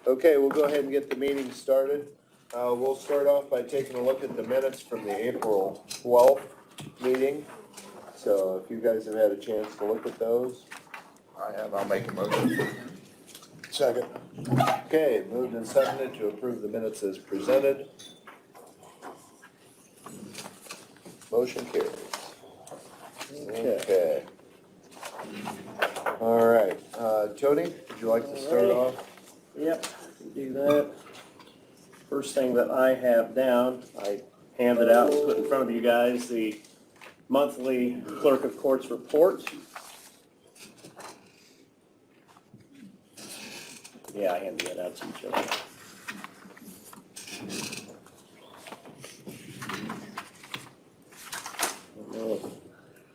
Okay, we'll go ahead and get the meeting started. We'll start off by taking a look at the minutes from the April 12th meeting. So if you guys have had a chance to look at those. I have, I'll make a motion. Second. Okay, moved and seconded to approve the minutes as presented. Motion carries. Okay. All right, Tony, would you like to start off? Yep, can do that. First thing that I have down, I handed out and put in front of you guys the monthly Clerk of Courts report. Yeah, I handed that out to each other.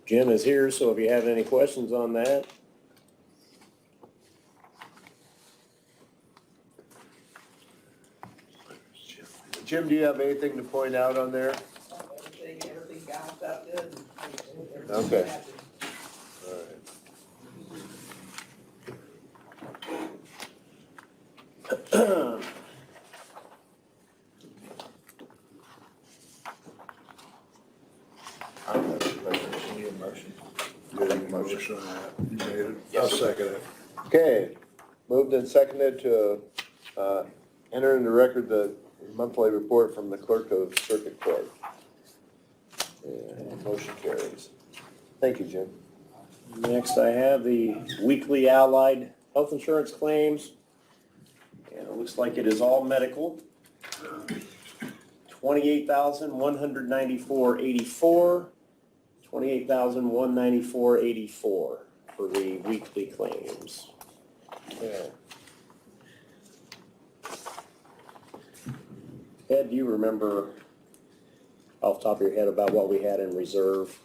Jim is here, so if you have any questions on that. Jim, do you have anything to point out on there? Everything balanced out good. Okay. All right. I don't have a motion. Need a motion? You make a motion on that. You made it. I'll second it. Okay, moved and seconded to enter into record the monthly report from the Clerk of Circuit Court. And motion carries. Thank you, Jim. Next, I have the weekly allied health insurance claims. And it looks like it is all medical. $28,194.84, $28,194.84 for the weekly claims. Yeah. Ed, do you remember off the top of your head about what we had in reserve?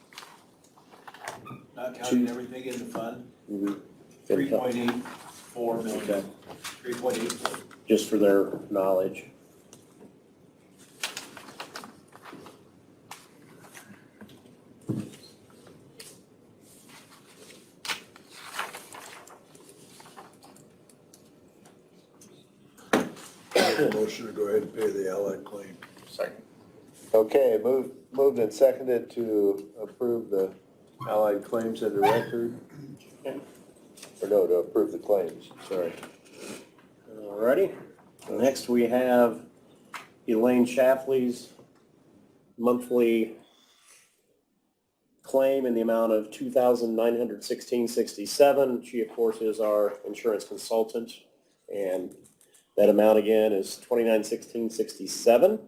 Not counting everything in the fund, Mhm. 3.84 Okay. million, 3.84. Just for their knowledge. Motion to go ahead and pay the allied claim. Second. Okay, moved and seconded to approve the allied claims into record. Or no, to approve the claims, sorry. Alrighty. Next, we have Elaine Shapley's monthly claim in the amount of $2,916.67. She, of course, is our insurance consultant, and that amount again is $29,16.67.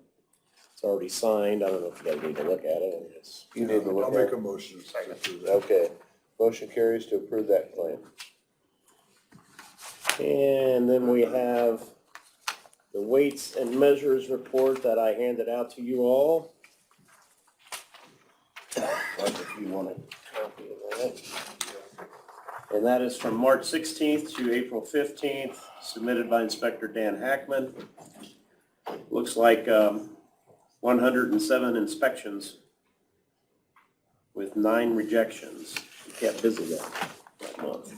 It's already signed. I don't know if you guys need to look at it. It's, You need to look I'll at make a it. motion to approve that. Okay, motion carries to approve that claim. and then we have the weights and measures report that I handed out to you all. If you want a copy of that. And that is from March 16th to April 15th, submitted by Inspector Dan Hackman. Looks like 107 inspections with 9 rejections. We kept busy that month.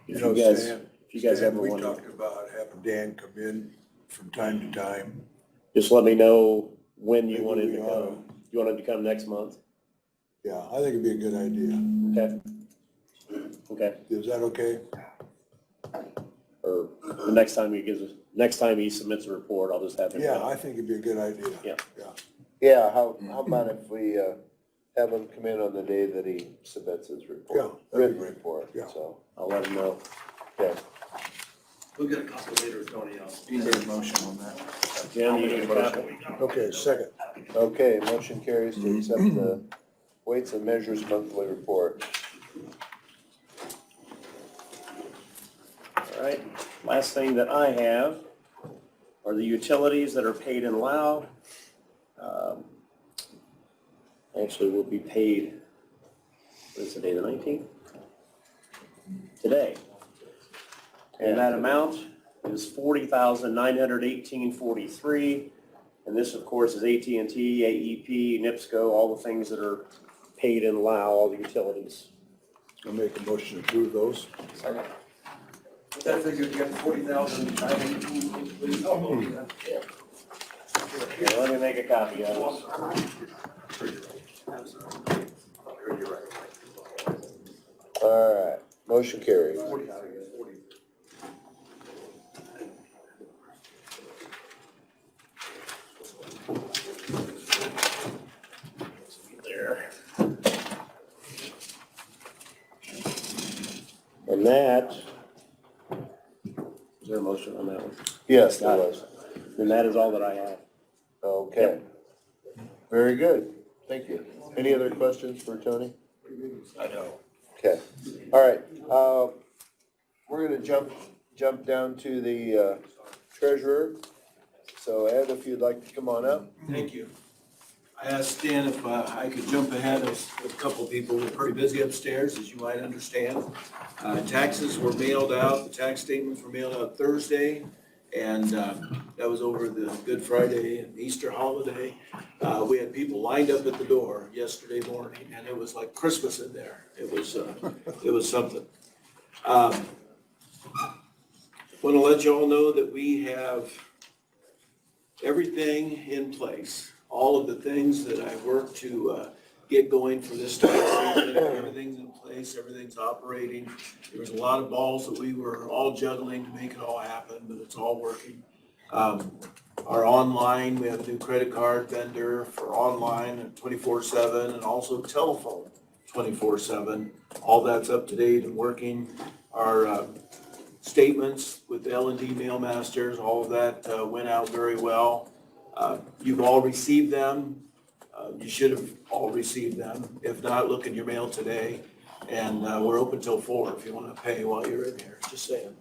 You know, Stan, If you guys Stan, ever we want to, talked about having Dan come in from time to time. just let me know when you Maybe wanted we to oughta. come. You wanted to come next month? Yeah, I think it'd be a good idea. Okay. Okay. Is that okay? Or the next time he submits a report, I'll just have him. Yeah, come. I think it'd be a good idea. Yeah. Yeah. Yeah, how about if we have him come in on the day that he submits his report? Yeah, that'd be Written great. report, Yeah. so, I'll let him know. okay. We'll get a couple later, Tony, else. You need a motion on that. Jim, you need a copy? Okay, second. Okay, motion carries to accept the weights and measures monthly report. All right. Last thing that I have are the utilities that are paid in lieu. Actually, will be paid, what is today, the 19th? Today. And that amount is $40,918.43. And this, of course, is AT&T, AEP, NIPSCO, all the things that are paid in Lao, all the utilities. I'll make a motion to approve those. That figure, you got 40,000, I think. Oh, yeah. Here, let me make a copy of All right, motion carried. there. And that, is there a motion on that one? Yes, there was. And that is all that I have. Okay. Very good. Thank you. Any other questions for Tony? I know. Okay. All right. We're gonna jump down to the treasurer. So Ed, if you'd like to come on up. Thank you. I asked Dan if I could jump ahead of a couple of people. We're pretty busy upstairs, as you might understand. Taxes were mailed out, the tax statements were mailed out Thursday, and that was over the Good Friday and Easter holiday. We had people lined up at the door yesterday morning, and it was like Christmas in there. It was something. Want to let you all know that we have everything in place. All of the things that I worked to get going for this tax season, everything's in place, everything's operating. There was a lot of balls that we were all juggling to make it all happen, but it's all working. Our online, we have a new credit card vendor for online and 24/7, and also telephone 24/7. All that's up to date and working. Our statements with L&D Mailmasters, all of that went out very well. You've all received them. You should have all received them. If not, look in your mail today. And we're open till 4 if you want to pay while you're in here, just saying.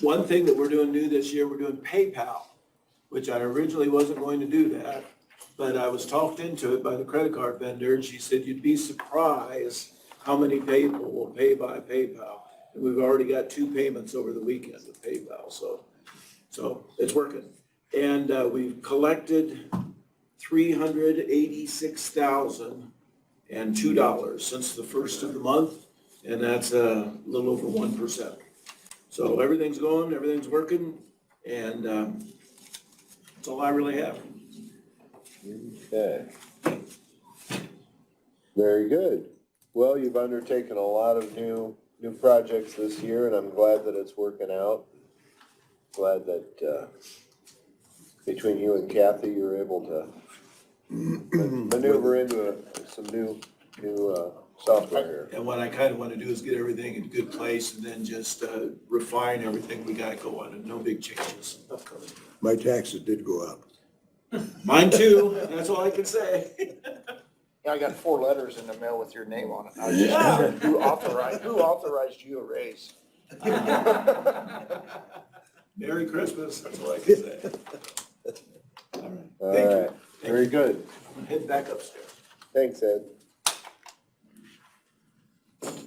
One thing that we're doing new this year, we're doing PayPal, which I originally wasn't going to do that, but I was talked into it by the credit card vendor, and she said, you'd be surprised how many people will pay by PayPal. And we've already got 2 payments over the weekend with PayPal, so it's working. And we've collected $386,002 since the first of the month, and that's a little over 1%. So everything's going, everything's working, and that's all I really have. Okay. Very good. Well, you've undertaken a lot of new projects this year, and I'm glad that it's working out. Glad that between you and Kathy, you were able to maneuver into some new software here. And what I kind of want to do is get everything in a good place and then just refine everything we got going, and no big changes upcoming. My taxes did go up. Mine too, that's all I can say. Yeah, I got 4 letters in the mail with your name on it. I was just wondering, who authorized you a raise? Merry Christmas, that's all I can say. All right, All thank right, you. very good. Head back upstairs. Thanks, Ed.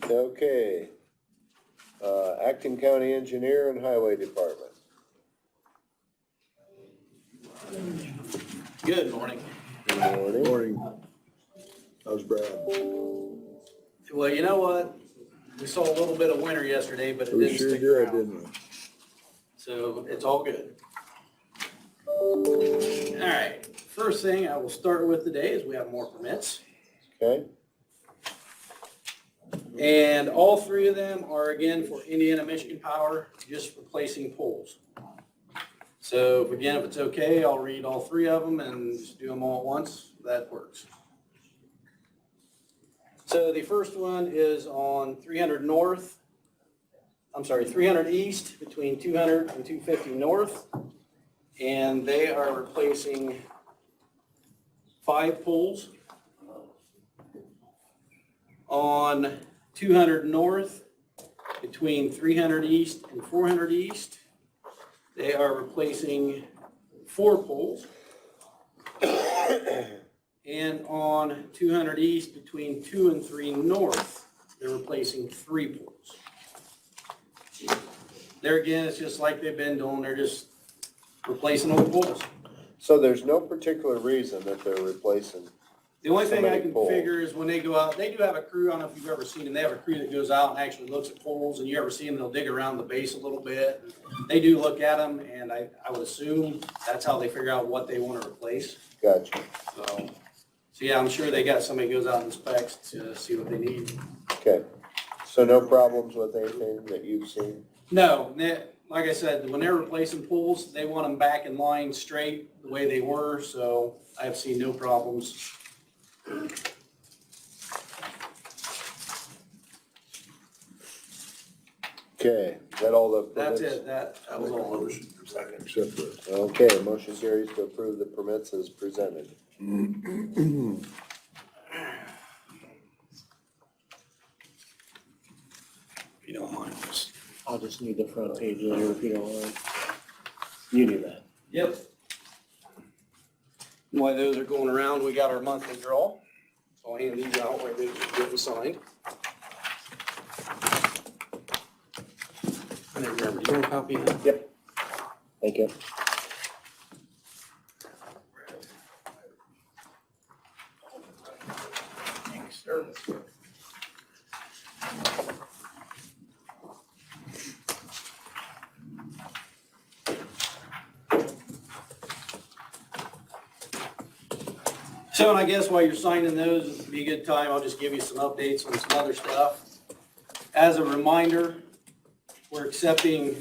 Okay. Acting County Engineer and Highway Department. Good morning. Good morning. Morning. How's Brad? Well, you know what? We saw a little bit of winter yesterday, but it We didn't sure stick did, around. didn't we? So it's all good. All right, first thing I will start with today is we have more permits. Okay, And all 3 of them are again for Indiana Michigan Power, just replacing poles. So again, if it's okay, I'll read all 3 of them and just do them all at once. That works. So the first one is on 300 East between 200 and 250 North. And they are replacing 5 poles. On 200 North between 300 East and 400 East, they are replacing 4 poles. And on 200 East between 2 and 3 North, they're replacing 3 poles. There again, it's just like they've been doing. They're just replacing old poles. So there's no particular reason that they're replacing. The only thing I Somebody can pole. figure is when they go out, they do have a crew, I don't know if you've ever seen them, they have a crew that goes out and actually looks at poles, and you ever see them, they'll dig around the base a little bit. They do look at them, and I would assume that's how they figure out what they want to replace. Gotcha. So yeah, I'm sure they got somebody goes out and inspects to see what they need. Okay. So no problems with anything that you've seen? No, like I said, when they're replacing poles, they want them back in line straight the way they were, so I've seen no problems. Okay, is that all the That's permits? it, that was all. Motion, accept the Okay, motion carries to approve the permits as presented. If you don't mind. I'll just need the front page later if you don't mind. You do that. Yep. While those are going around, we got our monthly draw. So I'll hand these out while those are getting signed. I never remember, do you want a copy of that? Yep. Thank you. Thanks, sir. So, and I guess while you're signing those, it'd be a good time, I'll just give you some updates on some other stuff. As a reminder, we're accepting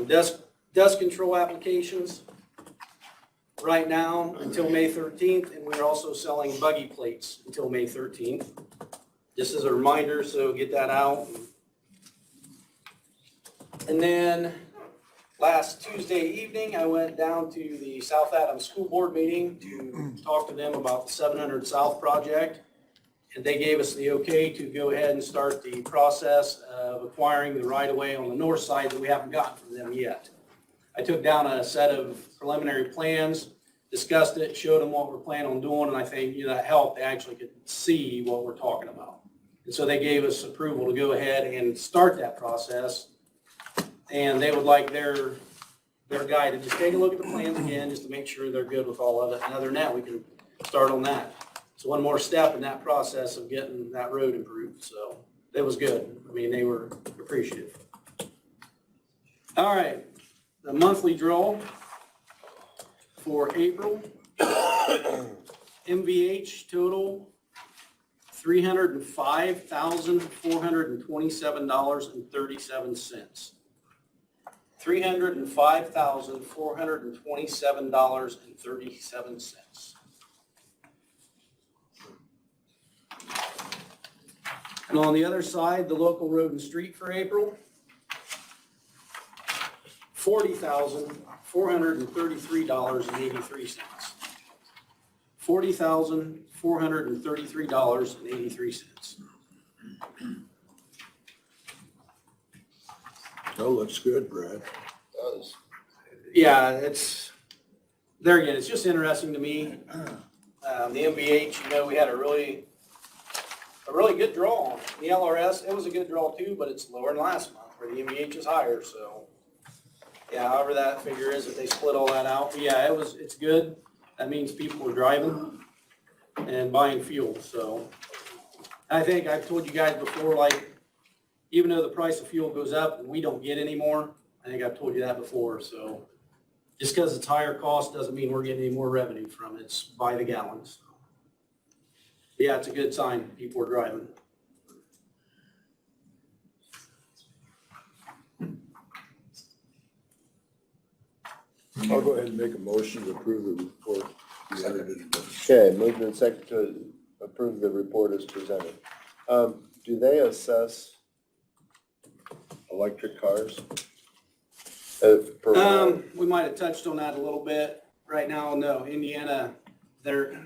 dust control applications right now until May 13th, and we're also selling buggy plates until May 13th. Just as a reminder, so get that out. And then last Tuesday evening, I went down to the South Adams School Board meeting to talk to them about the 700 South project. And they gave us the okay to go ahead and start the process of acquiring the right-of-way on the north side that we haven't gotten from them yet. I took down a set of preliminary plans, discussed it, showed them what we're planning on doing, and I think, that helped. They actually could see what we're talking about. And so they gave us approval to go ahead and start that process. And they would like their guy to just take a look at the plans again, just to make sure they're good with all of it. And other than that, we can start on that. So one more step in that process of getting that road improved. So it was good. I mean, they were appreciative. All right, the monthly draw for April. MVH total, $305,427.37. $305,427.37. And on the other side, the local road and street for April, $40,433.83. $40,433.83. Oh, looks good, Brad. Does. Yeah, there again, it's just interesting to me. The MVH, we had a really good draw on it. The LRS, it was a good draw too, but it's lower than last month, where the MVH is higher, so. Yeah, however that figure is, if they split all that out, but yeah, it's good. That means people are driving and buying fuel, so. I think I've told you guys before, even though the price of fuel goes up and we don't get any more, I think I've told you that before, so. Just because it's higher cost doesn't mean we're getting any more revenue from it. It's by the gallon, so. Yeah, it's a good sign people are driving. I'll go ahead and make a motion to approve the report. The edited. Okay, moved and second to approve the report as presented. Do they assess electric cars? Per mile? We might have touched on that a little bit. Right now, no, Indiana, there's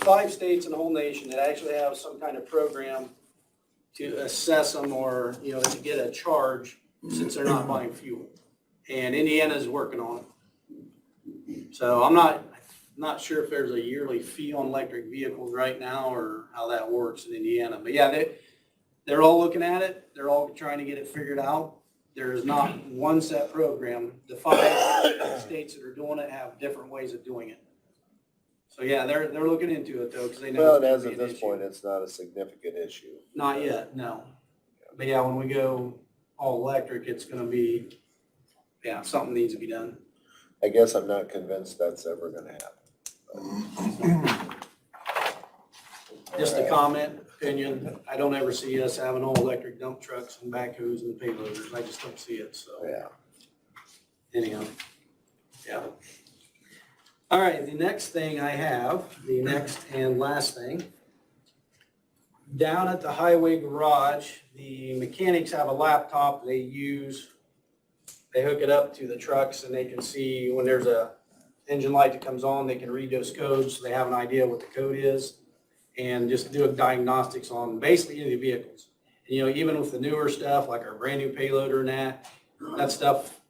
5 states in the whole nation that actually have some kind of program to assess them or, to get a charge since they're not buying fuel. And Indiana's working on it. So I'm not sure if there's a yearly fee on electric vehicles right now or how that works in Indiana. But yeah, they're all looking at it. They're all trying to get it figured out. there is not one set program. The 5 states that are doing it have different ways of doing it. So yeah, they're looking into it though, because they know. Well, it's and gonna as be of an this issue. point, it's not a significant issue. Not yet, no. But yeah, when we go all electric, it's gonna be, yeah, something needs to be done. I guess I'm not convinced that's ever gonna happen. Just a comment, opinion, I don't ever see us having all electric dump trucks and backhoes and payloaders. I just don't see it, so. Yeah. Anyhow, yeah. All right, the next thing I have, the next and last thing. Down at the highway garage, the mechanics have a laptop they use. They hook it up to the trucks and they can see when there's a engine light that comes on, they can read those codes, so they have an idea what the code is. And just do a diagnostics on basically any of the vehicles. And, you know, even with the newer stuff, like our brand new payloader and that stuff,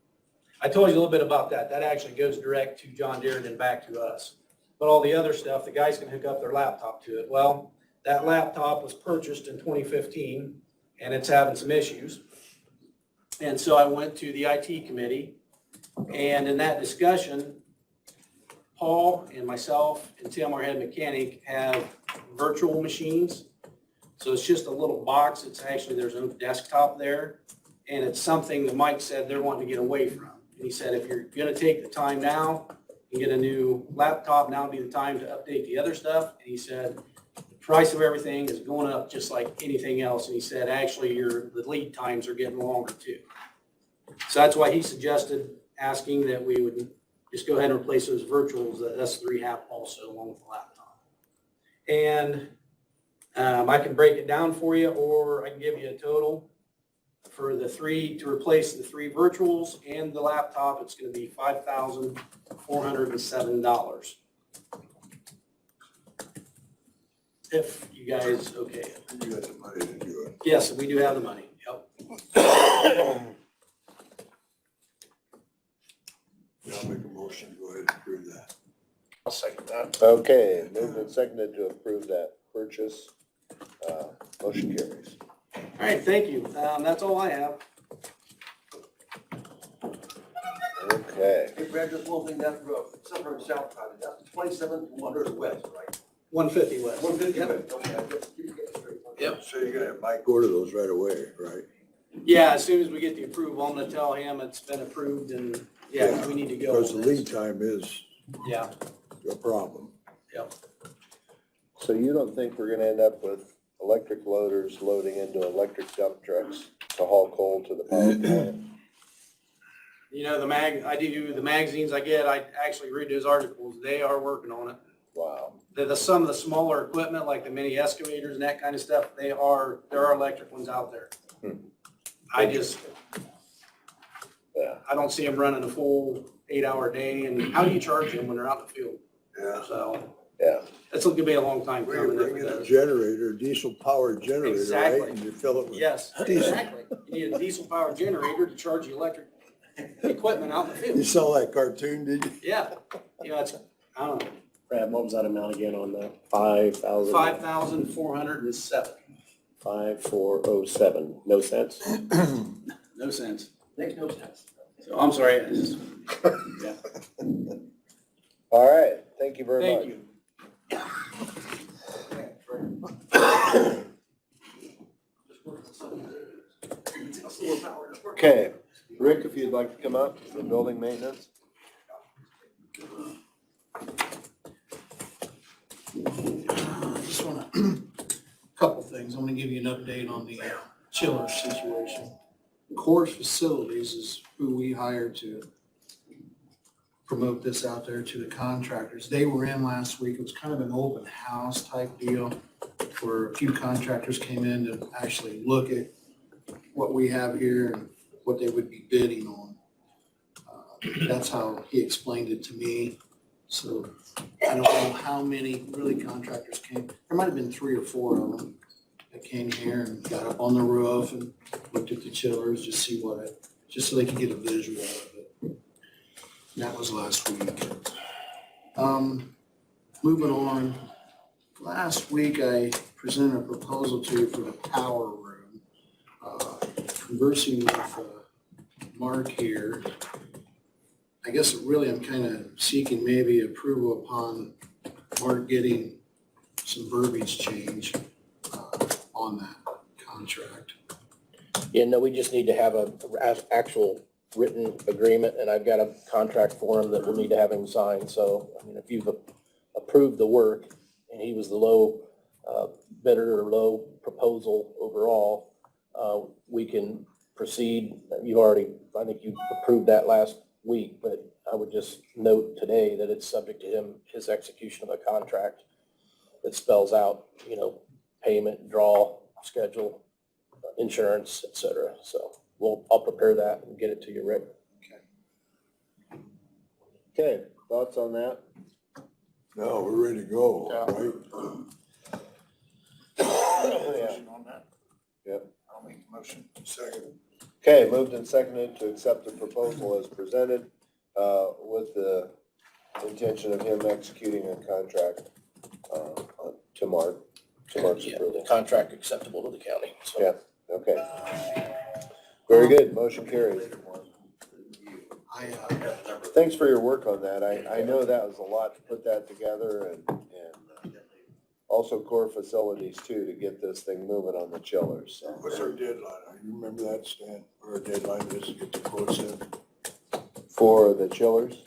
I told you a little bit about that. That actually goes direct to John Deere and then back to us. But all the other stuff, the guys can hook up their laptop to it. Well, that laptop was purchased in 2015 and it's having some issues. And so I went to the IT committee, and in that discussion, Paul and myself and Tim, our head mechanic, have virtual machines. So it's just a little box. It's actually, there's no desktop there. And it's something that Mike said they're wanting to get away from. And he said, if you're gonna take the time now and get a new laptop, now would be the time to update the other stuff. And he said, the price of everything is going up just like anything else. And he said, actually, the lead times are getting longer too. So that's why he suggested asking that we would just go ahead and replace those virtuals that S3 have also along with the laptop. And I can break it down for you, or I can give you a total. For the 3, to replace the 3 virtuals and the laptop, it's going to be $5,407. If you guys okay it. You got the money to do it. Yes, we do have the money. Yep. I'll make a motion, go ahead and approve that. I'll second that. Okay, moved and seconded to approve that purchase. Motion carries. All right, thank you. That's all I have. Okay. Hey Brad, just one thing, that road, somewhere in South County, that's 2700 west, right? 150 west. 150 Yep. west, okay, I just keep getting straight. Yep. So you're gonna have Mike order those right away, right? Yeah, as soon as we get the approval, I'm gonna tell him it's been approved and, yeah, we need to go. Because the on this. lead time is Yeah, a problem. yep. So you don't think we're gonna end up with electric loaders loading into electric dump trucks to haul coal to the power plant? You know, I do the magazines I get, I actually read those articles. They are working on it. Wow. Some of the smaller equipment, like the mini excavators and that kind of stuff, there are electric ones out there. I don't see them running a full 8-hour day, and how do you charge them when they're out in the field? Yeah. So, Yeah. it's gonna be a long time Well, you coming. bring in a generator, diesel powered generator, right? Exactly. And you fill it with. Yes, diesel. exactly. You need a diesel powered generator to charge the electric equipment out in the You field. saw that cartoon, did you? Yeah, you know, I don't know, Brad, what was that amount again on the 5,000? 5,407. 5,407, no cents. No sense. Makes no sense. So I'm sorry, I just, yeah. All right, thank you very much. Thank you. Okay, Rick, if you'd like to come up for building maintenance? Just want to, couple things. I'm going to give you an update on the chiller situation. Course Facilities is who we hired to promote this out there to the contractors. They were in last week. It was kind of an open house type deal where a few contractors came in to actually look at what we have here and what they would be bidding on. That's how he explained it to me. So I don't know how many really contractors came. There might have been 3 or 4 of them that came here and got up on the roof and looked at the chillers, just so they could get a visual of it. And that was last week. Moving on, last week I presented a proposal to you for the power room. Conversing with Mark here. I guess really I'm kind of seeking maybe approval upon Mark getting some verbiage change on that contract. Yeah, no, we just need to have a actual written agreement, and I've got a contract for him that we'll need to have him sign. So, I mean, if you've approved the work and he was the low bidder or low proposal overall, we can proceed. I think you approved that last week, but I would just note today that it's subject to his execution of a contract that spells out, payment, draw, schedule, insurance, et cetera. So I'll prepare that and get it to you, Rick. Okay, thoughts on that? No, we're ready to go, Yeah. right? Motion on that? Yep. I'll make the motion. Second. Okay, moved and seconded to accept the proposal as presented, with the intention of him executing a contract, to Mark's Yeah, approval. contract acceptable to the county. So. Yeah, okay. Very good, motion carries. Thanks for your work on that. I know that was a lot to put that together and also core facilities too, to get this thing moving on the chillers, so. What's our deadline? You remember that, Stan? What our deadline is to get the quotes in? For the chillers?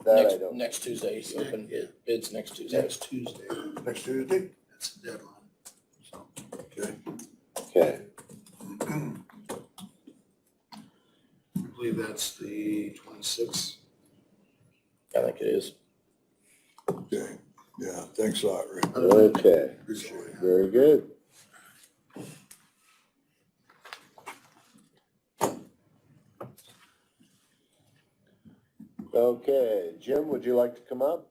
That I don't. Next Tuesday, open bids next Tuesday. Next Tuesday, Next Tuesday? that's the deadline. So, Okay. Okay, I believe that's the 26th. I think it is. Okay. Yeah, thanks a lot, Rick. okay, Appreciate it. very good. Okay, Jim, would you like to come up?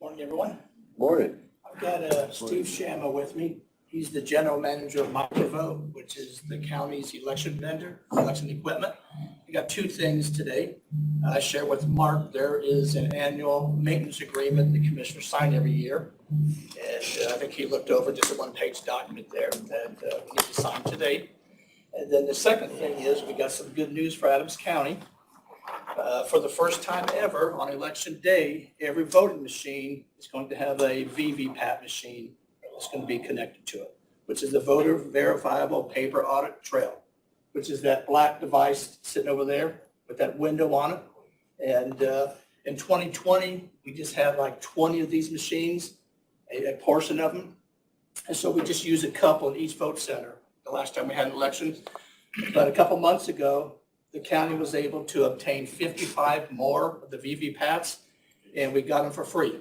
Morning, everyone. Morning. I've got Steve Shama with me. He's the general manager of Microvote, which is the county's election vendor, election equipment. We got two things today. I share with Mark, there is an annual maintenance agreement the commissioners sign every year. And I think he looked over just a one-page document there that we need to sign today. And then the second thing is we got some good news for Adams County. For the first time ever on election day, every voting machine is going to have a VVPAT machine that's going to be connected to it, which is the voter verifiable paper audit trail, which is that black device sitting over there with that window on it. And in 2020, we just had like 20 of these machines, a portion of them. And so we just use a couple in each vote center the last time we had an election. But a couple months ago, the county was able to obtain 55 more of the VVPATs, and we got them for free.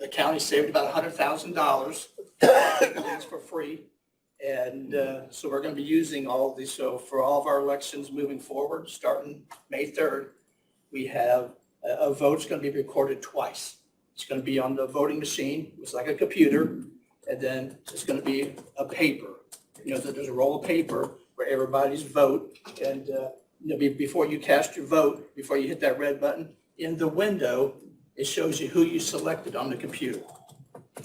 The county saved about $100,000 for free. And so we're going to be using all of these. So for all of our elections moving forward, starting May 3rd, we have a vote's going to be recorded twice. It's going to be on the voting machine. It's like a computer. And then it's going to be a paper. There's a roll of paper where everybody's vote. And before you cast your vote, before you hit that red button, in the window, it shows you who you selected on the computer.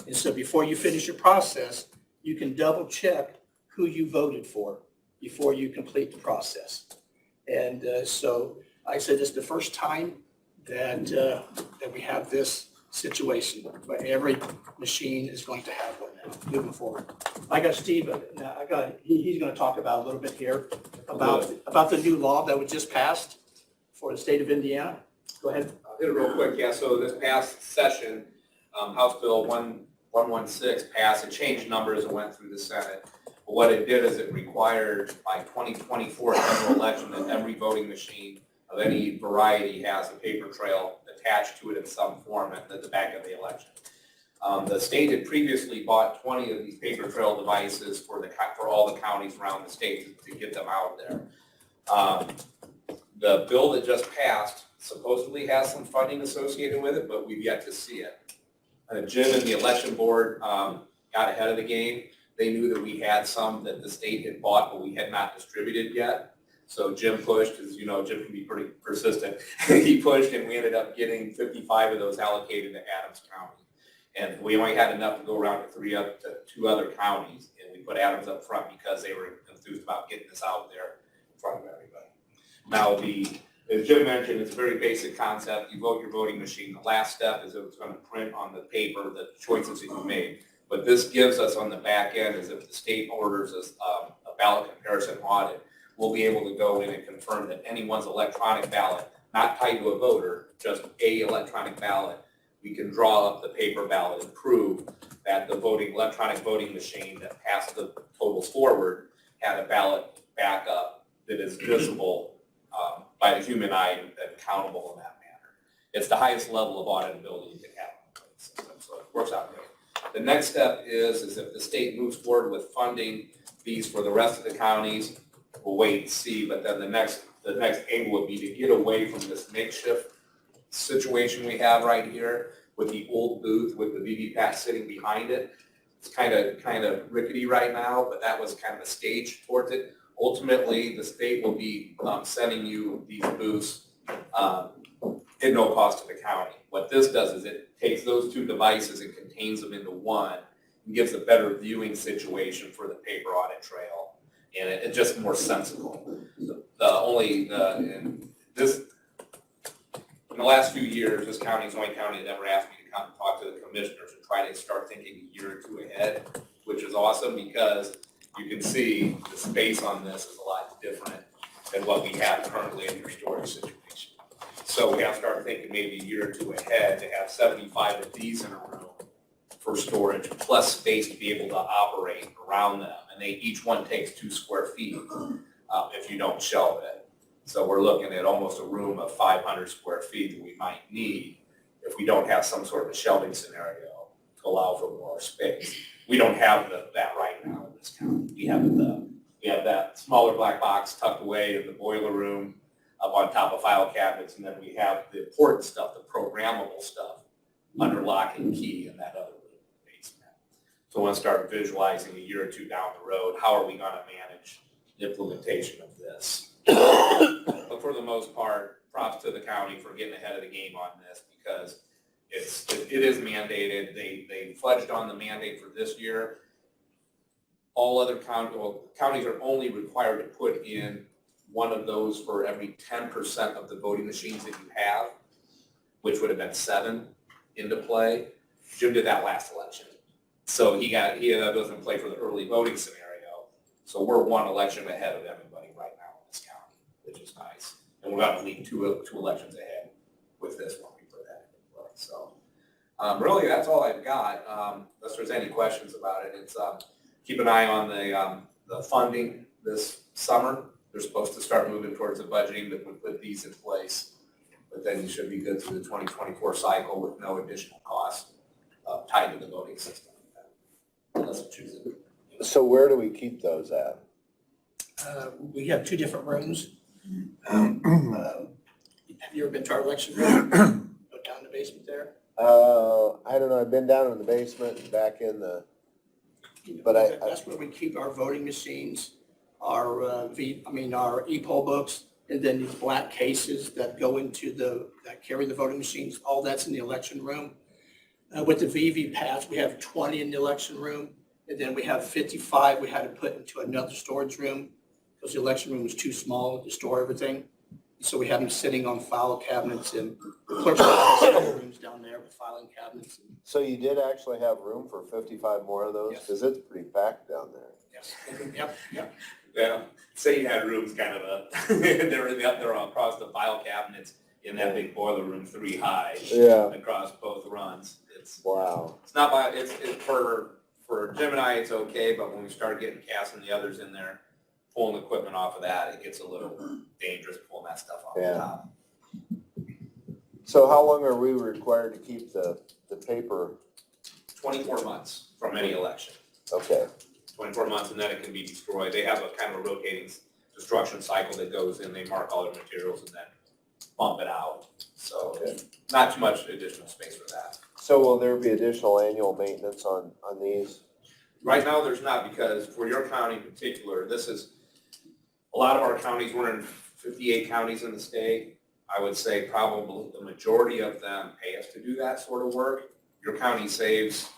And so before you finish your process, you can double check who you voted for before you complete the process. And so I said this is the first time that we have this situation, but every machine is going to have one now moving forward. I got Steve, he's going to talk about a little bit here about the new law that was just passed for the state of Indiana. Go ahead. I'll hit it real quick. Yeah, so this past session, House Bill 116 passed. It changed numbers and went through the Senate. But what it did is it required by 2024 general election that every voting machine of any variety has a paper trail attached to it in some form at the back of the election. The state had previously bought 20 of these paper trail devices for all the counties around the state to get them out there. The bill that just passed supposedly has some funding associated with it, but we've yet to see it. Jim and the election board got ahead of the game. They knew that we had some that the state had bought, but we had not distributed yet. So Jim pushed, as you know, Jim can be pretty persistent. He pushed and we ended up getting 55 of those allocated to Adams County. And we only had enough to go around to two other counties, and we put Adams up front because they were enthused about getting this out there in front of everybody. Now, as Jim mentioned, it's a very basic concept. You vote your voting machine. The last step is it's going to print on the paper the choices that you made. What this gives us on the back end is if the state orders us a ballot comparison audit, we'll be able to go in and confirm that anyone's electronic ballot, not tied to a voter, just a electronic ballot, we can draw up the paper ballot and prove that the electronic voting machine that passed the totals forward had a ballot backup that is visible by the human eye and accountable in that manner. It's the highest level of auditability you can have in the system, so it works out great. The next step is if the state moves forward with funding these for the rest of the counties, we'll wait and see, but then the next angle would be to get away from this makeshift situation we have right here with the old booth with the VVPAT sitting behind it. It's kind of rickety right now, but that was kind of a stage towards it. Ultimately, the state will be sending you these booths at no cost to the county. What this does is it takes those two devices and contains them into one and gives a better viewing situation for the paper audit trail, and it's just more sensible. In the last few years, this county is the only county that ever asked me to come and talk to the commissioners and try to start thinking a year or two ahead, which is awesome because you can see the space on this is a lot different than what we have currently in your storage situation. So we have to start thinking maybe a year or two ahead to have 75 of these in a room for storage, plus space to be able to operate around them. And each one takes 2 square feet if you don't shelve it. So we're looking at almost a room of 500 square feet that we might need if we don't have some sort of a shelving scenario to allow for more space. We don't have that right now in this county. We have that smaller black box tucked away in the boiler room up on top of file cabinets, and then we have the important stuff, the programmable stuff, under lock and key in that other room basement. So I want to start visualizing a year or two down the road, how are we going to manage the implementation of this? But for the most part, props to the county for getting ahead of the game on this because it is mandated. They fledged on the mandate for this year. All other counties are only required to put in one of those for every 10% of the voting machines that you have, which would have been 7 into play. Jim did that last election. So he had those in play for the early voting scenario. So we're 1 election ahead of everybody right now in this county, which is nice. And we're going to lead two elections ahead with this one we put that into play. So really, that's all I've got. Unless there's any questions about it, it's keep an eye on the funding this summer. They're supposed to start moving towards the budgeting that would put these in place. But then you should be good through the 2024 cycle with no additional cost tied to the voting system. Unless you choose it. So where do we keep those at? We have 2 different rooms. Have you ever been to our election room? Go down the basement there? I don't know, I've been down in the basement and back in the, but That's where we keep our voting machines, our e-poll books, and then these black cases that go into that carry the voting machines, all that's in the election room. With the VVPATs, we have 20 in the election room, and then we have 55 we had to put into another storage room because the election room was too small to store everything. So we have them sitting on file cabinets and the clerk's office rooms down there with filing cabinets. So you did actually have room for 55 more of those? Yes. Because it's pretty packed down there. Yes. Yep. Yeah, say you had rooms kind of they're across the file cabinets in that big boiler room 3 high. Yeah. Across both runs. Wow. It's not by, it's for Jim and I, it's okay, but when we start getting Cass and the others in there, pulling equipment off of that, it gets a little dangerous pulling that stuff off the top. So how long are we required to keep the paper? 24 months from any election. Okay. 24 months, and then it can be destroyed. They have a kind of a rotating destruction cycle that goes in. They mark all their materials and then bump it out. So not too much additional space for that. So will there be additional annual maintenance on these? Right now, there's not, because for your county in particular, this is, a lot of our counties, we're in 58 counties in the state. I would say probably the majority of them pay us to do that sort of work. your county saves,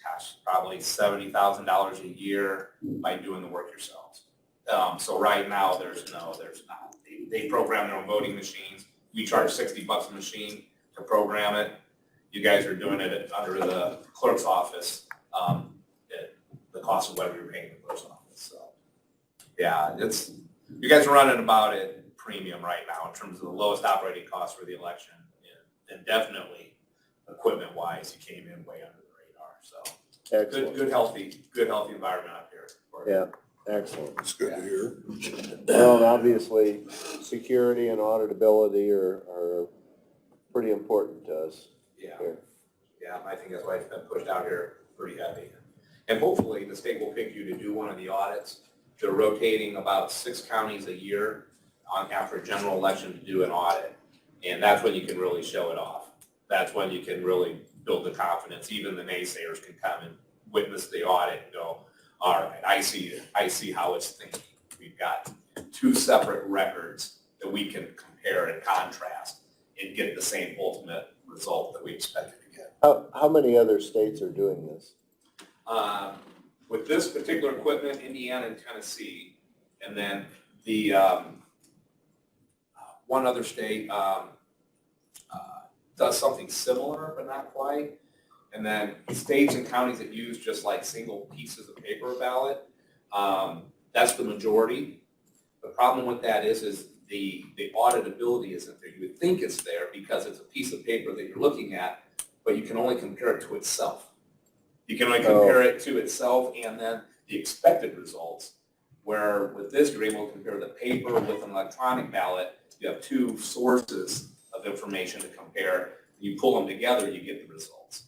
gosh, probably $70,000 a year by doing the work yourselves. So right now, there's not. They program their own voting machines. We charge $60 a machine to program it. You guys are doing it under the clerk's office, at the cost of whatever you're paying the clerk's office. So, yeah, you guys are running about at premium right now in terms of the lowest operating cost for the election, and definitely equipment-wise, you came in way under the radar. So, Excellent. good healthy environment up here. Yeah, excellent. It's good to hear. Well, and obviously, security and auditability are pretty important to us. Yeah. Here. Yeah, I think that's why it's been pushed out here pretty heavy. And hopefully the state will pick you to do one of the audits. They're rotating about 6 counties a year after a general election to do an audit. And that's when you can really show it off. That's when you can really build the confidence. Even the naysayers can come and witness the audit and go, all right, I see how it's thinking. We've got 2 separate records that we can compare and contrast and get the same ultimate result that we expected to get. How many other states are doing this? With this particular equipment, Indiana and Tennessee, and then the one other state does something similar, but not quite. And then states and counties that use just like single pieces of paper ballot, that's the majority. The problem with that is the auditability isn't there. You would think it's there because it's a piece of paper that you're looking at, but you can only compare it to itself. You can only compare it to itself and then the expected results, where with this, you're able to compare the paper with an electronic ballot. You have 2 sources of information to compare. You pull them together, you get the results.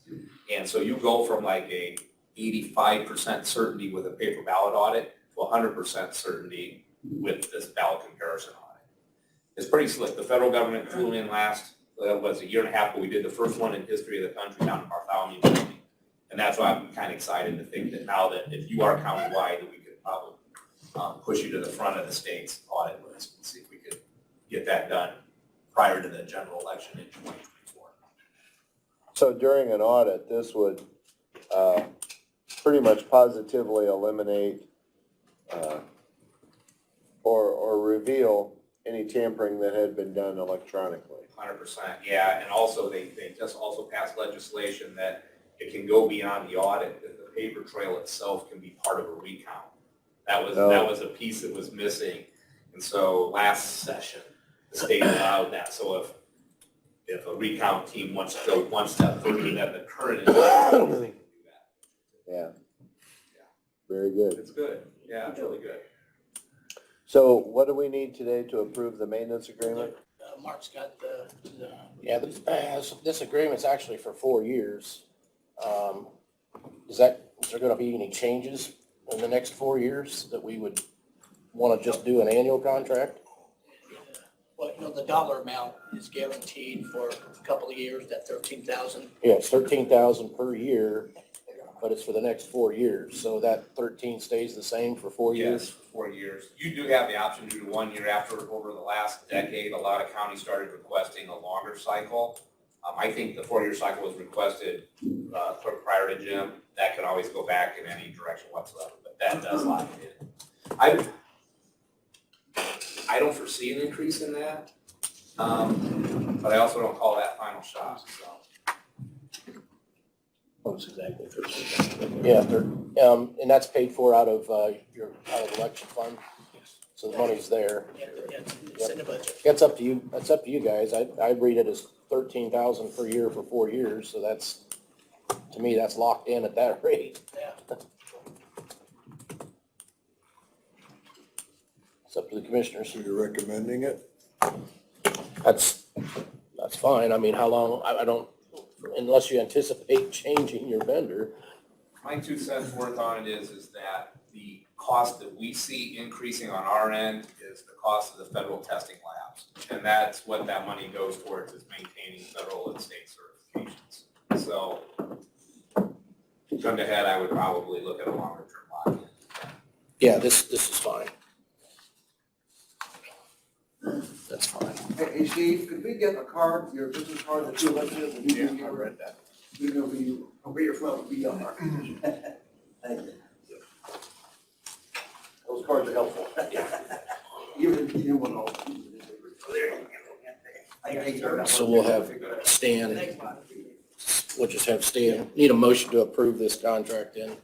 And so you go from like a 85% certainty with a paper ballot audit to 100% certainty with this ballot comparison audit. It's pretty slick. The federal government flew in last, was a year and a half, but we did the first one in history of the country down in Bartholomew County. And that's why I'm kind of excited to think that now that if you are countywide, that we could probably push you to the front of the state's audit list and see if we could get that done prior to the general election in 2024. So during an audit, this would pretty much positively eliminate or reveal any tampering that had been done electronically. 100%, yeah, and also they just also passed legislation that it can go beyond the audit, that the paper trail itself can be part of a recount. That was a piece that was missing, and so last session, the state allowed that. So if a recount team wants to go one step further than the current administration, they can do that. Yeah. Very good. It's good, yeah, it's really good. So what do we need today to approve the maintenance agreement? Mark's got Yeah, this agreement's actually for 4 years. Is there gonna be any changes in the next 4 years that we would wanna just do an annual contract? well, the dollar amount is guaranteed for a couple of years, that 13,000. Yeah, it's 13,000 per year, but it's for the next 4 years, so that 13 stays the same for 4 years? Yes, 4 years. You do have the option to do 1 year after. Over the last decade, a lot of counties started requesting a longer cycle. I think the 4-year cycle was requested prior to Jim. That can always go back in any direction whatsoever, but that does lock it in. I don't foresee an increase in that, but I also don't call that final shot, so. Almost exactly 13,000. Yeah, and that's paid for out of your election fund, so the money's there. Yeah, it's in the budget. That's up to you, guys. I read it as 13,000 per year for 4 years, so that's, to me, that's locked in at that rate. Yeah. It's up to the commissioners. So you're recommending it? That's fine. I mean, how long, I don't, unless you anticipate changing your vendor. My 2 cents worth on it is that the cost that we see increasing on our end is the cost of the federal testing labs. And that's what that money goes towards, is maintaining federal and state certifications. So, gun to head, I would probably look at a longer term lock-in. Yeah, this is fine. That's fine. Hey Steve, could we get a card, your business card that you listed? Yeah, I read that. We know where you're from, we are. Thank you. Those cards are helpful. You didn't want all. So we'll have Stan, we'll just have Stan, need a motion to approve this contract then.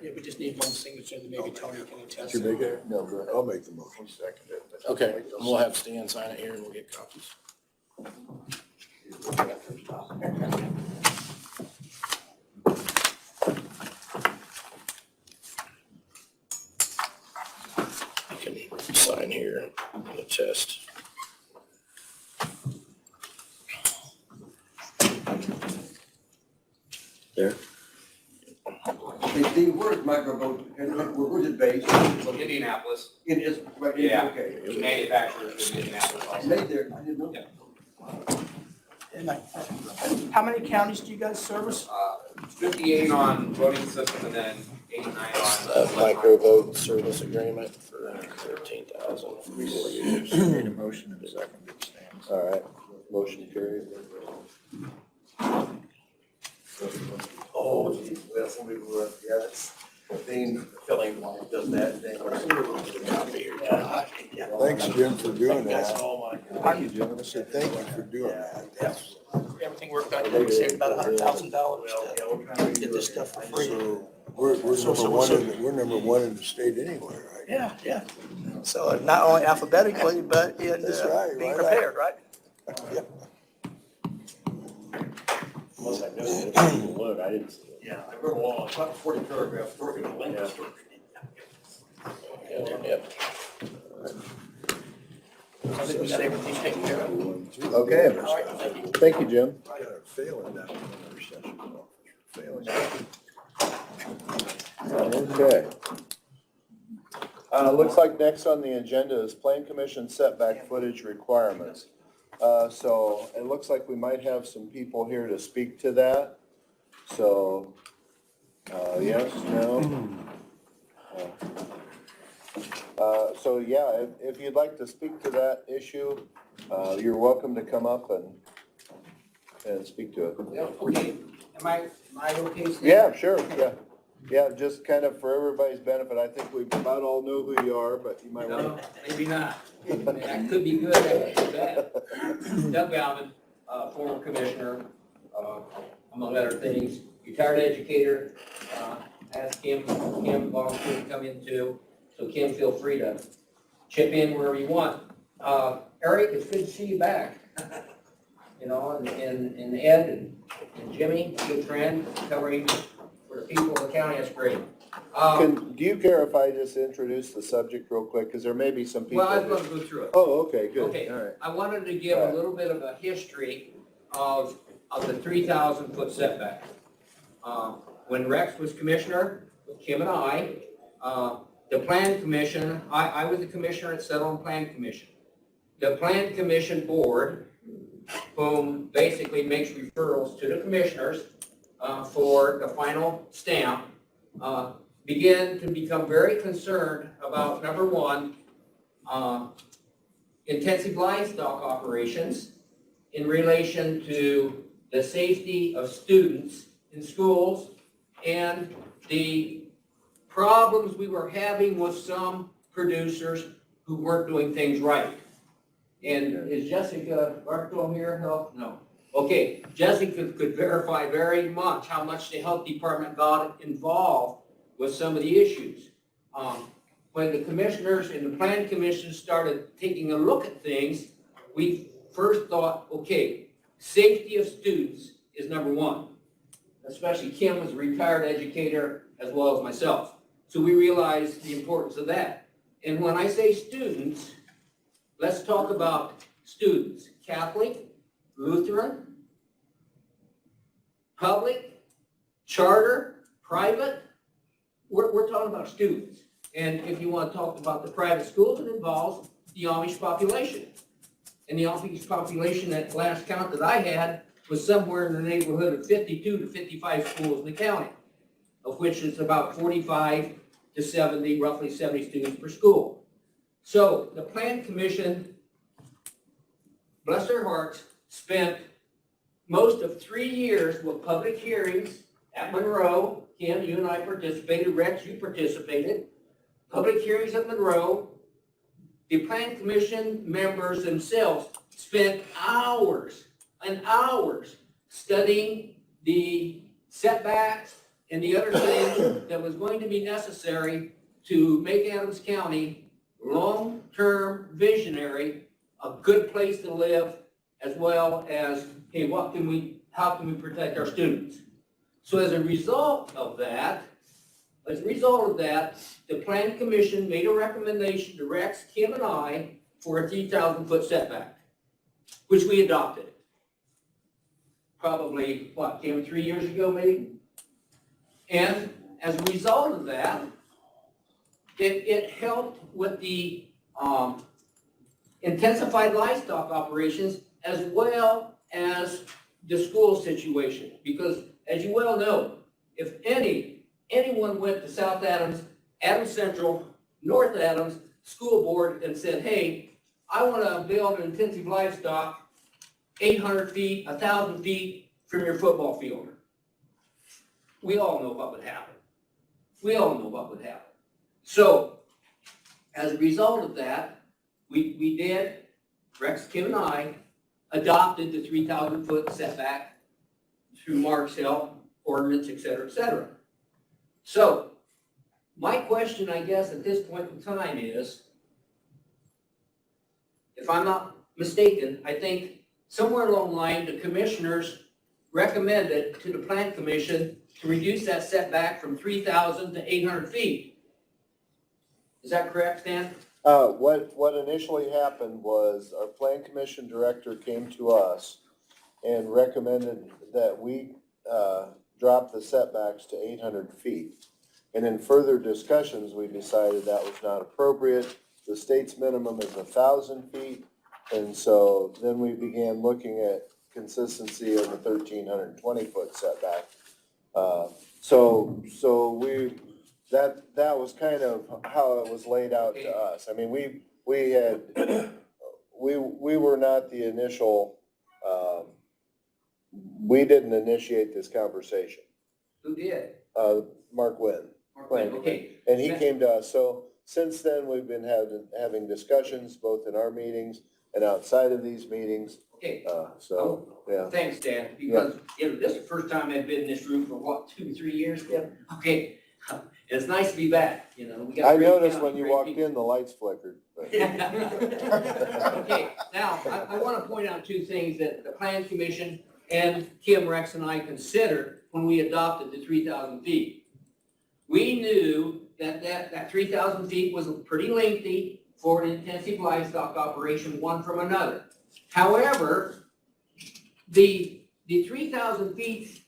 Yeah, we just need one signature, and maybe Tony can attest. Did you make it? No, go ahead. I'll make the motion. Okay, and we'll have Stan sign it here and we'll get copies. You can sign here and attest. There. Hey, Steve, where's Microvolt, where's it based? Indianapolis, It is, right, Yeah. okay. manufacturers in Indianapolis also. Made there, I didn't know. And how many counties do you guys service? 58 on voting system and then 89 on. Micro vote service agreement for 13,000 for 4 years. Need a motion in a second. All right, motion carried. Oh, geez, well, somebody will, yeah, that's, Dean, filling one does that thing. Thanks, Jim, for doing That's that. all my. Thank you, Jim. I said, thank you for doing that. Everything worked out, we saved about $100,000 to get this stuff for free. So we're number one in the state anyway, right? Yeah, yeah. So not only alphabetically, but in That's right, being right. prepared, right? Unless I missed it, look, I didn't see it. Yeah, I wrote a long, about 40 paragraphs, working on language. Yep. I think we got everything taken care of. Okay, All right, thank you. thank you, Jim. Failing that one. Failing. Okay. Looks like next on the agenda is Plan Commission setback footage requirements. So it looks like we might have some people here to speak to that. So, yes, no? So yeah, if you'd like to speak to that issue, you're welcome to come up and speak to it. Yeah, okay, am I okay? Steve? Yeah, sure, yeah. Yeah, just kind of for everybody's benefit, I think we about all know who you are, but you might want No, maybe not. That could be good, that could be bad. Doug Bauman, former commissioner, among other things, retired educator, asked Kim volunteered to come in too, so Kim, feel free to chip in wherever you want. Eric, it's good to see you back. You know, and Ed and Jimmy, good friend, covering for the people of the county, that's great. Do you care if I just introduce the subject real quick, because there may be some people. Well, I'd love to go through it. Oh, okay, good, Okay, all right. I wanted to give a little bit of a history of the 3,000-foot setback. When Rex was commissioner, with Kim and I, the Plan Commission, I was the commissioner at Settle and Plan Commission. The Plan Commission board, whom basically makes referrals to the commissioners for the final stamp, began to become very concerned about, number one, intensive livestock operations in relation to the safety of students in schools and the problems we were having with some producers who weren't doing things right. And is Jessica Bartol here? No. Okay, Jessica could verify very much how much the health department got involved with some of the issues. When the commissioners and the Plan Commission started taking a look at things, we first thought, okay, safety of students is number one. Especially Kim was a retired educator as well as myself. So we realized the importance of that. And when I say students, let's talk about students. Catholic, Lutheran, public, charter, private. We're talking about students. And if you want to talk about the private schools, it involves the Amish population. And the Amish population at last count that I had was somewhere in the neighborhood of 52 to 55 schools in the county, of which is about 45 to 70, roughly 70 students per school. So the Plan Commission, bless their hearts, spent most of 3 years with public hearings at Monroe. Kim, you and I participated, Rex, you participated. Public hearings at Monroe. The Plan Commission members themselves spent hours and hours studying the setbacks and the other things that was going to be necessary to make Adams County long-term visionary, a good place to live, as well as, hey, how can we protect our students? So as a result of that, the Plan Commission made a recommendation to Rex, Kim, and I for a 3,000-foot setback, which we adopted. Probably, Kim, 3 years ago, maybe? And as a result of that, it helped with the intensified livestock operations as well as the school situation. Because as you well know, if anyone went to South Adams, Adams Central, North Adams School Board and said, hey, I want to build an intensive livestock 800 feet, 1,000 feet from your football field. We all know what would happen. So, as a result of that, we did, Rex, Kim, and I, adopted the 3,000-foot setback through Mark's help, ordinance, et cetera, et cetera. So, my question, I guess, at this point in time is, if I'm not mistaken, I think somewhere along the line, the commissioners recommended to the Plan Commission to reduce that setback from 3,000 to 800 feet. Is that correct, Stan? What initially happened was our Plan Commission director came to us and recommended that we drop the setbacks to 800 feet. And in further discussions, we decided that was not appropriate. The state's minimum is 1,000 feet. And so then we began looking at consistency of the 1,320-foot setback. That was kind of how it was laid out to us. I mean, we were not the initial, we didn't initiate this conversation. Who did? Mark Wynn. Okay. And he came to us. So since then, we've been having discussions both in our meetings and outside of these meetings. Okay. Yeah. Thanks, Dan, because this is the first time I've been in this room for 2 or 3 years, Tim? Okay. It's nice to be back, We got I great noticed county, when you great walked people. in, the lights flickered. But- Okay, now, I want to point out 2 things that the Plan Commission and Kim, Rex, and I considered when we adopted the 3,000 feet. We knew that 3,000 feet was pretty lengthy for an intensive livestock operation, one from another. However, the 3,000 feet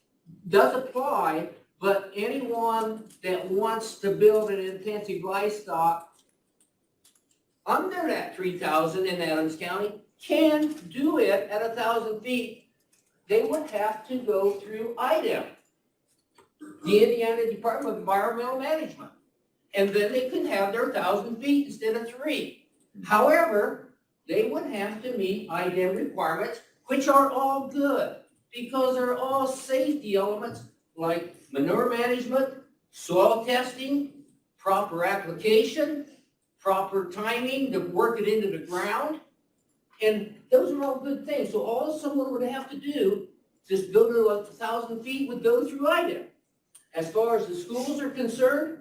does apply, but anyone that wants to build an intensive livestock under that 3,000 in Adams County can do it at 1,000 feet. They would have to go through IDEM, the Indiana Department of Environmental Management. And then they could have their 1,000 feet instead of 3. However, they would have to meet IDEM requirements, which are all good because they're all safety elements like manure management, soil testing, proper application, proper timing to work it into the ground. And those are all good things. So all someone would have to do, just go to 1,000 feet, would go through IDEM. As far as the schools are concerned,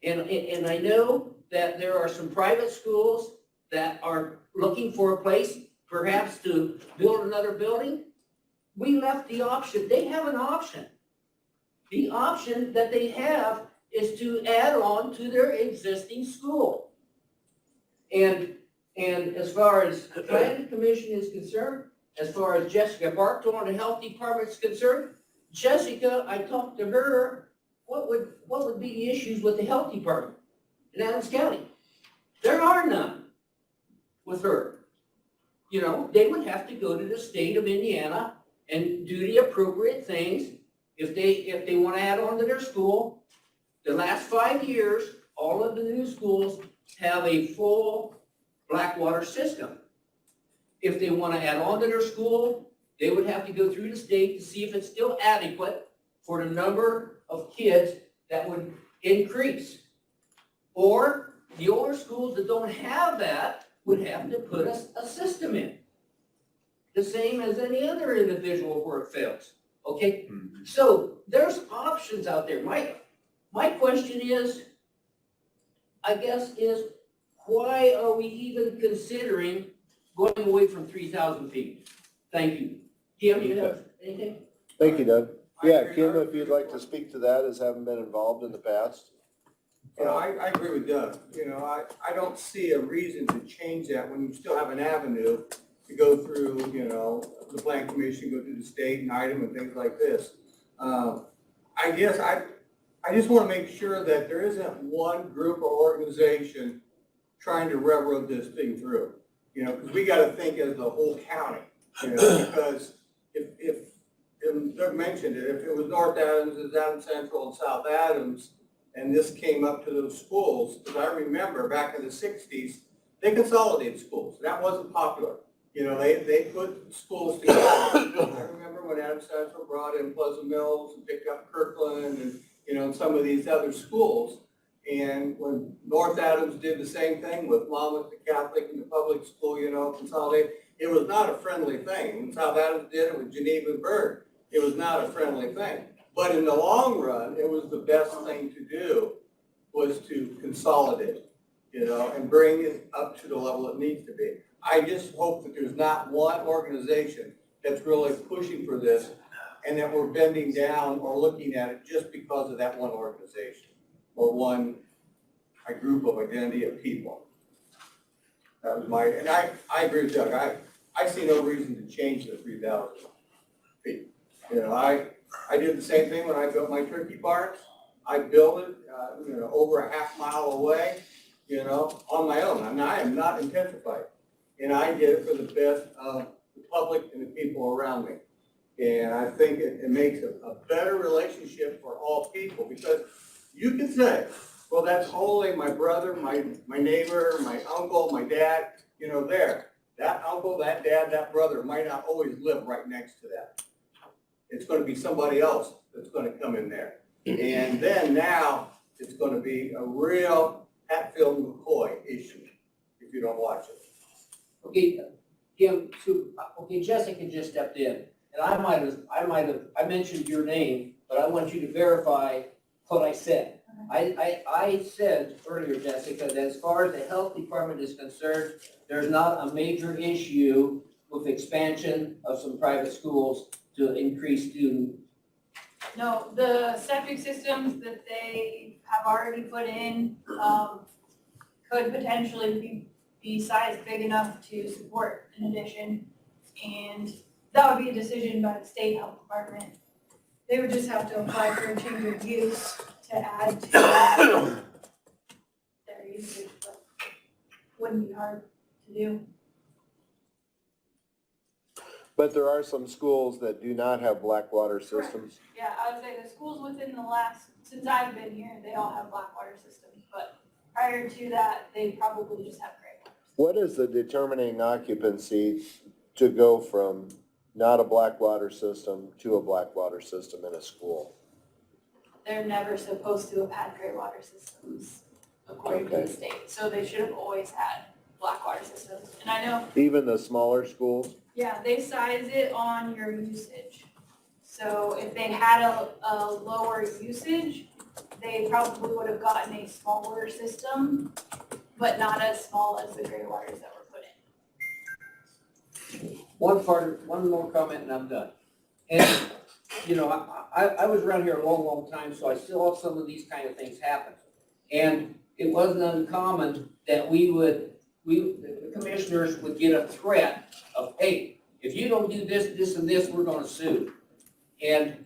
and I know that there are some private schools that are looking for a place, perhaps to build another building. We left the option. They have an option. The option that they have is to add on to their existing school. And as far as the Planning Commission is concerned, as far as Jessica Bartow on the Health Department is concerned, Jessica, I talked to her, what would be the issues with the Health Department in Adams County? There are none with her. They would have to go to the state of Indiana and do the appropriate things. If they want to add on to their school, the last 5 years, all of the new schools have a full black water system. If they want to add on to their school, they would have to go through the state to see if it's still adequate for the number of kids that would increase. Or the older schools that don't have that would have to put a system in. The same as any other individual where it fails, okay? So there's options out there. My question is, I guess, is why are we even considering going away from 3,000 feet? Thank you. Kim, do you have anything? Thank you, Doug. Yeah, Kim, if you'd like to speak to that as having been involved in the past. You know, I agree with Doug. You know, I don't see a reason to change that when you still have an avenue to go through, you know, the plan commission, go through the state and item and things like this. I guess I just want to make sure that there isn't one group or organization trying to railroad this thing through. You know, because we got to think as the whole county, you know, because if and Doug mentioned it, if it was North Adams, it's Adams Central and South Adams, and this came up to those schools, because I remember back in the 60s, they consolidated schools. That wasn't popular. You know, they put schools together. I remember when Adams Central brought in Pleasant Mills and picked up Kirkland and, you know, and some of these other schools. And when North Adams did the same thing with Monmouth, the Catholic and the public school, you know, consolidate, it was not a friendly thing. When South Adams did it with Geneva and Byrd, it was not a friendly thing. But in the long run, it was the best thing to do, was to consolidate, you know, and bring it up to the level it needs to be. I just hope that there's not one organization that's really pushing for this and that we're bending down or looking at it just because of that one organization or a group of identity of people. That was and I agree with Doug. I see no reason to change the 3,000 feet. You know, I did the same thing when I built my turkey barns. I built it, you know, over a half mile away, you know, on my own. I mean, I am not intensified. And I did it for the best of the public and the people around me. And I think it makes a better relationship for all people, because you can say, well, that's only my brother, my neighbor, my uncle, my dad, you know, there. That uncle, that dad, that brother might not always live right next to that. It's going to be somebody else that's going to come in there. And then now it's going to be a real Hatfield-McCoy issue if you don't watch it. Okay, Kim, okay, Jessica just stepped in, and I mentioned your name, but I want you to verify what I said. I said earlier, Jessica, that as far as the health department is concerned, there's not a major issue with expansion of some private schools to increase student. No, the septic systems that they have already put in, could potentially be sized big enough to support an addition. And that would be a decision by the state health department. They would just have to apply for a change of use to add to their usage, but wouldn't be hard to do. But there are some schools that do not have black water systems. Yeah, I would say the schools within the since I've been here, they all have black water systems, but prior to that, they probably just have gray water. What is the determining occupancy to go from not a black water system to a black water system in a school? They're never supposed to have had gray water systems according to the state, so they should have always had black water systems. And I know, Even the smaller schools? yeah, they size it on your usage. So if they had a lower usage, they probably would have gotten a smaller system, but not as small as the gray waters that were put in. One more comment and I'm done. And, you know, I was around here a long, long time, so I saw some of these kind of things happen. And it wasn't uncommon that the commissioners would get a threat of, hey, if you don't do this, this, and this, we're gonna sue. And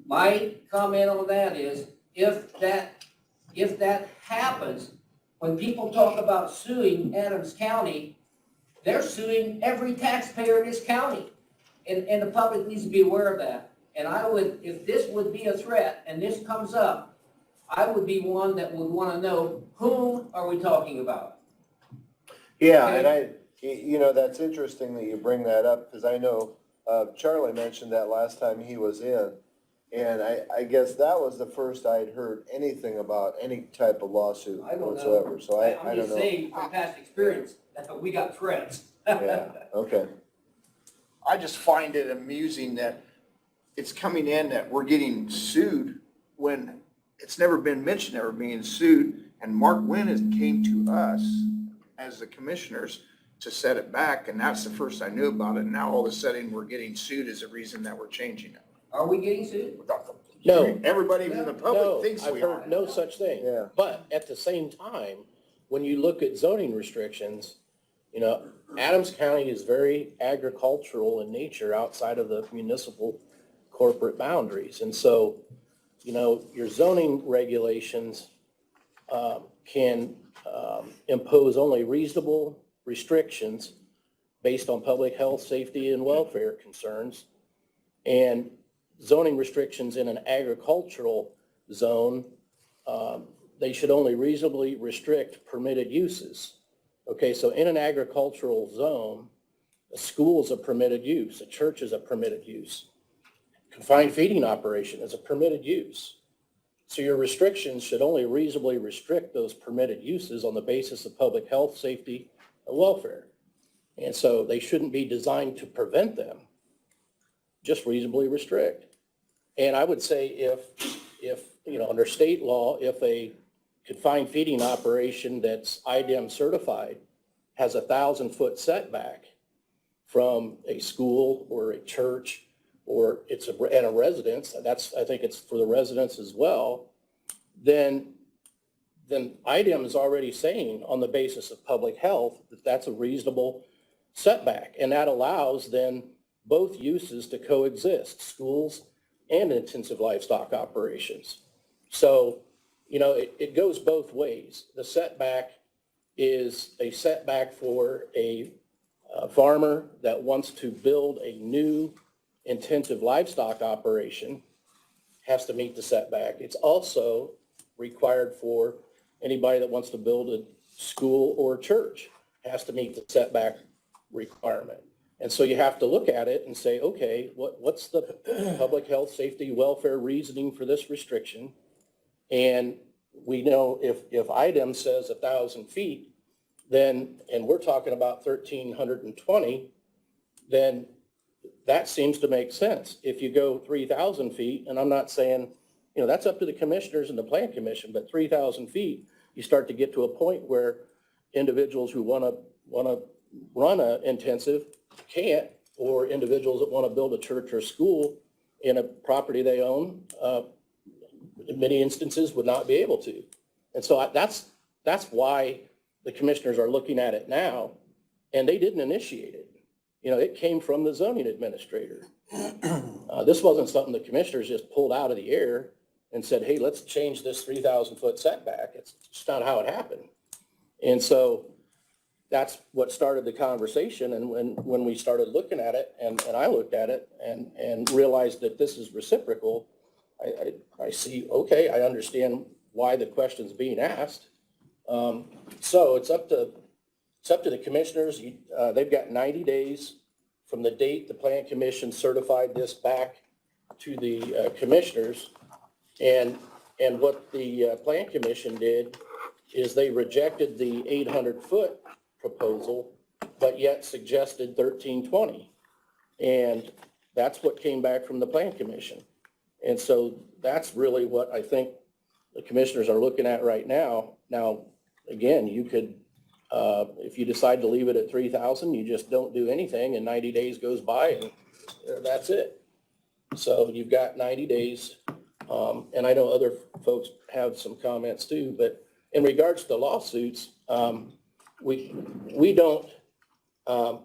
my comment on that is, if that happens, when people talk about suing Adams County, they're suing every taxpayer in this county. And the public needs to be aware of that. And I would, if this would be a threat and this comes up, I would be one that would want to know, whom are we talking about? Yeah, and you know, that's interesting that you bring that up, because I know Charlie mentioned that last time he was in. And I guess that was the first I'd heard anything about any type of lawsuit I don't know. whatsoever, so I I'm don't just know. saying from past experience, we got threats. Yeah, okay. I just find it amusing that it's coming in that we're getting sued when it's never been mentioned that we're being sued. And Mark Wynn came to us as the commissioners to set it back, and that's the first I knew about it. And now all of a sudden, we're getting sued as a reason that we're changing it. Are we getting sued? No. Everybody in the public thinks I've we are. heard no such thing. Yeah. But at the same time, when you look at zoning restrictions, Adams County is very agricultural in nature outside of the municipal corporate boundaries. And so, your zoning regulations can impose only reasonable restrictions based on public health, safety, and welfare concerns. And zoning restrictions in an agricultural zone, they should only reasonably restrict permitted uses. Okay, so in an agricultural zone, a school is a permitted use, a church is a permitted use. Confined feeding operation is a permitted use. So your restrictions should only reasonably restrict those permitted uses on the basis of public health, safety, and welfare. And so they shouldn't be designed to prevent them, just reasonably restrict. And I would say if under state law, if a confined feeding operation that's IDEM certified has 1,000-foot setback from a school or a church, or and a residence, I think it's for the residents as well, then IDEM is already saying on the basis of public health that that's a reasonable setback. And that allows then both uses to coexist, schools and intensive livestock operations. So, it goes both ways. The setback is a setback for a farmer that wants to build a new intensive livestock operation, has to meet the setback. It's also required for anybody that wants to build a school or church, has to meet the setback requirement. And so you have to look at it and say, okay, what's the public health, safety, welfare reasoning for this restriction? And we know if IDEM says 1,000 feet, then, and we're talking about 1,320, then that seems to make sense. If you go 3,000 feet, and I'm not saying, that's up to the commissioners and the plan commission, but 3,000 feet, you start to get to a point where individuals who want to run an intensive can't, or individuals that want to build a church or school in a property they own, in many instances would not be able to. And so that's why the commissioners are looking at it now, and they didn't initiate it. It came from the zoning administrator. This wasn't something the commissioners just pulled out of the air and said, hey, let's change this 3,000-foot setback. It's just not how it happened. And so that's what started the conversation. And when we started looking at it, and I looked at it and realized that this is reciprocal, I see, okay, I understand why the question's being asked. So it's up to the commissioners. They've got 90 days from the date the plan commission certified this back to the commissioners. And what the plan commission did is they rejected the 800-foot proposal, but yet suggested 1,320. And that's what came back from the plan commission. And so that's really what I think the commissioners are looking at right now. Now, again, you could, if you decide to leave it at 3,000, you just don't do anything and 90 days goes by and that's it. So you've got 90 days. And I know other folks have some comments too, but in regards to lawsuits, we don't, at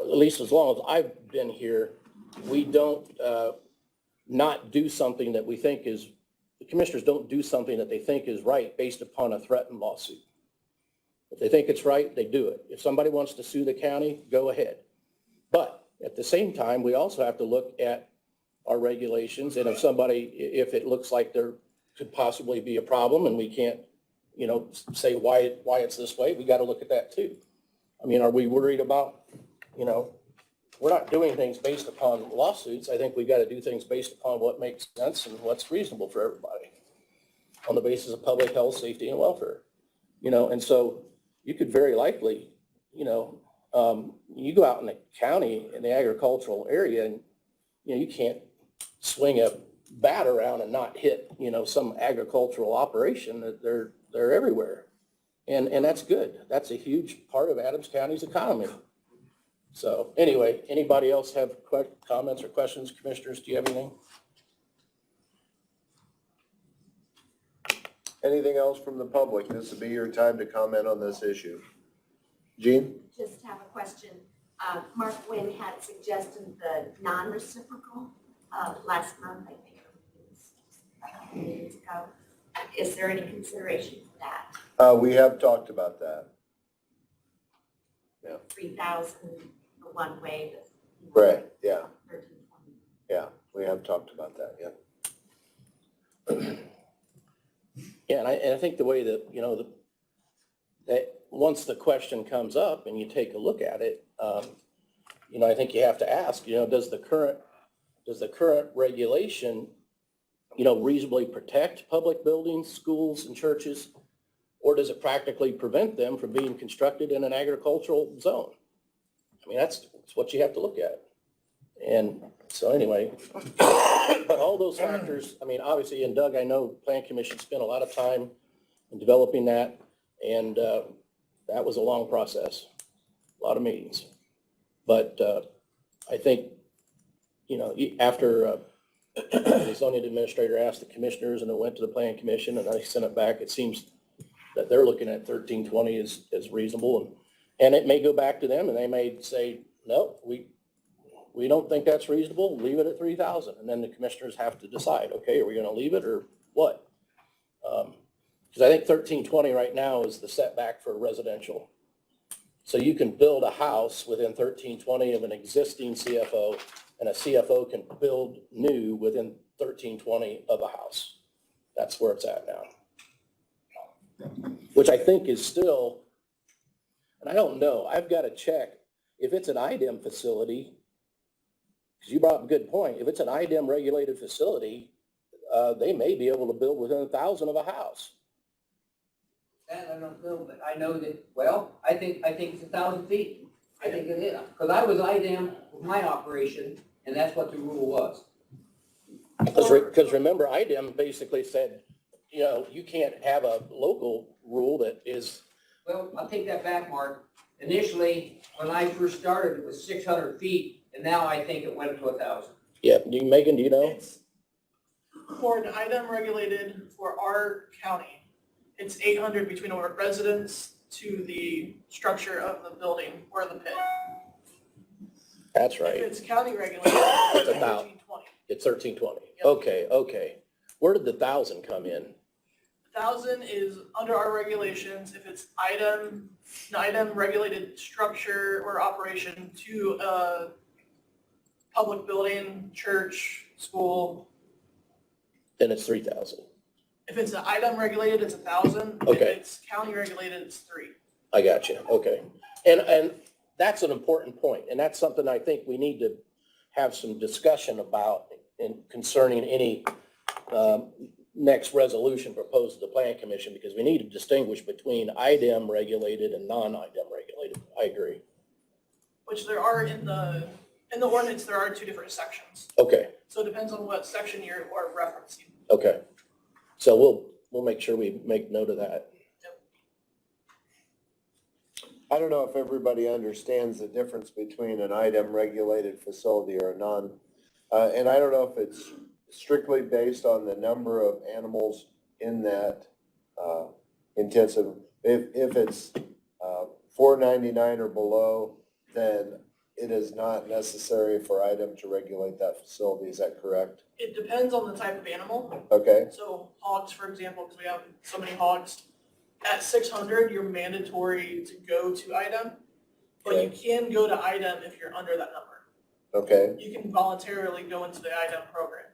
least as long as I've been here, we don't not do something that we think is, the commissioners don't do something that they think is right based upon a threatened lawsuit. If they think it's right, they do it. If somebody wants to sue the county, go ahead. But at the same time, we also have to look at our regulations, and if it looks like there could possibly be a problem and we can't, say why it's this way, we got to look at that too. I mean, are we worried about, we're not doing things based upon lawsuits. I think we gotta do things based upon what makes sense and what's reasonable for everybody on the basis of public health, safety, and welfare. And so you could very likely, you go out in the county, in the agricultural area, and, you can't swing a bat around and not hit, some agricultural operation. That they're everywhere. And that's good. That's a huge part of Adams County's economy. So anyway, anybody else have comments or questions? Commissioners, do you have anything? Anything else from the public? This would be your time to comment on this issue. Jean? Just have a question. Mark Wynn had suggested the non-reciprocal last month, I think it was a couple meetings ago. Is there any consideration for that? We have talked about that. 3,000 for one way. Right, yeah. 1320. Yeah, we have talked about that, yeah. Yeah, and I think the way that, that once the question comes up and you take a look at it, I think you have to ask, does the current regulation, reasonably protect public buildings, schools, and churches? Or does it practically prevent them from being constructed in an agricultural zone? I mean, that's what you have to look at. And so anyway, but all those factors, obviously, and Doug, I know Plan Commission spent a lot of time in developing that, and that was a long process, a lot of meetings. But I think, after the zoning administrator asked the commissioners and it went to the Plan Commission and they sent it back, it seems that they're looking at 1320 as reasonable. And it may go back to them and they may say, no, we don't think that's reasonable, leave it at 3,000. And then the commissioners have to decide, okay, are we gonna leave it or what? Because I think 1320 right now is the setback for residential. So you can build a house within 1320 of an existing CFO, and a CFO can build new within 1320 of a house. That's where it's at now. Which I think is still, and I don't know, I've got to check if it's an IDEM facility, because you brought up a good point. If it's an IDEM regulated facility, they may be able to build within 1,000 of a house. That I don't know, but I know that, I think it's 1,000 feet. I think it is, because I was IDEM with my operation, and that's what the rule was. Because remember, IDEM basically said, you can't have a local rule that is. Well, I'll take that back, Mark. Initially, when I first started, it was 600 feet, and now I think it went to 1,000. Yeah, Megan, do you know? It's for an item regulated for our county. It's 800 between our residence to the structure of the building or the pit. That's right. If it's county regulated, it's 1320. It's 1320. Yep. Okay. Where did the 1,000 come in? 1,000 is under our regulations if it's an item regulated structure or operation to a public building, church, school. Then it's 3,000. If it's an item regulated, it's 1,000. Okay. If it's county regulated, it's 3. I got you. Okay. And that's an important point, and that's something I think we need to have some discussion about in concerning any next resolution proposed to the Plan Commission, because we need to distinguish between IDEM regulated and non-IDEM regulated. I agree. Which there are in the ordinance, there are 2 different sections. Okay. So it depends on what section you are referencing. Okay. So we'll make sure we make note of that. I don't know if everybody understands the difference between an IDEM regulated facility or a non, and I don't know if it's strictly based on the number of animals in that intensive. If it's 499 or below, then it is not necessary for IDEM to regulate that facility. Is that correct? It depends on the type of animal. Okay. So hogs, for example, because we have so many hogs, at 600, you're mandatory to go to IDEM, but you can go to IDEM if you're under that number. Okay. You can voluntarily go into the IDEM program.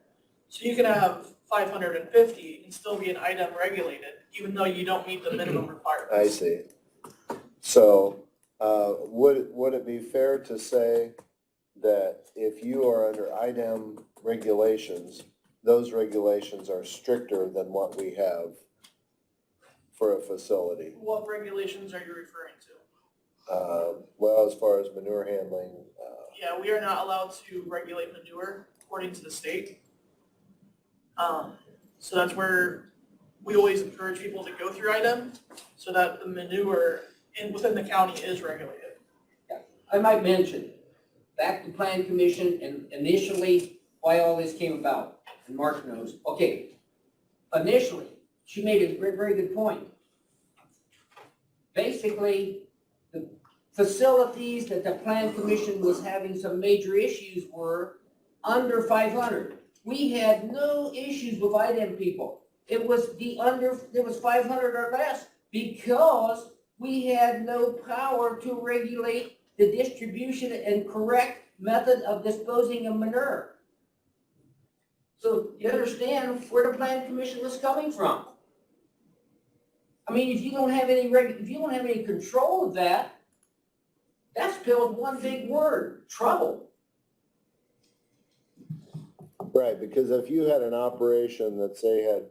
So you can have 550 and still be an IDEM regulated, even though you don't meet the minimum requirements. I see. So would it be fair to say that if you are under IDEM regulations, those regulations are stricter than what we have for a facility. What regulations are you referring to? Well, as far as manure handling, Yeah, we are not allowed to regulate manure according to the state. So that's where we always encourage people to go through IDEM so that the manure within the county is regulated. I might mention, back to Plan Commission and initially why all this came about, and Mark knows. Okay, initially, she made a very, very good point. Basically, the facilities that the Plan Commission was having some major issues were under 500. We had no issues with IDEM people. It was there was 500 or less because we had no power to regulate the distribution and correct method of disposing of manure. So you understand where the Plan Commission was coming from. I mean, if you don't have any control of that, that's spelled one big word, trouble. right, because if you had an operation that say had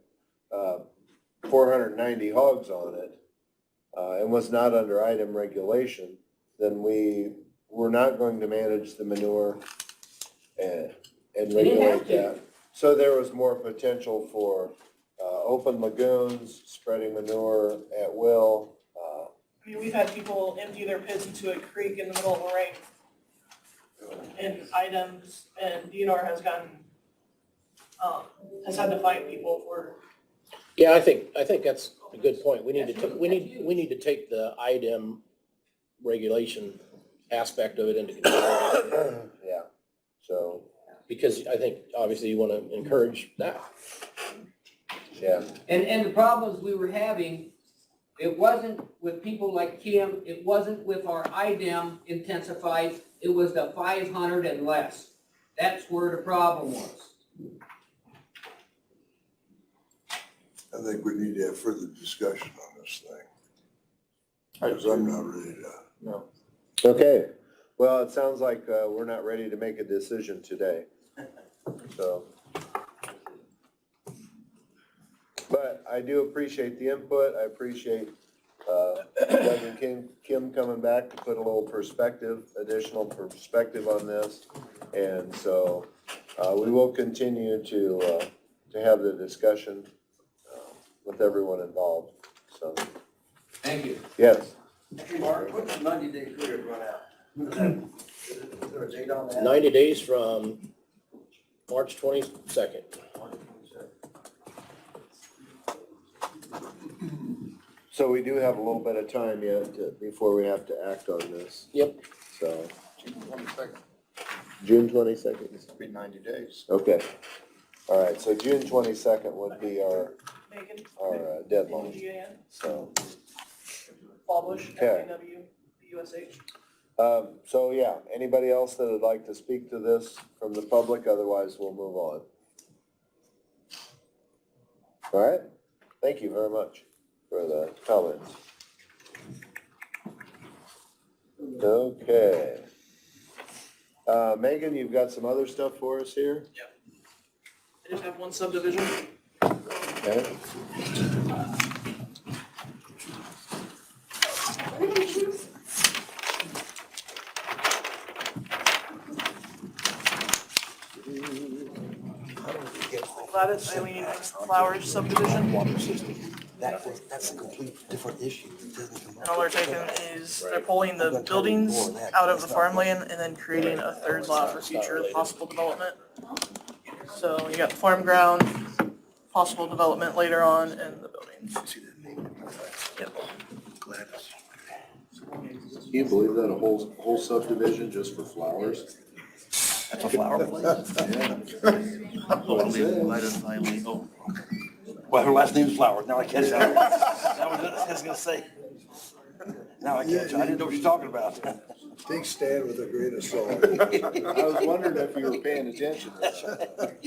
490 hogs on it, and was not under IDEM regulation, then we were not going to manage the manure and regulate that. So there was more potential for open lagoons, spreading manure at will. I mean, we've had people empty their pits into a creek in the middle of a rain. And items, and DNR has had to fight people for. Yeah, I think that's a good point. We need to take the IDEM regulation aspect of it into consideration. Yeah, so, Because I think obviously you want to encourage that. yeah. And the problems we were having, it wasn't with people like Kim, it wasn't with our IDEM intensified, it was the 500 and less. That's where the problem was. I think we need to have further discussion on this thing. Because I'm not ready to. No. Okay, well, it sounds like we're not ready to make a decision today, so. But I do appreciate the input, I appreciate Doug and Kim coming back to put a little additional perspective on this. And so we will continue to have the discussion with everyone involved, so. Thank you. Yes. Hey, Mark, when's the 90-day period run out? Is there a date on that? 90 days from March 22nd. So we do have a little bit of time yet before we have to act on this. Yep. So, June 22nd, June 22nd? it'll be 90 days. Okay. All right, so June 22nd would be our deadline, DGAN, so. Fallbush, Okay. FAW, USH. So yeah, anybody else that would like to speak to this from the public? Otherwise, we'll move on. All right, thank you very much for the comments. Okay. Megan, you've got some other stuff for us here? I just have one subdivision. Okay. Gladys Eileen Flowers subdivision. Water system. That's a complete different issue. It doesn't come And all they're taking is they're pulling the buildings out of the farmland and then creating a third lot for future possible development. So you got the farm ground, possible development later on, and the buildings. Yep. Can you believe that, a whole subdivision just for flowers? That's a flower place? Well, her last name's Flowers, now I catch that. That was what I was gonna say. Now I catch it, I didn't know what you're talking about. Take Stan with a grain of salt. I was wondering if you were paying attention to that.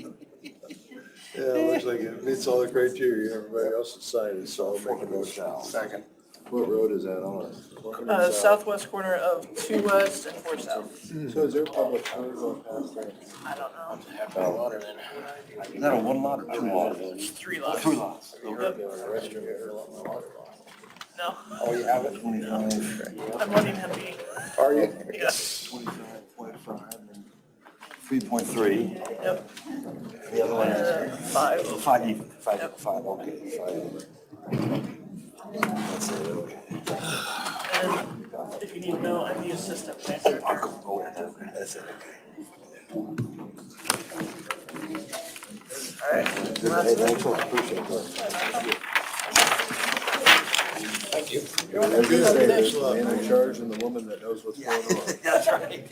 Yeah, it looks like it meets all the criteria everybody else has cited, so I'll make a motion. Second. What road is that on? Southwest corner of 2 West and 4 South. So is there public sewer going past there? I don't know. Half hour water then. Is that a one lot or two lot? It's 3 lots. Three lots. Go to the restroom and fill up my water bottle. No, Oh, you have it? 25. I'm letting him be. Are you? Yes. 25, and 3.3. Yep. The other one is 5. 5 even, 5, Yep. 5, okay. 5. That's it, okay. And if you need to know, I'm the assistant manager. Oh, that's it, okay. All right. Hey, thanks, I appreciate it. Thank you. I was gonna say, there's the man in charge and the woman that knows what's going on. That's right.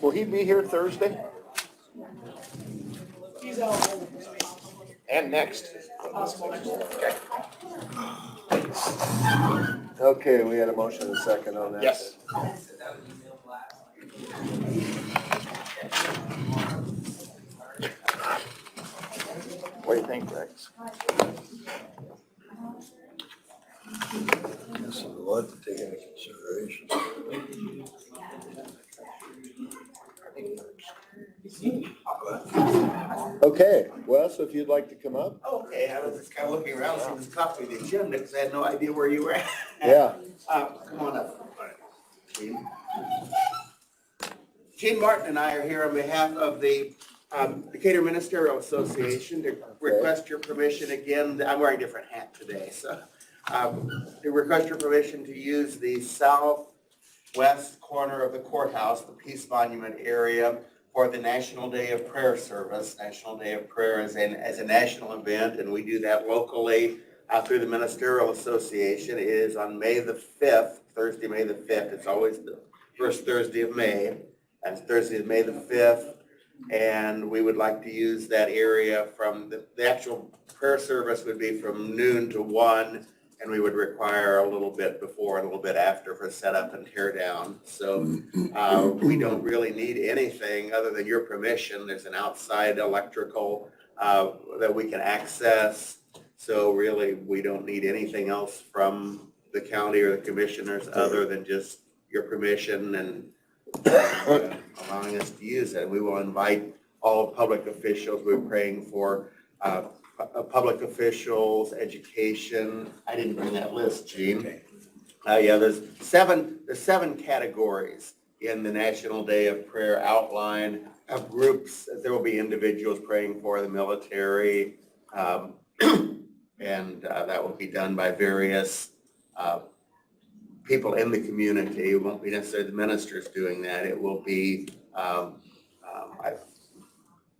Will he be here Thursday? He's out. And next? Possible next week. Okay, we had a motion and a second on that. Yes. What do you think, Rex? Guess a lot to take into consideration. Okay, Wes, if you'd like to come up? Okay, I was just kind of looking around, seeing this copy of the agenda, because I had no idea where you were at. Yeah. Come on up. Gene Martin and I are here on behalf of the Decatur Ministerial Association to request your permission again. I'm wearing a different hat today, so to request your permission to use the southwest corner of the courthouse, the Peace Monument area, for the National Day of Prayer service. National Day of Prayer is a national event, and we do that locally through the Ministerial Association. It is on May the 5th, Thursday, May the 5th. It's always the first Thursday of May. That's Thursday, May the 5th. And we would like to use that area from the actual prayer service would be from noon to 1, and we would require a little bit before and a little bit after for setup and tear down. So we don't really need anything other than your permission. There's an outside electrical that we can access. So really, we don't need anything else from the county or the commissioners other than just your permission and allowing us to use it. We will invite all public officials. We're praying for public officials, education. I didn't bring that list, Gene. Yeah, there's seven categories in the National Day of Prayer outline of groups. There will be individuals praying for the military, and that will be done by various people in the community. It won't be necessarily the ministers doing that. It will be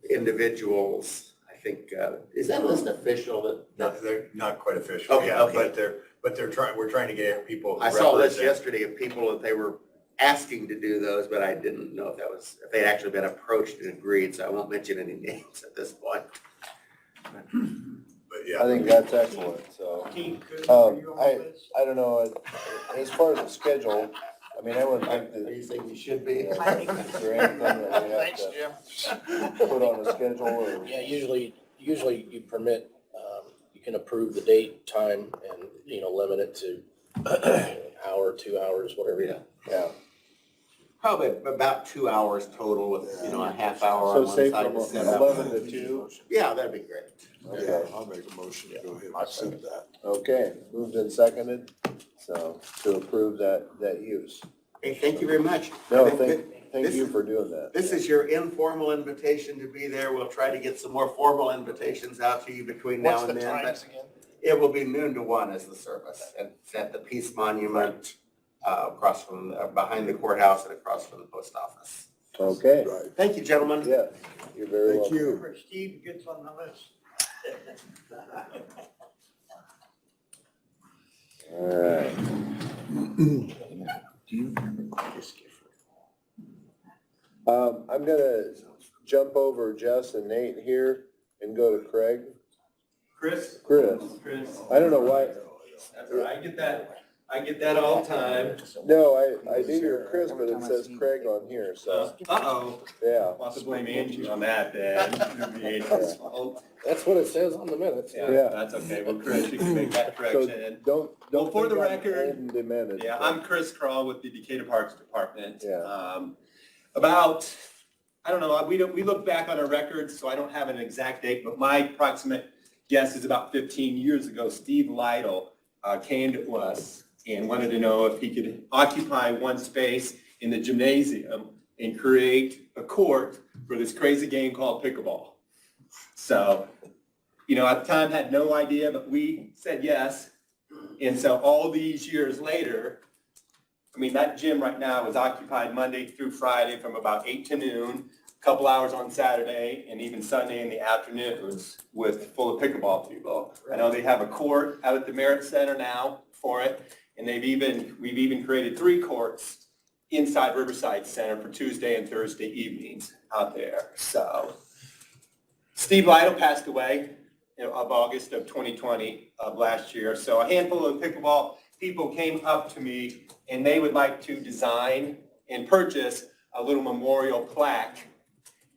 individuals. I think, is that list official? No, they're not quite official. Okay, yeah, okay. But we're trying to get people. I saw a list yesterday of people that they were asking to do those, but I didn't know if they'd actually been approached and agreed, so I won't mention any names at this point. But yeah. I think that's excellent, so. I don't know, as far as the schedule, I mean, I wouldn't think that. Are you saying we should be? Is there anything that we have Thanks, Jim. to put on the schedule or? Yeah, usually you permit, you can approve the date, time, and, limit it to an hour, 2 hours, whatever. Yeah. Probably about 2 hours total with, a half hour So on one say side from to set up. 11 to 2? Yeah, that'd be great. Okay. I'll make a motion to go ahead and accept that. Okay, moved and seconded, so to approve that use. Hey, thank you very much. No, thank you for doing that. This is your informal invitation to be there. We'll try to get some more formal invitations out to you between now What's and the then. times again? It will be noon to 1 as the service. And it's at the Peace Monument, across from, behind the courthouse and across from the post office. Okay, Right. Thank you, gentlemen. yeah, you're very Thank welcome. you. Steve gets on the list. All right. Do you remember this gift? I'm gonna jump over Jess and Nate here and go to Craig. Chris? Chris, Chris. I don't know why, That's all right. I get that. I get that all the time. No, I do your Chris, but it says Craig on here, so, Uh-oh. yeah. I'll have to blame Angie on that then. It'll be Angie's fault. That's what it says on the minutes. Yeah. That's okay. Well, Chris, you can make that So correction. don't Well, for the think I'm record, old and demented. Yeah, I'm Chris Crawl with the Decatur Parks Department. Yeah. About, I don't know, we look back on our records, so I don't have an exact date, but my approximate guess is about 15 years ago, Steve Lytle came to us and wanted to know if he could occupy one space in the gymnasium and create a court for this crazy game called pickleball. So, at the time had no idea, but we said yes. And so all these years later, that gym right now is occupied Monday through Friday from about 8 to noon, a couple hours on Saturday, and even Sunday in the afternoons full of pickleball people. I know they have a court out at the Merit Center now for it, and we've even created 3 courts inside Riverside Center for Tuesday and Thursday evenings out there. So Steve Lytle passed away of August of 2020 of last year. So a handful of pickleball people came up to me and they would like to design and purchase a little memorial plaque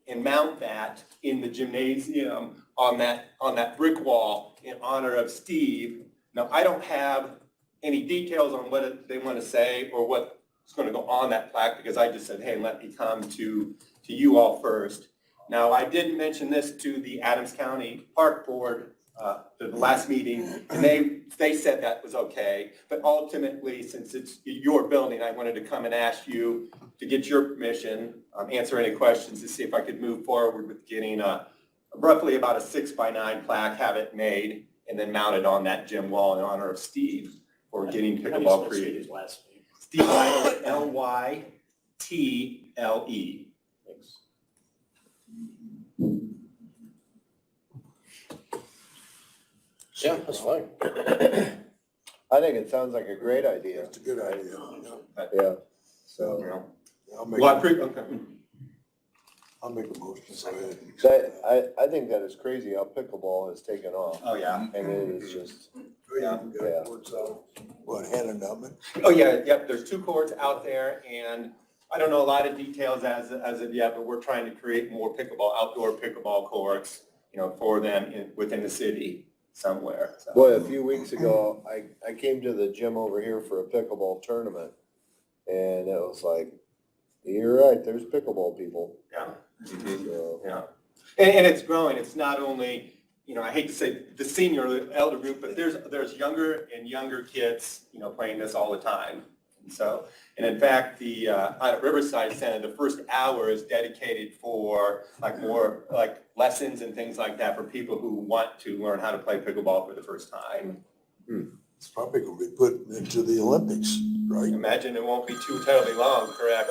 and mount that in the gymnasium on that brick wall in honor of Steve. Now, I don't have any details on what they want to say or what's going to go on that plaque because I just said, hey, let me come to you all first. Now, I did mention this to the Adams County Park Board the last meeting, and they said that was okay. But ultimately, since it's your building, I wanted to come and ask you to get your permission, answer any questions to see if I could move forward with getting roughly about a 6x9 plaque, have it made, and then mounted on that gym wall in honor of Steve for getting pickleball created. Steve Lytle, L-Y-T-L-E. Thanks. Yeah, that's fine. I think it sounds like a great idea. It's a good idea. Yeah, so. I'll make a motion, go ahead. So I think that is crazy how pickleball has taken off. Oh, yeah. And it is just, Yeah. What, Hannah Nutman? Oh, yeah, yep, there's 2 courts out there, and I don't know a lot of details as of yet, but we're trying to create more outdoor pickleball courts, for them within the city somewhere. So. boy, a few weeks ago, I came to the gym over here for a pickleball tournament. And it was like, you're right, there's pickleball people. Yeah. Mm-hmm. So, Yeah. And it's growing. It's not only, I hate to say the senior, the elder group, but there's younger and younger kids, playing this all the time. And in fact, the out at Riverside Center, the first hour is dedicated for more lessons and things like that for people who want to learn how to play pickleball for the first time. It's probably going to be put into the Olympics, right? Imagine it won't be too terribly long, correct?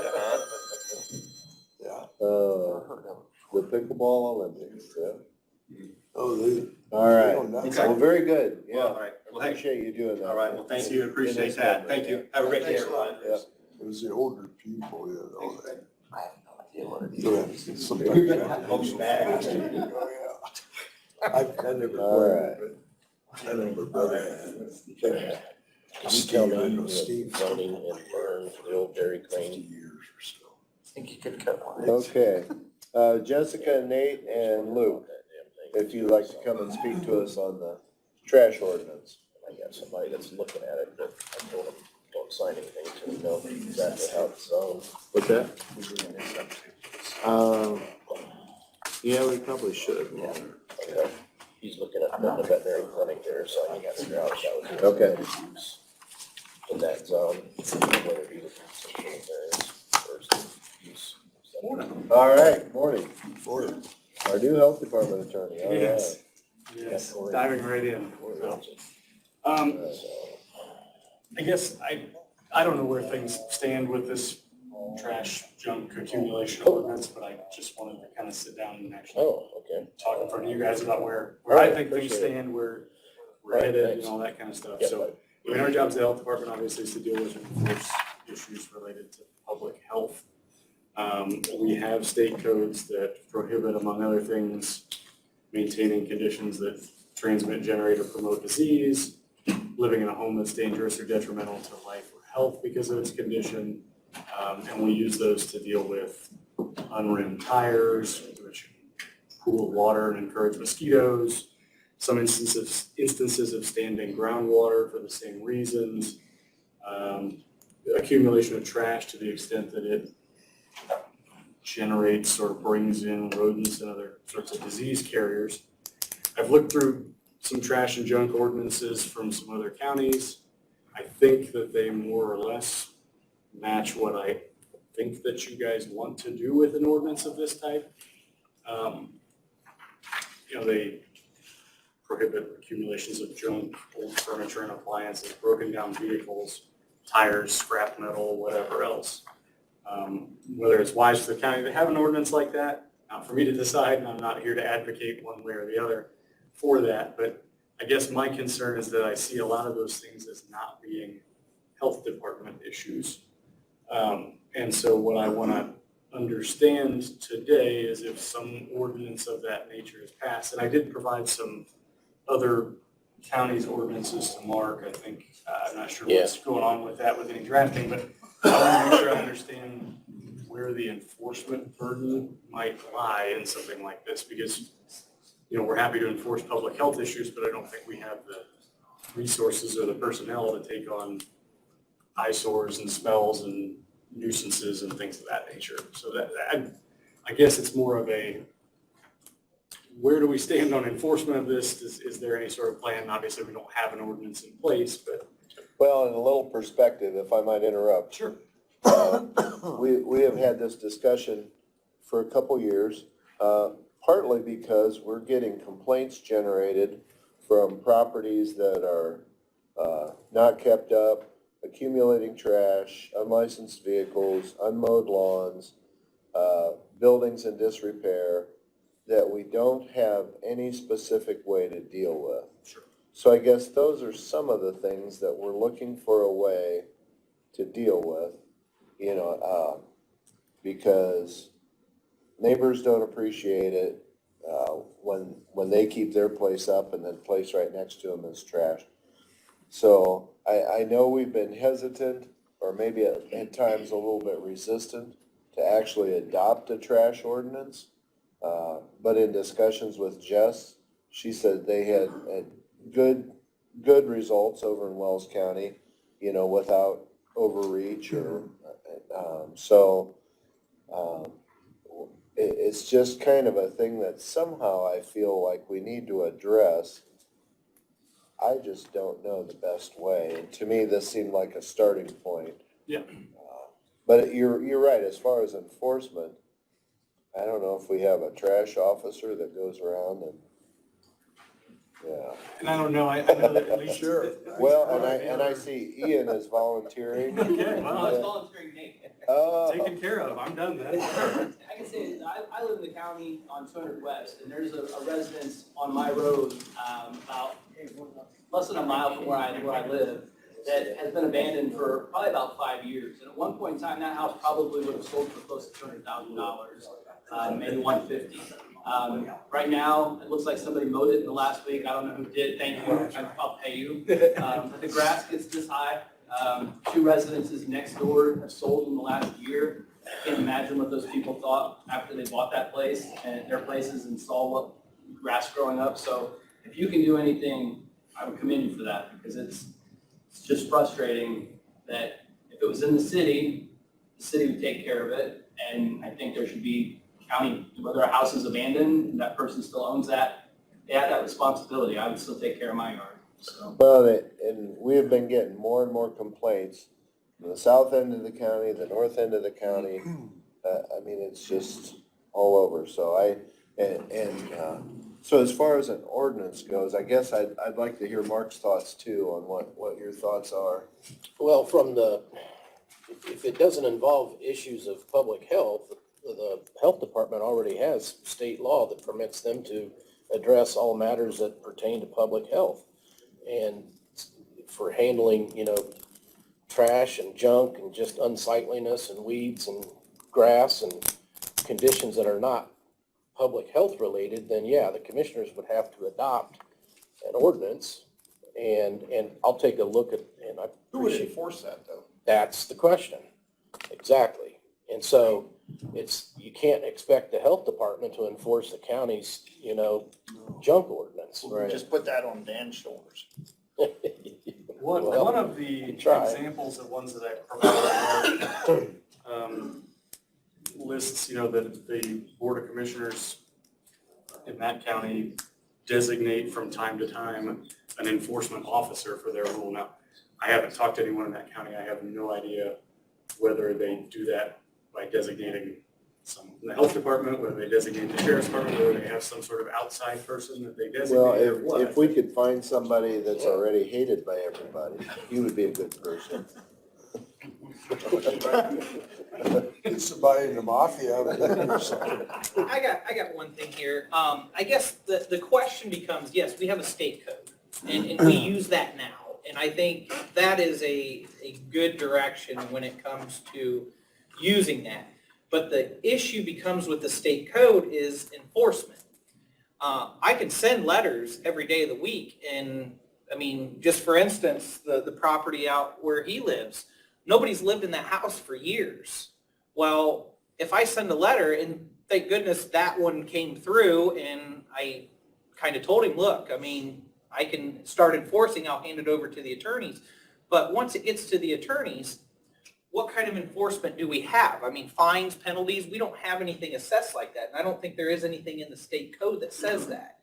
Yeah. the pickleball Olympics, yeah. Oh, they. All right, Okay. well, very good, yeah. All right. Well, hey. Appreciate you doing that. All right, well, thank you, appreciate that. Thank you. Have a great day, everyone. Yeah. It was the older people, all that. I have no idea what it Yeah, sometimes- Post back. Oh, yeah. I never. All right. I never brother. You tell me, Steve, Steve. zoning and burn for the old Dairy 50 Queen. years or so. I think you could cut one. Okay, Jessica, Nate, and Luke, if you'd like to come and speak to us on the trash ordinance. I got somebody that's looking at it, but I told them, don't sign anything until we know exactly how it's zoned. What's that? Yeah, we probably should. Okay. He's looking at putting a veterinary clinic there, so I got to figure out if that would be. Okay. use in that zone, whether it be the constitutional variance first use. All right, morning. Morning. Our new health department attorney, all right. Yes, diving right in. I guess I don't know where things stand with this trash junk accumulation ordinance, but I just wanted to kind of sit down and actually talk in front of you guys about where I think things stand, where we're headed and all that kind of stuff. So, our job as the health department obviously is to deal with and enforce issues related to public health. We have state codes that prohibit, among other things, maintaining conditions that transmit, generate, or promote disease, living in a home that's dangerous or detrimental to life or health because of its condition. And we use those to deal with unrimmed tires, which pool water and encourage mosquitoes. Some instances of standing groundwater for the same reasons. Accumulation of trash to the extent that it generates or brings in rodents and other sorts of disease carriers. I've looked through some trash and junk ordinances from some other counties. I think that they more or less match what I think that you guys want to do with an ordinance of this type. They prohibit accumulations of junk, old furniture and appliances, broken down vehicles, tires, scrap metal, whatever else. Whether it's wise for the county to have an ordinance like that, not for me to decide, and I'm not here to advocate one way or the other for that, but I guess my concern is that I see a lot of those things as not being health department issues. And so what I want to understand today is if some ordinance of that nature is passed, and I did provide some other counties' ordinances to Mark, I think, I'm not sure what's going on with that with any drafting, but I want to make sure I understand where the enforcement burden might lie in something like this, because, we're happy to enforce public health issues, but I don't think we have the resources or the personnel to take on eyesores and smells and nuisances and things of that nature. So that I guess it's more of a, where do we stand on enforcement of this? Is there any sort of plan? Obviously, we don't have an ordinance in place, but. Well, in a little perspective, if I might interrupt. Sure. We have had this discussion for a couple years, partly because we're getting complaints generated from properties that are not kept up, accumulating trash, unlicensed vehicles, unmowed lawns, buildings in disrepair, that we don't have any specific way to deal with. Sure. So I guess those are some of the things that we're looking for a way to deal with, because neighbors don't appreciate it when they keep their place up and the place right next to them is trash. So I know we've been hesitant, or maybe at times a little bit resistant, to actually adopt a trash ordinance. But in discussions with Jess, she said they had good results over in Wells County, without overreach or, it's just kind of a thing that somehow I feel like we need to address. I just don't know the best way. And to me, this seemed like a starting point. Yeah. But you're right, as far as enforcement, I don't know if we have a trash officer that goes around and, And I don't know, I know that at least. Sure. Well, and I see Ian is volunteering. Okay, well, It's volunteering Nate. taken care of, I'm done then. I can say, I live in the county on 200 West, and there's a residence on my road, about less than a mile from where I live, that has been abandoned for probably about 5 years. And at one point in time, that house probably would have sold for close to $200,000, maybe $150,000. Right now, it looks like somebody mowed it in the last week. I don't know who did. Thank you. I'll pay you. The grass gets this high. 2 residences next door have sold in the last year. I can't imagine what those people thought after they bought that place and their places and saw what grass growing up. So if you can do anything, I would commend you for that, because it's just frustrating that if it was in the city would take care of it. And I think there should be county, whether a house is abandoned and that person still owns that, they have that responsibility. I would still take care of my yard. So. Well, and we have been getting more and more complaints from the south end of the county, the north end of the county. It's just all over. So so as far as an ordinance goes, I guess I'd like to hear Mark's thoughts too on what your thoughts are. Well, if it doesn't involve issues of public health, the health department already has state law that permits them to address all matters that pertain to public health. And for handling, trash and junk and just unsightliness and weeds and grass and conditions that are not public health related, then yeah, the commissioners would have to adopt an ordinance And I'll take a look at, and I Who would appreciate, enforce that though? that's the question. Exactly. And so you can't expect the health department to enforce the county's, junk ordinance. Right. Just put that on Dan's shoulders. One of the examples of ones that I provided lists, that the Board of Commissioners in that county designate from time to time an enforcement officer for their rule. Now, I haven't talked to anyone in that county. I have no idea whether they do that by designating someone from the health department, whether they designate the sheriff's department, whether they have some sort of outside person that they designate. Well, if we could find somebody that's already hated by everybody, he would be a good person. Get somebody in the mafia out of there or something. I got one thing here. I guess the question becomes, yes, we have a state code, and we use that now. And I think that is a good direction when it comes to using that. But the issue becomes with the state code is enforcement. I can send letters every day of the week, and I mean, just for instance, the property out where he lives, nobody's lived in that house for years. Well, if I send a letter, and thank goodness that one came through, and I kind of told him, look, I mean, I can start enforcing, I'll hand it over to the attorneys. But once it gets to the attorneys, what kind of enforcement do we have? I mean, fines, penalties, we don't have anything assessed like that. And I don't think there is anything in the state code that says that.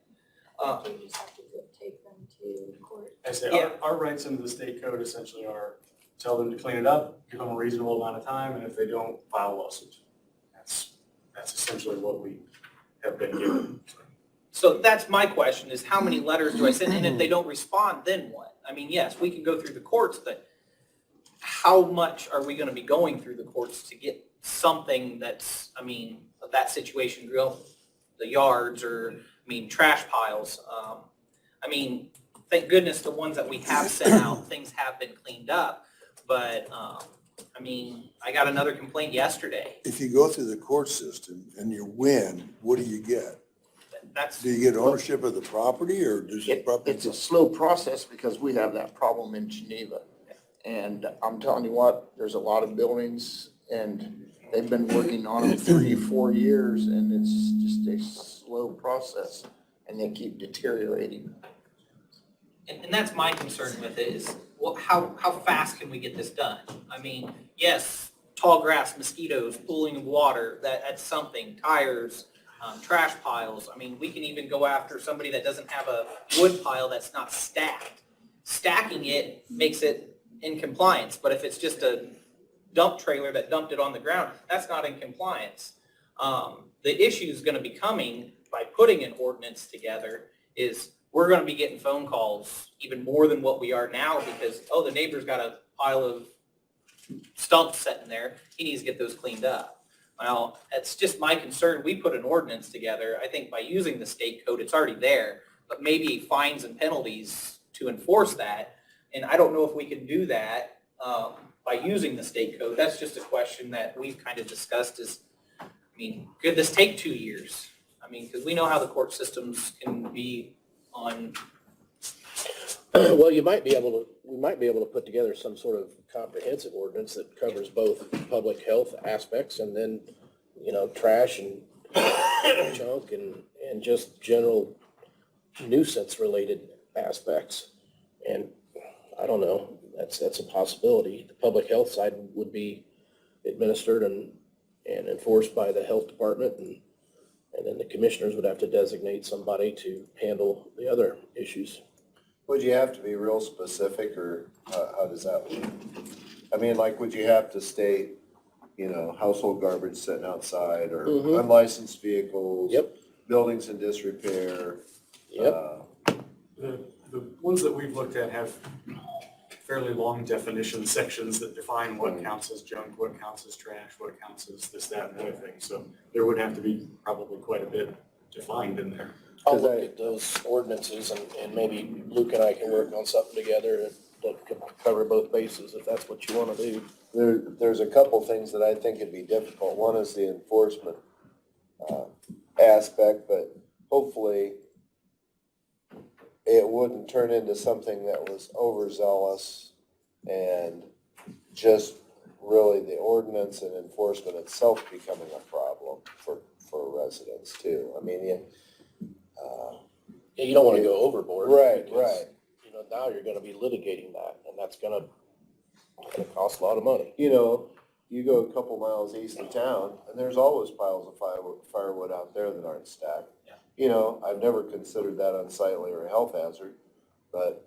You just have to take them to court. I say our rights under the state code essentially are tell them to clean it up, give them a reasonable amount of time, and if they don't, file a lawsuit. That's essentially what we have been given. So that's my question, is how many letters do I send? And if they don't respond, then what? I mean, yes, we can go through the courts, but how much are we gonna be going through the courts to get something that's, I mean, of that situation, drill the yards or, I mean, trash piles? I mean, thank goodness the ones that we have sent out, things have been cleaned up. But, I mean, I got another complaint yesterday. If you go through the court system and you win, what do you get? That's, Do you get ownership of the property, or does the property? It's a slow process because we have that problem in Geneva. And I'm telling you what, there's a lot of buildings and they've been working on them 3-4 years, and it's just a slow process and they keep deteriorating. and that's my concern with it is, well, how fast can we get this done? I mean, yes, tall grass, mosquitoes, pooling of water, that's something, tires, trash piles. I mean, we can even go after somebody that doesn't have a wood pile that's not stacked. Stacking it makes it in compliance, but if it's just a dump trailer that dumped it on the ground, that's not in compliance. The issue is going to be coming by putting an ordinance together is we're going to be getting phone calls even more than what we are now because, oh, the neighbor's got a pile of stumps sitting there. He needs to get those cleaned up. Well, that's just my concern. We put an ordinance together. I think by using the state code, it's already there, but maybe fines and penalties to enforce that. And I don't know if we can do that by using the state code. That's just a question that we've kind of discussed is, I mean, could this take 2 years? I mean, because we know how the court systems can be on. Well, we might be able to put together some sort of comprehensive ordinance that covers both public health aspects and then, trash and junk and just general nuisance related aspects. And I don't know, that's a possibility. The public health side would be administered and enforced by the health department, and then the commissioners would have to designate somebody to handle the other issues. Would you have to be real specific, or how does that work? I mean, like, would you have to state, household garbage sitting outside, or unlicensed vehicles? Yep. Buildings in disrepair? Yep. The ones that we've looked at have fairly long definition sections that define what counts as junk, what counts as trash, what counts as this, that, and other thing. So there would have to be probably quite a bit defined in there. I'll look at those ordinances and maybe Luke and I can work on something together that could cover both bases if that's what you want to do. There's a couple things that I think would be difficult. One is the enforcement aspect, but hopefully it wouldn't turn into something that was overzealous and just really the ordinance and enforcement itself becoming a problem for residents too. I mean, Yeah, you don't wanna go overboard. Right, because, right. You know, now you're gonna be litigating that, and that's gonna cost a lot of money. You know, you go a couple miles east of town, and there's always piles of firewood out there that aren't stacked. Yeah. You know, I've never considered that unsightly or a health hazard, but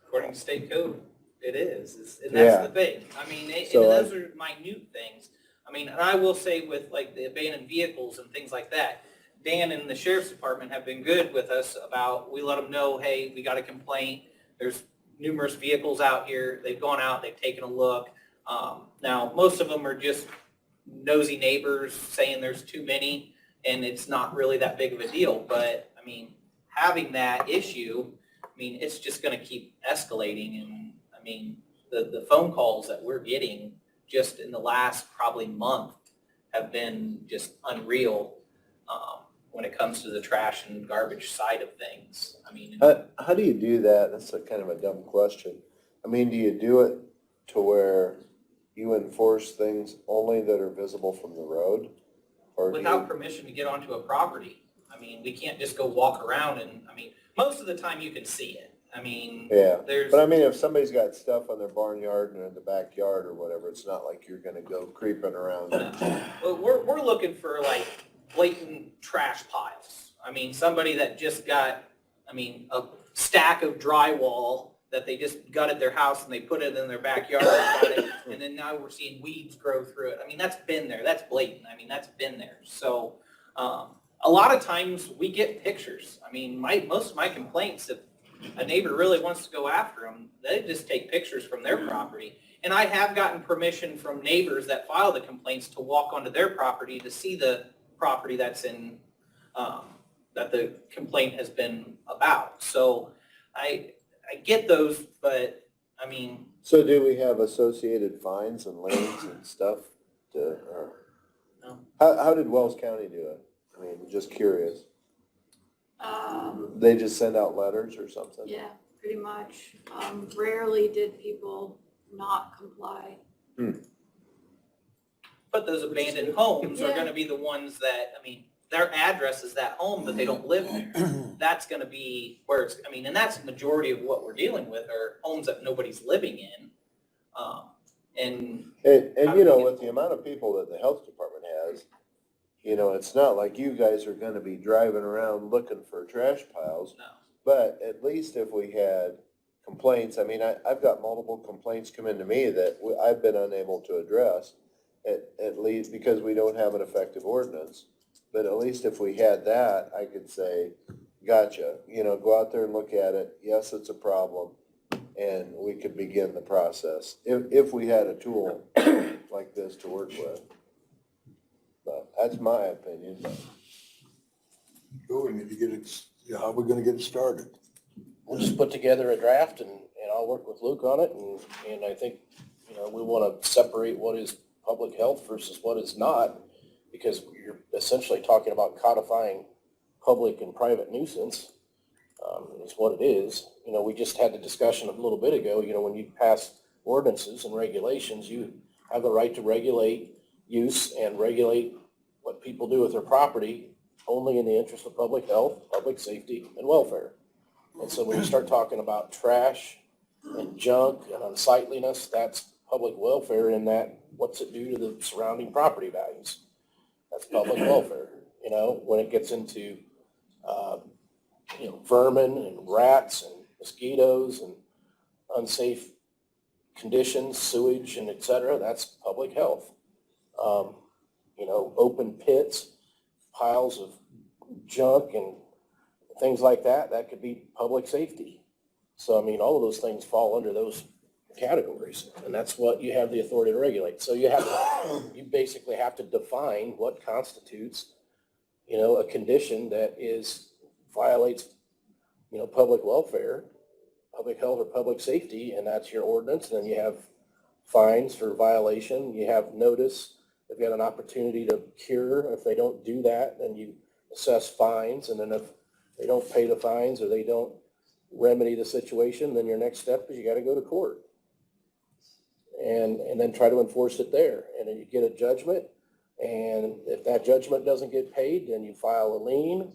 According to state code, it is, and Yeah. that's the thing. I mean, and So those are minute things. I mean, and I will say with like the abandoned vehicles and things like that, Dan and the sheriff's department have been good with us about, we let them know, hey, we got a complaint. There's numerous vehicles out here. They've gone out, they've taken a look. Now, most of them are just nosy neighbors saying there's too many, and it's not really that big of a deal. But, I mean, having that issue, I mean, it's just going to keep escalating. And, I mean, the phone calls that we're getting just in the last probably month have been just unreal when it comes to the trash and garbage side of things. I mean, how do you do that? That's a kind of a dumb question. I mean, do you do it to where you enforce things only that are visible from the road? Or without permission to get onto a property. I mean, we can't just go walk around and, I mean, most of the time you can see it. I mean, Yeah, there's, but I mean, if somebody's got stuff on their barnyard or in the backyard or whatever, it's not like you're gonna go creeping around. well, we're looking for like blatant trash piles. I mean, somebody that just got, I mean, a stack of drywall that they just gutted their house and they put it in their backyard and then now we're seeing weeds grow through it. I mean, that's been there. That's blatant. I mean, that's been there. So a lot of times we get pictures. I mean, most of my complaints, if a neighbor really wants to go after them, they just take pictures from their property. And I have gotten permission from neighbors that file the complaints to walk onto their property to see the property that's in, that the complaint has been about. So I get those, but I mean. So do we have associated fines and liens and stuff to, or? No. How did Wells County do it? I mean, just curious. They just send out letters or something? Yeah, pretty much. Rarely did people not comply. But those abandoned homes are Yeah. gonna be the ones that, I mean, their address is that home, but they don't live there. That's gonna be where it's, I mean, and that's the majority of what we're dealing with are homes that nobody's living in. And And you know, with the amount of people that the health department has, you know, it's not like you guys are gonna be driving around looking for trash piles. No. But at least if we had complaints, I mean, I've got multiple complaints come into me that I've been unable to address, at least because we don't have an effective ordinance. But at least if we had that, I could say, gotcha, you know, go out there and look at it. Yes, it's a problem. And we could begin the process if we had a tool like this to work with. But that's my opinion. We need to get it, how are we gonna get it started? We'll just put together a draft and I'll work with Luke on it and I think, you know, we wanna separate what is public health versus what is not, because you're essentially talking about codifying public and private nuisance, is what it is. You know, we just had the discussion a little bit ago, you know, when you pass ordinances and regulations, you have the right to regulate use and regulate what people do with their property only in the interest of public health, public safety, and welfare. And so when you start talking about trash and junk and unsightliness, that's public welfare in that, what's it do to the surrounding property values? That's public welfare. You know, when it gets into, you know, vermin and rats and mosquitoes and unsafe conditions, sewage and et cetera, that's public health. You know, open pits, piles of junk and things like that, that could be public safety. So, I mean, all of those things fall under those categories, and that's what you have the authority to regulate. So you have to, you basically have to define what constitutes, you know, a condition that violates, you know, public welfare, public health or public safety, and that's your ordinance. And then you have fines for violation, you have notice. They've got an opportunity to cure. If they don't do that, then you assess fines, and then if they don't pay the fines or they don't remedy the situation, then your next step is you gotta go to court. And then try to enforce it there. And then you get a judgment, and if that judgment doesn't get paid, then you file a lien.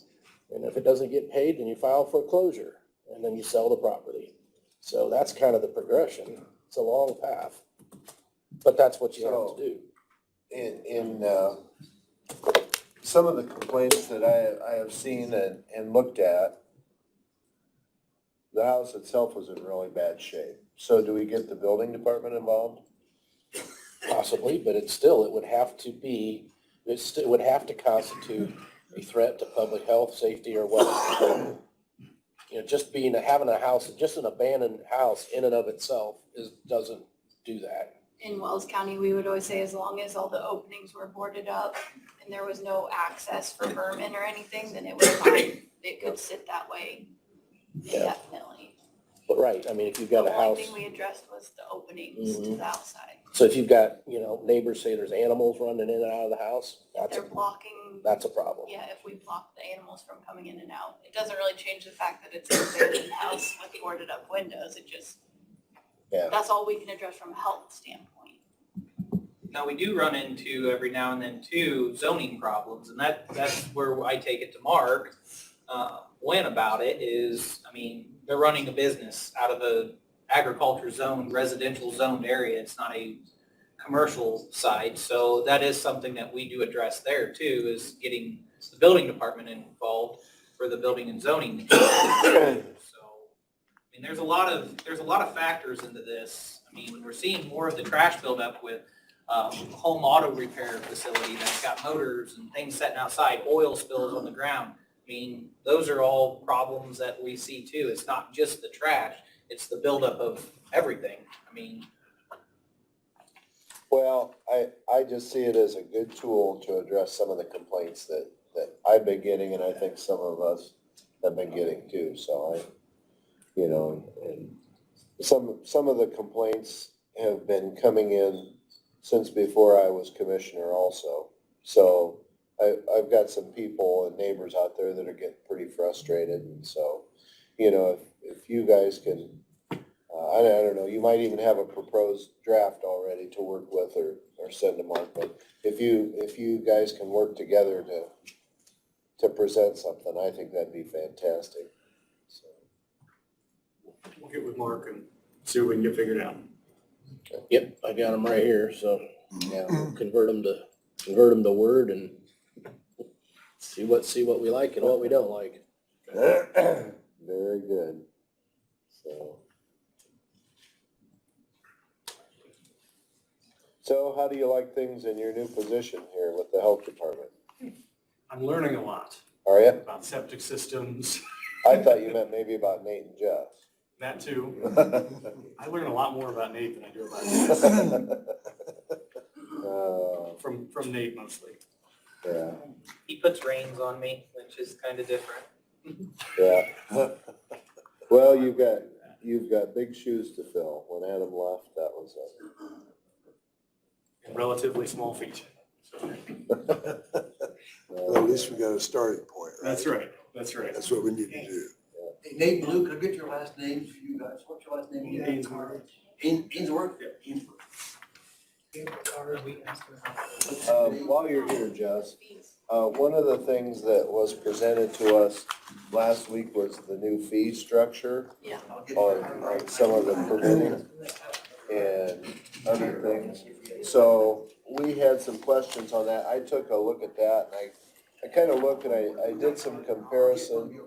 And if it doesn't get paid, then you file foreclosure, and then you sell the property. So that's kind of the progression. It's a long path, but that's what you have to do. In some of the complaints that I have seen and looked at, the house itself was in really bad shape. So do we get the building department involved? Possibly, but it would have to be, it would have to constitute a threat to public health, safety, or whatever. You know, just having a house, just an abandoned house in and of itself doesn't do that. In Wells County, we would always say as long as all the openings were boarded up and there was no access for vermin or anything, then it was fine. It could sit that way indefinitely. But right, I mean, if you've got a house. The only thing we addressed was the openings to the outside. So if you've got, neighbors say there's animals running in and out of the house, They're blocking, that's a problem. yeah, if we block the animals from coming in and out. It doesn't really change the fact that it's an abandoned house with boarded up windows. It just, that's all we can address from a health standpoint. Now, we do run into every now and then too zoning problems, and that's where I take it to Mark, when about it is, I mean, they're running a business out of a agriculture zone, residential zoned area. It's not a commercial site. So that is something that we do address there too, is getting the building department involved for the building and zoning. So, I mean, there's a lot of factors into this. I mean, we're seeing more of the trash buildup with home auto repair facility that's got motors and things sitting outside, oil spills on the ground. I mean, those are all problems that we see too. It's not just the trash, it's the buildup of everything. I mean. Well, I just see it as a good tool to address some of the complaints that I've been getting, and I think some of us have been getting too. So and some of the complaints have been coming in since before I was commissioner also. So I've got some people and neighbors out there that are getting pretty frustrated, and so, if you guys can, I don't know, you might even have a proposed draft already to work with or send to Mark, but if you guys can work together to present something, I think that'd be fantastic. So. We'll get with Mark and see what we can get figured out. Okay. Yep, I got them right here, so we'll convert them to Word and see what we like and what we don't like. Very good. So how do you like things in your new position here with the health department? I'm learning a lot Are you? about septic systems. I thought you meant maybe about Nate and Jeff. That too. I learn a lot more about Nate than I do about Nate. From Nate mostly. Yeah. He puts reins on me, which is kind of different. Yeah. Well, you've got big shoes to fill. When Adam left, that was Relatively small feet. So. Well, at least we got a starting point, right? That's right. That's right. That's what we need to do. Hey, Nate and Luke, can I get your last names for you guys? What's your last name again? Ainsworth. Ainsworth? Yeah. Ainsworth. while you're here, Jess, one of the things that was presented to us last week was the new fee structure on some of the permitting and other things. So we had some questions on that. I took a look at that, and I kind of looked and I did some comparison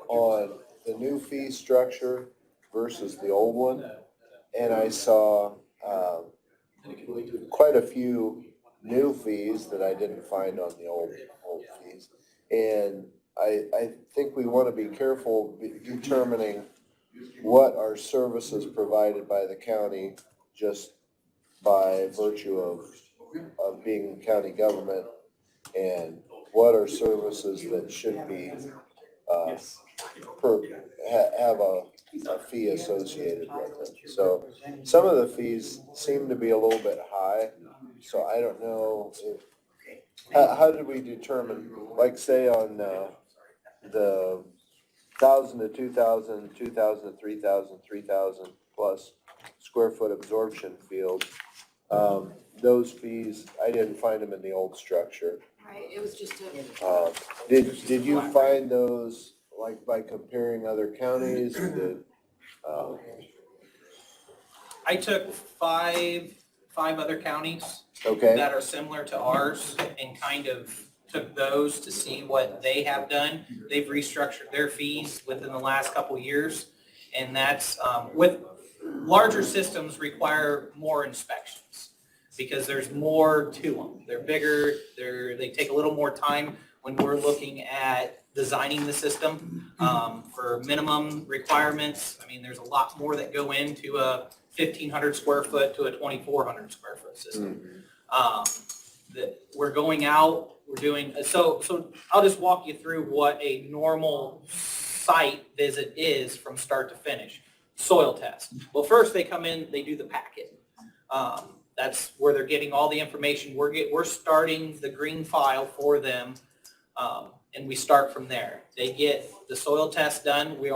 on the new fee structure versus the old one. And I saw quite a few new fees that I didn't find on the old fees. And I think we want to be careful determining what are services provided by the county just by virtue of being county government, and what are services that should be have a fee associated with it. So some of the fees seem to be a little bit high, so I don't know how did we determine, like say on the 1,000 to 2,000, 2,000 to 3,000, 3,000 plus square foot absorption field. Those fees, I didn't find them in the old structure. Right, it was just a. Did you find those, like, by comparing other counties? I took five other counties Okay, that are similar to ours and kind of took those to see what they have done. They've restructured their fees within the last couple of years. And that's, with larger systems require more inspections because there's more to them. They're bigger, they take a little more time when we're looking at designing the system for minimum requirements. I mean, there's a lot more that go into a 1,500 square foot to a 2,400 square foot system. That we're going out, we're doing, so I'll just walk you through what a normal site visit is from start to finish. Soil test. Well, first they come in, they do the packet. That's where they're getting all the information. We're starting the green file for them, and we start from there. They get the soil test done. We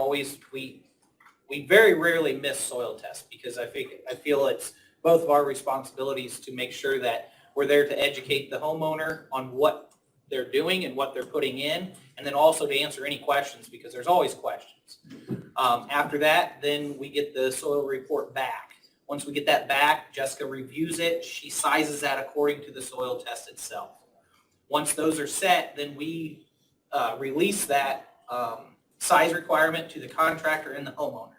very rarely miss soil tests because I feel it's both of our responsibilities to make sure that we're there to educate the homeowner on what they're doing and what they're putting in, and then also to answer any questions because there's always questions. After that, then we get the soil report back. Once we get that back, Jessica reviews it. She sizes that according to the soil test itself. Once those are set, then we release that size requirement to the contractor and the homeowner.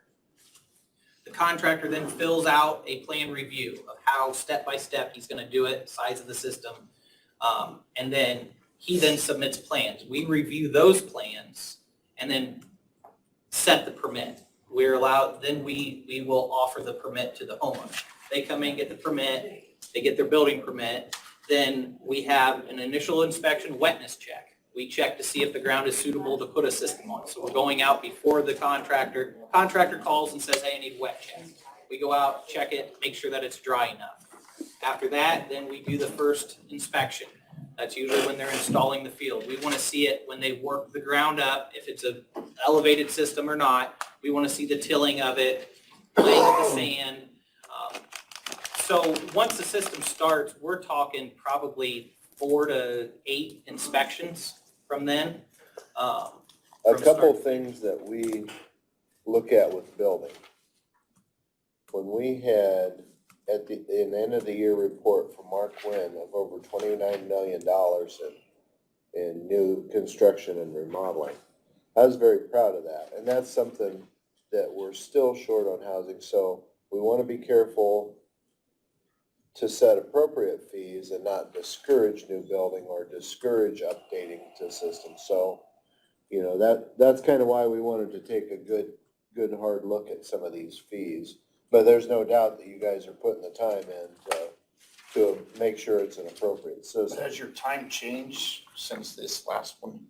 The contractor then fills out a plan review of how step-by-step he's going to do it, size of the system, and then he then submits plans. We review those plans and then set the permit. We're allowed, then we will offer the permit to the homeowner. They come in, get the permit, they get their building permit, then we have an initial inspection wetness check. We check to see if the ground is suitable to put a system on. So we're going out before the contractor. Contractor calls and says, hey, I need a wet check. We go out, check it, make sure that it's dry enough. After that, then we do the first inspection. That's usually when they're installing the field. We want to see it when they work the ground up, if it's an elevated system or not. We want to see the tilling of it, laying of the sand. So once the system starts, we're talking probably 4 to 8 inspections from then. a couple things that we look at with building. When we had, at the end of the year report from Mark Wynn of over $29 million in new construction and remodeling, I was very proud of that. And that's something that we're still short on housing. So we want to be careful to set appropriate fees and not discourage new building or discourage updating to systems. So, you know, that's kind of why we wanted to take a good hard look at some of these fees. But there's no doubt that you guys are putting the time in to make sure it's an appropriate system. Has your time changed since this last one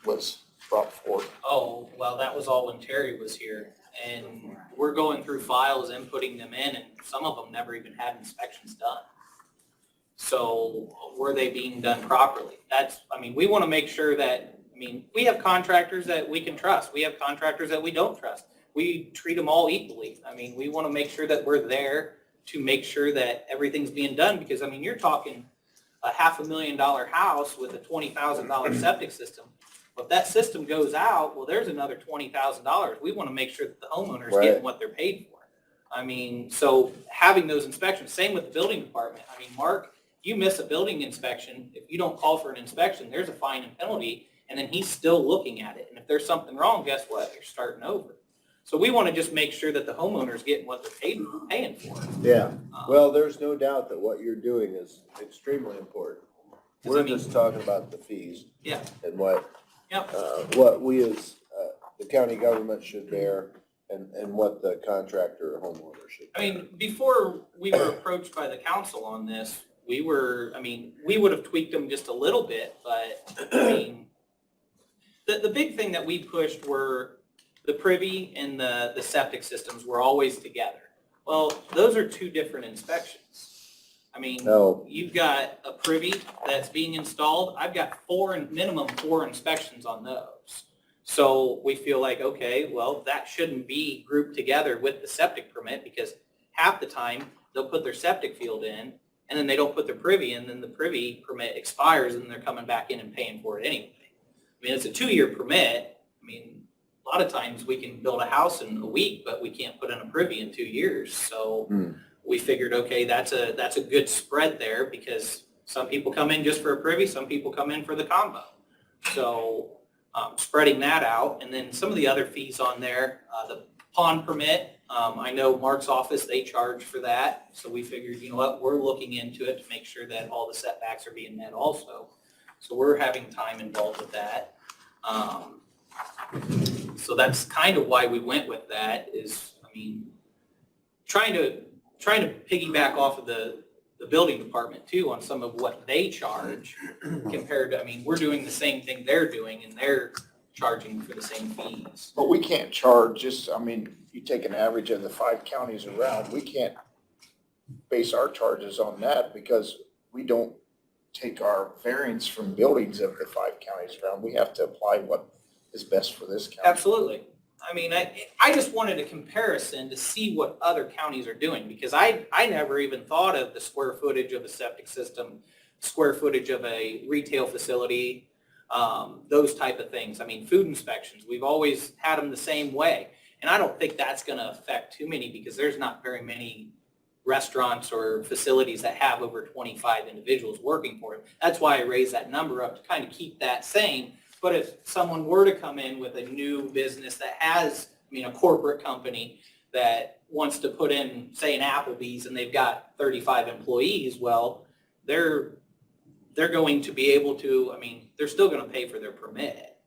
was brought forward? Oh, well, that was all when Terry was here. And we're going through files, inputting them in, and some of them never even had inspections done. So were they being done properly? We want to make sure that, we have contractors that we can trust. We have contractors that we don't trust. We treat them all equally. We want to make sure that we're there to make sure that everything's being done because, you're talking a $500,000 house with a $20,000 septic system. If that system goes out, well, there's another $20,000. We want to make sure that the homeowner's getting what they're paid for. So having those inspections, same with the building department. Mark, you miss a building inspection, if you don't call for an inspection, there's a fine and penalty, and then he's still looking at it. And if there's something wrong, guess what? You're starting over. So we want to just make sure that the homeowner's getting what they're paying for. Yeah, well, there's no doubt that what you're doing is extremely important. We're just talking about the fees. Yeah. And what we as the county government should bear and what the contractor or homeowner should bear. Before we were approached by the council on this, we would have tweaked them just a little bit, but the big thing that we pushed were the privy and the septic systems were always together. Well, those are 2 different inspections. You've got a privy that's being installed. I've got minimum 4 inspections on those. So we feel like, okay, well, that shouldn't be grouped together with the septic permit, because half the time they'll put their septic field in and then they don't put their privy in, then the privy permit expires and they're coming back in and paying for it anyway. I mean, it's a 2-year permit. I mean, a lot of times we can build a house in a week, but we can't put in a privy in 2 years. So we figured, okay, that's a good spread there, because some people come in just for a privy, some people come in for the combo. So spreading that out, and then some of the other fees on there, the pond permit, I know Mark's office, they charge for that. So we figured, you know what, we're looking into it to make sure that all the setbacks are being met also. So we're having time involved with that. So that's kind of why we went with that, is, I mean, trying to piggyback off of the building department too on some of what they charge compared to, I mean, we're doing the same thing they're doing and they're charging for the same fees. But we can't charge just, I mean, you take an average of the 5 counties around, we can't base our charges on that, because we don't take our variance from buildings of the 5 counties around. We have to apply what is best for this county. Absolutely. I mean, I just wanted a comparison to see what other counties are doing, because I never even thought of the square footage of a septic system, square footage of a retail facility, those type of things. I mean, food inspections, we've always had them the same way. And I don't think that's going to affect too many, because there's not very many restaurants or facilities that have over 25 individuals working for them. That's why I raised that number up, to kind of keep that same. But if someone were to come in with a new business that has, I mean, a corporate company that wants to put in, say, an Applebee's, and they've got 35 employees, well, they're going to be able to, I mean, they're still going to pay for their permit.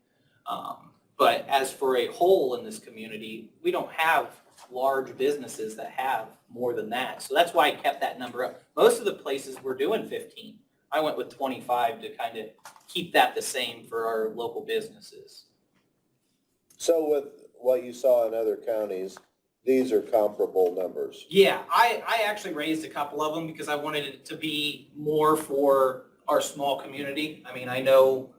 But as for a whole in this community, we don't have large businesses that have more than that. So that's why I kept that number up. Most of the places we're doing 15. I went with 25 to kind of keep that the same for our local businesses. So with what you saw in other counties, these are comparable numbers. Yeah, I actually raised a couple of them because I wanted it to be more for our small community. I mean, I know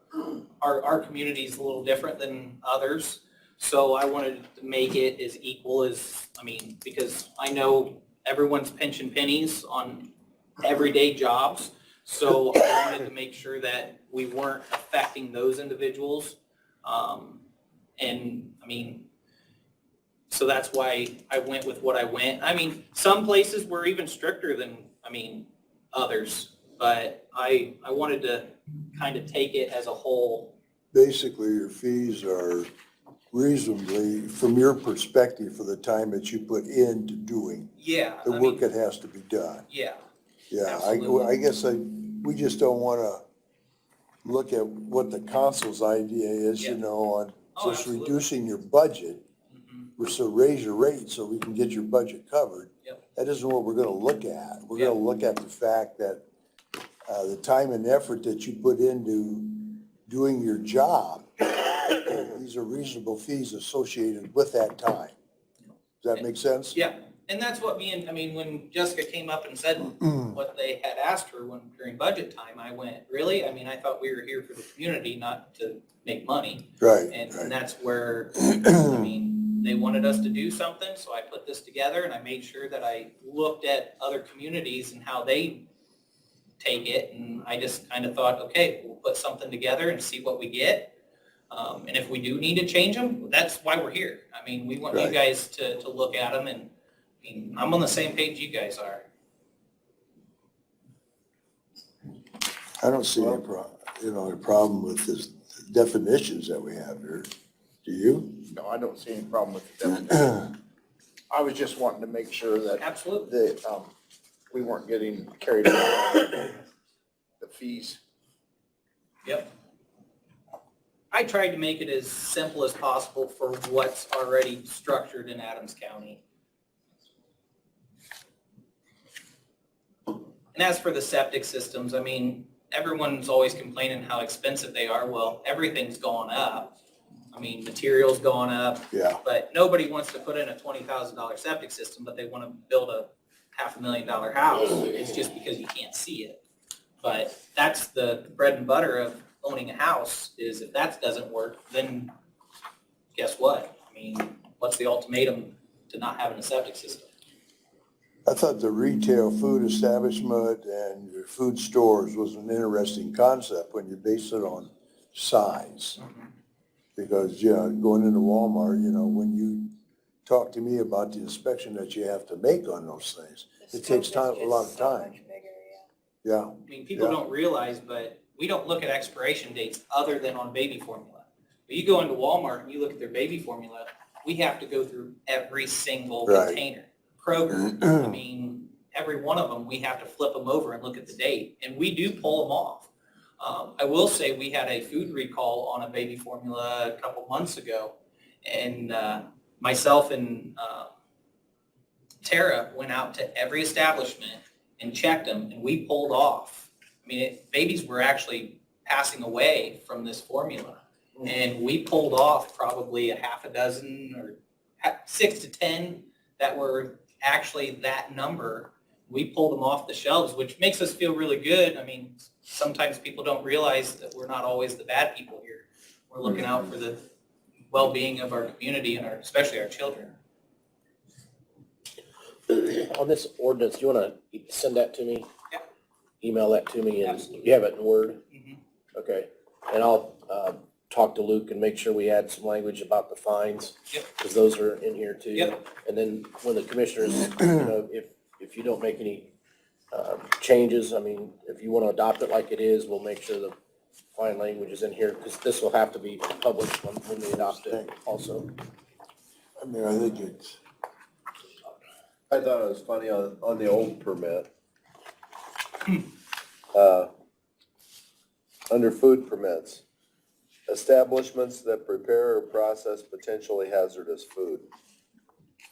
our community is a little different than others, so I wanted to make it as equal as, I mean, because I know everyone's pinching pennies on everyday jobs. So I wanted to make sure that we weren't affecting those individuals. And I mean, so that's why I went with what I went. I mean, some places were even stricter than, I mean, others, but I wanted to kind of take it as a whole. Basically, your fees are reasonably, from your perspective, for the time that you put into doing the work that has to be done. Yeah. Yeah, I guess we just don't want to look at what the council's idea is, you know, on just reducing your budget. So raise your rate so we can get your budget covered. That isn't what we're going to look at. We're going to look at the fact that the time and effort that you put into doing your job, these are reasonable fees associated with that time. Does that make sense? Yeah. And that's what I mean, when Jessica came up and said what they had asked her during budget time, I went, really? I mean, I thought we were here for the community, not to make money. Right. And that's where, I mean, they wanted us to do something, so I put this together and I made sure that I looked at other communities and how they take it. And I just kind of thought, okay, we'll put something together and see what we get. And if we do need to change them, that's why we're here. I mean, we want you guys to look at them, and I mean, I'm on the same page you guys are. I don't see a problem with this definitions that we have here. Do you? No, I don't see any problem with the definition. I was just wanting to make sure that that we weren't getting carried away the fees. Yep. I tried to make it as simple as possible for what's already structured in Adams County. And as for the septic systems, I mean, everyone's always complaining how expensive they are. Well, everything's gone up. I mean, materials gone up. Yeah. But nobody wants to put in a $20,000 septic system, but they want to build a $500,000 house. It's just because you can't see it. But that's the bread and butter of owning a house, is if that doesn't work, then guess what? I mean, what's the ultimatum to not having a septic system? I thought the retail food establishment and your food stores was an interesting concept when you base it on size. Because, yeah, going into Walmart, you know, when you talk to me about the inspection that you have to make on those things, it takes time, a lot of time. Yeah. I mean, people don't realize, but we don't look at expiration dates other than on baby formula. But you go into Walmart and you look at their baby formula, we have to go through every single container. Kroger, I mean, every one of them, we have to flip them over and look at the date, and we do pull them off. I will say we had a food recall on a baby formula a couple months ago, and myself and Tara went out to every establishment and checked them, and we pulled off. I mean, babies were actually passing away from this formula, and we pulled off probably a half a dozen or 6 to 10 that were actually that number. We pulled them off the shelves, which makes us feel really good. I mean, sometimes people don't realize that we're not always the bad people here. We're looking out for the well-being of our community and especially our children. On this ordinance, do you want to send that to me? Yeah. Email that to me, and Absolutely. you have it in Word? Mhm. Okay, and I'll talk to Luke and make sure we add some language about the fines. Yep. Because those are in here too. Yep. And then when the commissioners, you know, if you don't make any changes, I mean, if you want to adopt it like it is, we'll make sure the fine language is in here, because this will have to be published when we adopt it also. I mean, I think it's, I thought it was funny on the old permit. Under food permits, establishments that prepare or process potentially hazardous food.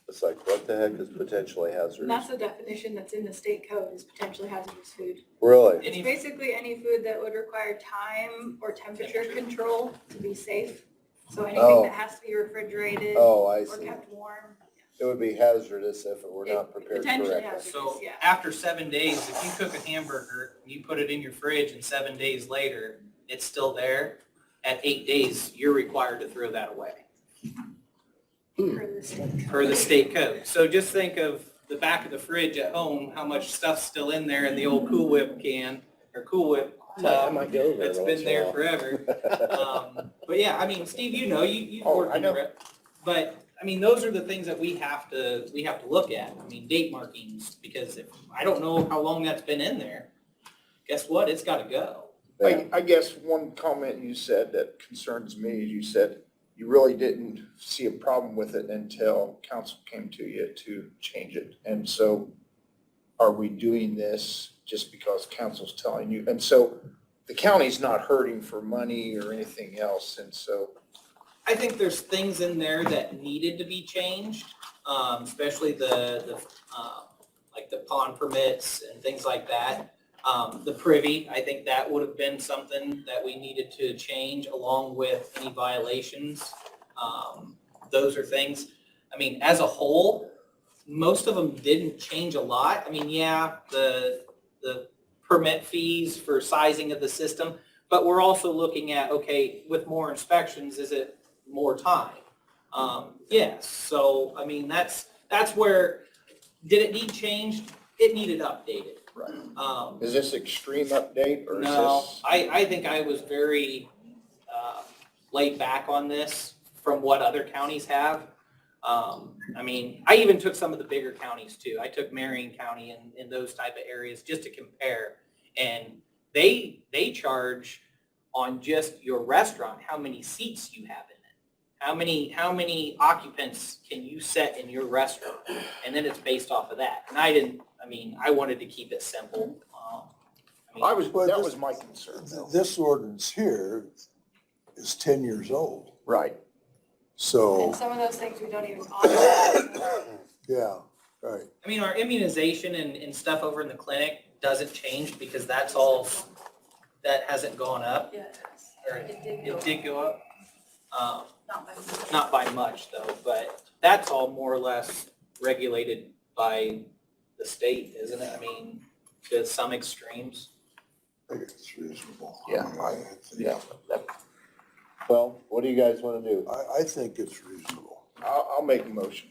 It's like, what the heck is potentially hazardous? And that's the definition that's in the state code, is potentially hazardous food. Really? It's basically any food that would require time or temperature control to be safe. So anything that has to be refrigerated Oh, I or see. kept warm. It would be hazardous if it were not prepared Potentially correctly. hazardous, So yeah. after 7 days, if you cook a hamburger, you put it in your fridge, and 7 days later, it's still there, at 8 days, you're required to throw that away. Per the state code. So just think of the back of the fridge at home, how much stuff's still in there in the old Cool Whip can, or Cool Whip I tub. might go there It's once been in a there while. forever. But yeah, I mean, Steve, you know, you've Oh, worked I in know. the but I mean, those are the things that we have to look at. I mean, date markings, because if I don't know how long that's been in there, guess what? It's got to go. I guess one comment you said that concerns me is you said you really didn't see a problem with it until council came to you to change it. And so are we doing this just because council's telling you? And so the county's not hurting for money or anything else, and so. I think there's things in there that needed to be changed, especially the like the pond permits and things like that. The privy, I think that would have been something that we needed to change, along with any violations. Those are things, I mean, as a whole, most of them didn't change a lot. I mean, yeah, the permit fees for sizing of the system, but we're also looking at, okay, with more inspections, is it more time? Yes, so, I mean, that's where, did it need changed? It needed updated. Right. Is this extreme update or is No, this? I think I was very laid back on this from what other counties have. I mean, I even took some of the bigger counties too. I took Marion County and those type of areas just to compare. And they charge on just your restaurant how many seats you have in it. How many occupants can you set in your restaurant? And then it's based off of that. And I wanted to keep it simple. That was my concern though. this ordinance here is 10 years old. Right. So, And some of those things we don't even honor. yeah, right. I mean, our immunization and stuff over in the clinic doesn't change because that's all, that hasn't gone up. Yeah, Or it did go up. not by much. Not by much though, but that's all more or less regulated by the state, isn't it? I mean, to some extremes. I think it's reasonable. Yeah. I think- Yeah. Well, what do you guys wanna do? I think it's reasonable. I'll make a motion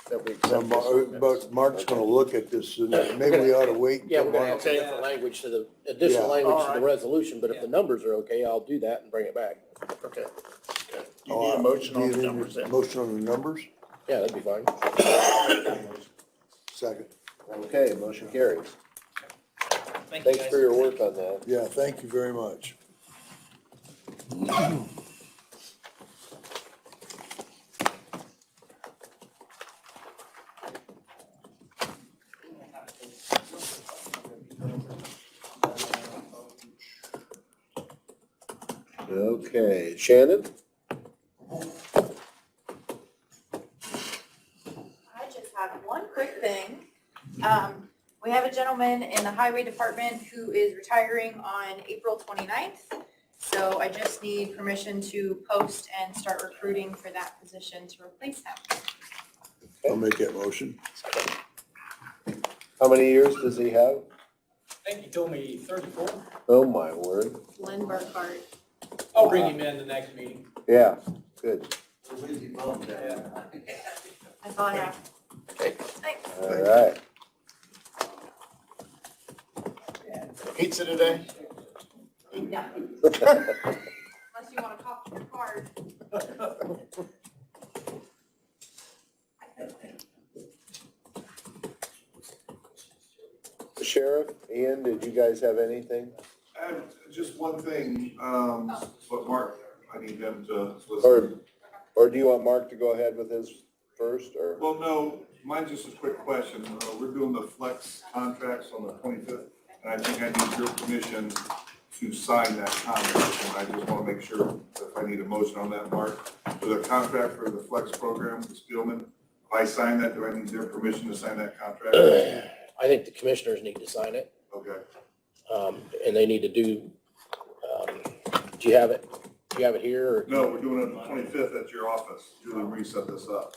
that we accept this ordinance. But Mark's gonna look at this, and maybe we ought to wait. Yeah, until we're gonna Mark- have some different language to the, additional Yeah. language to Alright. the resolution, but if the numbers are okay, I'll do that and bring it back. Okay. You need a motion on Do the you need a numbers then? Motion on the numbers? Yeah, that'd be fine. Second. Okay, motion carries. Thank you, Thanks guys. for your work on that. Yeah, thank you very much. Okay, Shannon? I just have one quick thing. We have a gentleman in the highway department who is retiring on April 29th. So I just need permission to post and start recruiting for that position to replace him. I'll make that motion. How many years does he have? I think you told me 34. Oh, my word. Lynn Burkhart. I'll bring him in the next meeting. Yeah, good. That's all I have. Thanks. All right. Pizza today? No. Unless you want to copy your card. Sheriff, Ian, did you guys have anything? I have just one thing, but Mark, I need them to Or, listen. or do you want Mark to go ahead with his first, or? Well, no, mine's just a quick question. We're doing the flex contracts on the 25th, and I think I need your permission to sign that contract, and I just want to make sure if I need a motion on that, Mark. For the contract for the flex program with Spielman, if I sign that, do I need their permission to sign that contract? I think the commissioners need to sign it, Okay. and they need to do, do you have it? Do you have it here, or? No, we're doing it on the 25th at your office. Julie Marie set this up.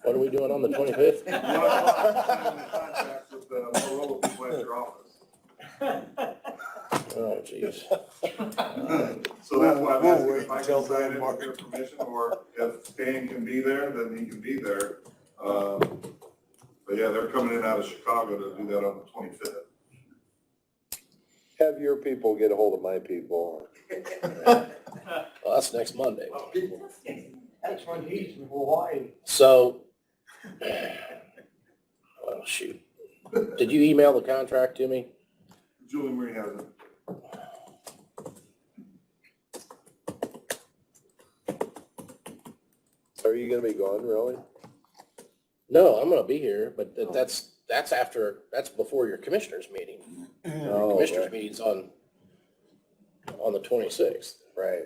What are we doing on the 25th? Contract with the Motorola people at your office. Oh, jeez. So that's why I'm We'll asking wait if I until can sign then, it Mark. with your permission, or if Dan can be there, then he can be there. But yeah, they're coming in out of Chicago to do that on the 25th. Have your people get a hold of my people. Well, that's next Monday. That's when he's in Hawaii. So, well, shoot. Did you email the contract to me? Julie Marie has it. Are you gonna be gone, really? No, I'm gonna be here, but that's before your commissioners meeting. Oh, Commissioners right. meeting's on the 26th. Right.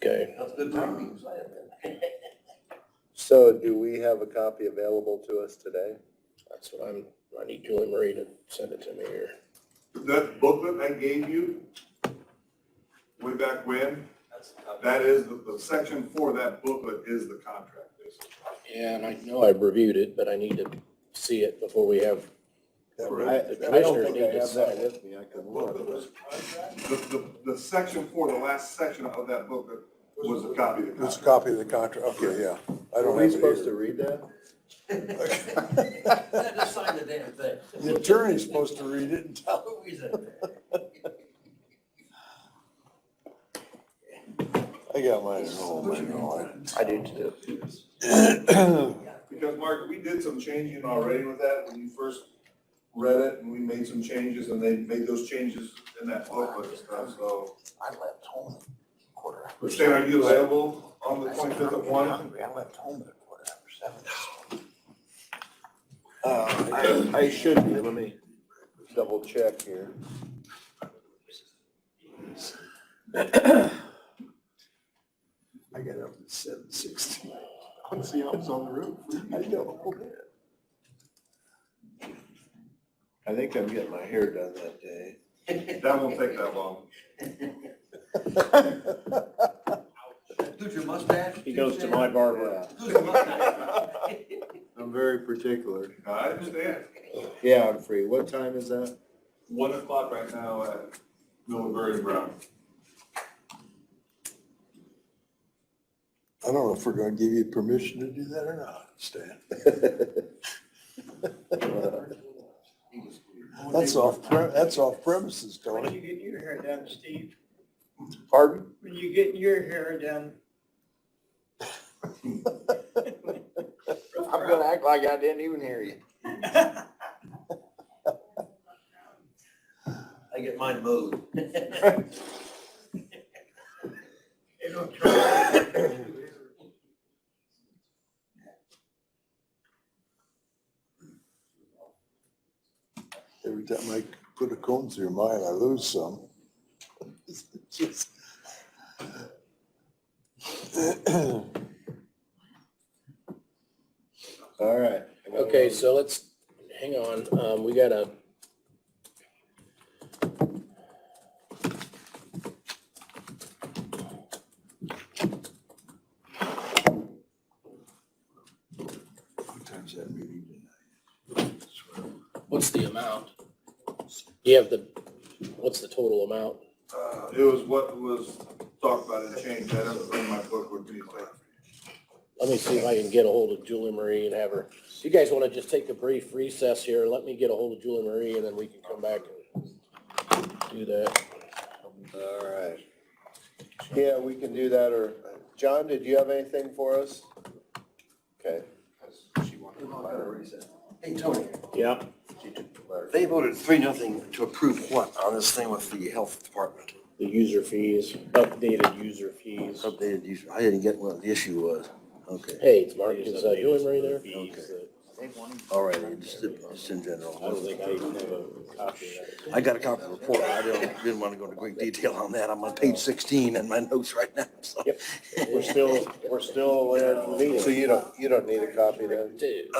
Okay. That's good timing. So do we have a copy available to us today? That's what I need Julie Marie to send it to me here. That booklet I gave you way back when, that is, the section for that booklet is the contract, basically. Yeah, and I know I've reviewed it, but I need to see it before we have, I the don't commissioners think need I to have sign that it. with me, I can look. The section for the last section of that booklet was a copy of the It's a contract. copy of the contract, okay, yeah. I Are don't we have it supposed to here. read that? Just sign the damn thing. The attorney's supposed to read it and tell. I got mine at home, I know. I do too. Because Mark, we did some changing already with that when you first read it, and we made some changes, and they made those changes in that booklet and stuff, so. I left home at quarter after. Stan, are you available on the 25th at 1? Hungry, I left home at quarter after 7. I should be, let me double check here. I got up at 7:16. Honestly, I was on the roof. I know. I think I'm getting my hair done that day. That won't take that long. Who's your mustache? He goes to my barber. Who's your mustache? I'm very particular. I understand. Yeah, I'm free. What time is that? 1 o'clock right now at Middlebury and Brown. I don't know if we're gonna give you permission to do that or not, Stan. That's off premises, When Tony. you get your hair done, Steve? Pardon? When you get your hair done? I'm gonna act like I didn't even hear you. I get mine moved. Every time I put a comb through mine, I lose some. It's just- All right. Okay, so let's, hang on, we gotta. What time's that meeting tonight? What's the amount? Do you have what's the total amount? It was what was talked about and changed. I don't bring my book with me. Let me see if I can get a hold of Julie Marie and have her, you guys wanna just take a brief recess here, let me get a hold of Julie Marie and then we can come back and do that. All right. Yeah, we can do that, or, John, did you have anything for us? Okay. Hey, Tony, Yeah. they voted 3-0 to approve what on this thing with the health department? The user fees, updated user fees. Updated user, I didn't get what the issue was. Okay. Hey, it's Mark, is Julie Marie there? All right, just in general. I don't think I even have a copy of that. I got a copy of the report. I didn't want to go into great detail on that. I'm on page 16 in my notes right now, so. Yep. We're still in the meeting. So you don't need a copy then?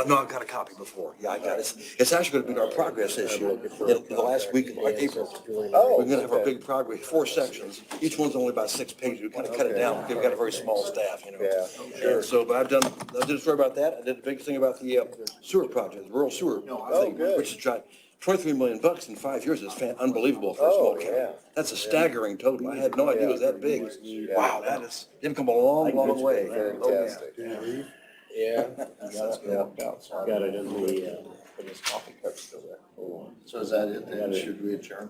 No, I've got a copy before. Yeah, I got it. It's actually going to be our progress issue in the last week of April. Oh, We're going to have our okay. big progress, 4 sections. Each one's only about 6 pages. We kind of cut it down because we've got a very small staff, you know. Yeah, sure. And so, but I did a story about that. I did a big thing about the sewer project, rural sewer thing, good. which is $23 million in 5 years is unbelievable for a small county. yeah. That's a staggering total. I had no idea it was that big. Yeah. Wow, they've come a long, long way. Fantastic. Yeah. Got it in the, This coffee cup's still there. So is that it then? Should we adjourn?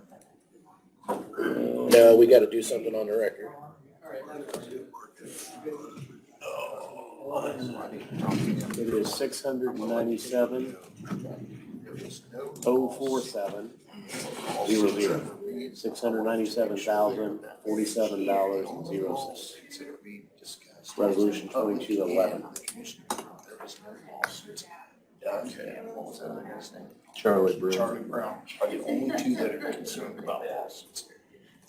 No, we gotta do something on the record. It is 697,047,00. 697,047.06. Resolution 2211. Charlie Brown. Charlie Brown are the only two that are concerned about lawsuits.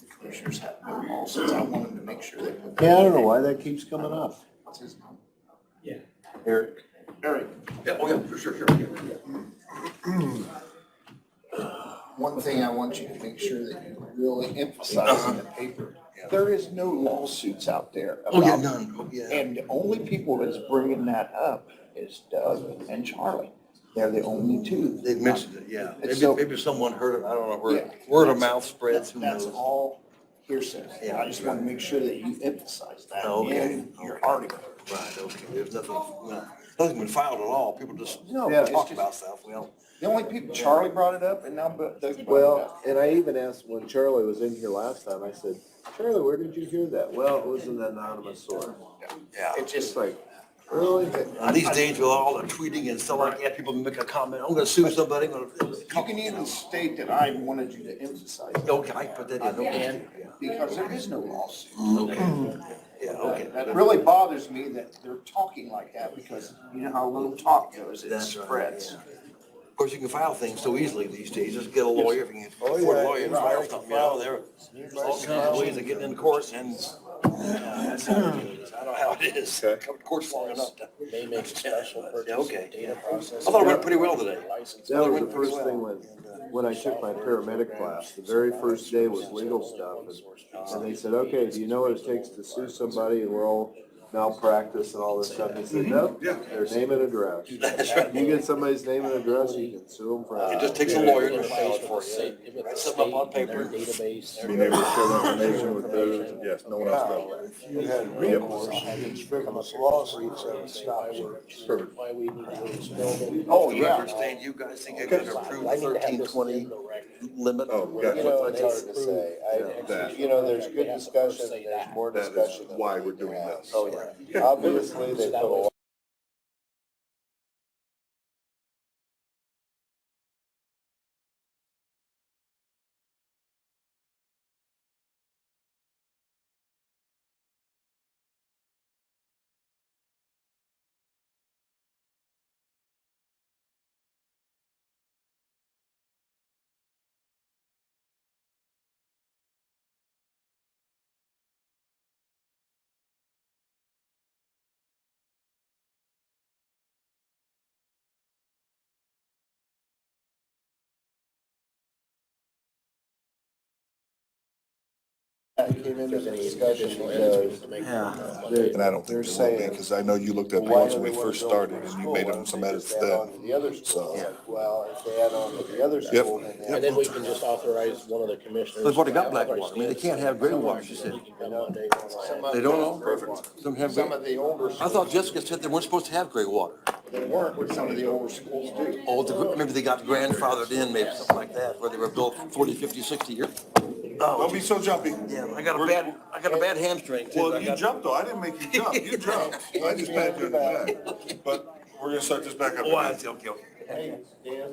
The commissioners have no lawsuits. I wanted to make sure that. Yeah, I don't know why that keeps coming up. What's his name? Yeah. Eric. Eric. Yeah, oh yeah, for sure. One thing I want you to make sure that you really emphasize in the paper, there is no lawsuits out there Oh, yeah, about, none. Oh, yeah. and the only people that's bringing that up is Doug and Charlie. They're the only two. They've mentioned it, yeah. And so- Maybe someone heard it, I don't know, Yeah. word of mouth spreads, who That's knows? all hearsay. Yeah. I just want to make sure that you emphasize that Oh, okay. in your article. Right, okay, there's nothing been filed at all, people just No, Yeah. it's talk just- about stuff, well. The only people, Charlie brought it up and now Doug brought it Well, up. and I even asked when Charlie was in here last time, I said, Charlie, where did you hear that? Well, it was an anonymous source. Yeah. It's just Like, really? These days with all the tweeting and stuff like that, people make a comment, I'm gonna sue somebody, You can even state that I wanted you to emphasize that. Okay, I can put that in, okay. And because there is no lawsuit. Okay. Yeah, okay. That really bothers me that they're talking like that because you know how a little talk goes, it That's right, spreads. yeah. Of course, you can file things so easily these days, just get a lawyer, if you can Oh, afford a yeah. lawyer, and file something, you know, there are all kinds of ways of getting in court, and that's how it is. I know how it is. Okay. Covered courts long enough to. They make special purchase Yeah, okay. of data processing. I thought it went pretty well today. License. That was the first thing when I took my paramedic class, the very first day was legal stuff. And they said, okay, do you know what it takes to sue somebody? And we're all malpractice and all this stuff. He said, no, their name and address. You get somebody's name and address, you can sue them for. It just takes a lawyer to file it for you. Write something up on paper. Database. Being able to share that information with others, yes, no one else knows. If you had recourse against frivolous lawsuits, that would stop you. Perfect. Why we need to go to this building. Oh, yeah. Understand, you guys think I can approve 1320 limit? Oh, gotcha. You know, it's hard to say. That. You know, there's good discussion, and there's more That is discussion. than why we we're need doing to have. this. Oh, yeah. Obviously, they put a lot. Came into the discussion because And I don't think there will be, because I know you looked at the ones when we first started and you made them some edits then. the other school. So- Well, if they add on to the other Yep. school, then they And then we can just authorize one of the commissioners. They've already got black water. I mean, they can't have gray water, she said. They don't know? Perfect. Don't have Some gray. of the older I thought Jessica said they weren't supposed to have gray water. They weren't, but some of the older schools do. Oh, maybe they got grandfathered in, maybe something like that, where they were built 40, 50, 60 years. Don't be so jumpy. Yeah, I got a bad hamstring too. Well, I you got- jumped though, I didn't make you jump, you jumped. I just patted you on the back. But we're gonna start this back up. Oh, I again. see, okay. Hey, Dan,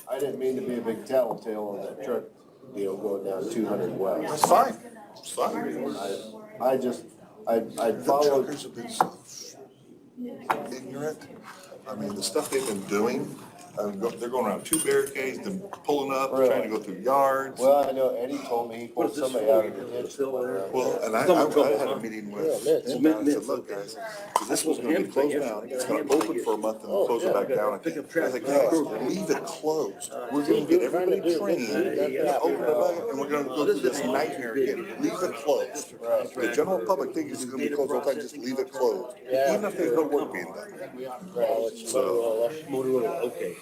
I didn't mean to be a big tattletale on that truck deal going down 200 west. That's fine, it's fine. I The followed, truckers have been so ignorant. I mean, the stuff they've been doing, they're going around 2 barricades, then pulling up, trying to go through yards. well, I know Eddie told me he pulled somebody out of the ditch. Well, and I had a meeting with them, and I said, look, guys, 'cause this was gonna be closed down, it's gonna open for a month and then close it back down again. I was like, guys, leave it closed. We're gonna get everybody trained, and open it up, and we're gonna go through this nightmare again. Leave it closed. The general public thinks it's gonna be closed all the time, just leave it closed, even if there's no work being done. So. Motorola, okay.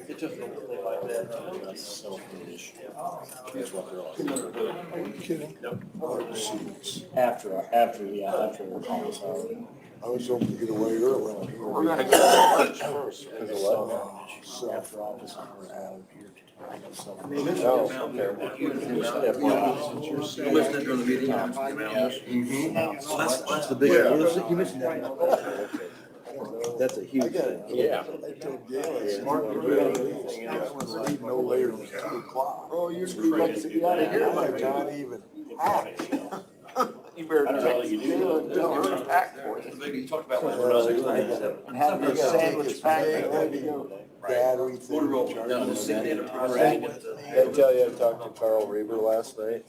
It's just a little thing like that. That's self-issue. That's what they're all. Are you kidding? Overseas. After the call, so. I was hoping to get away early. We're gonna go to March first. Because of what? So, After office hours out of here to time. You missed that during the meeting. So that's the big, you missed that. That's a I huge got thing. it. I told Gail, I said, "Mark, we're gonna leave. I want to leave no later than 2:00. Oh, you're like to get out of here. I'm not even hacked. You better tell her pack for you. You talked about when And have your sandwich pack. Battery thing. No, the city did a Did I tell you I talked to Carl Reber last night?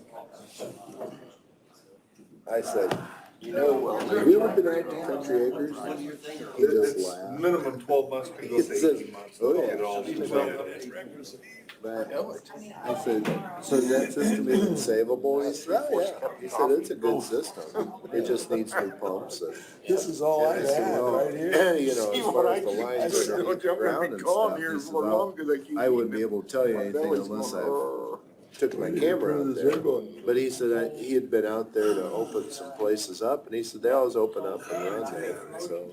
I said, you know, have you ever been out to Country Acres? He just laughed. Minimum 12 months, could go He to says, 18 months. oh Get it yeah. all completed. But I said, so that system isn't savable? He said, oh yeah. He said, it's a good system. It just needs new pumps and. This is all I And I said, had well, right here. you know, as far as the lines underneath the ground and stuff, he said, well, I wouldn't be able to tell you anything unless I took my camera out there. But he said he had been out there to open some places up, and he said they always open up and run there, so.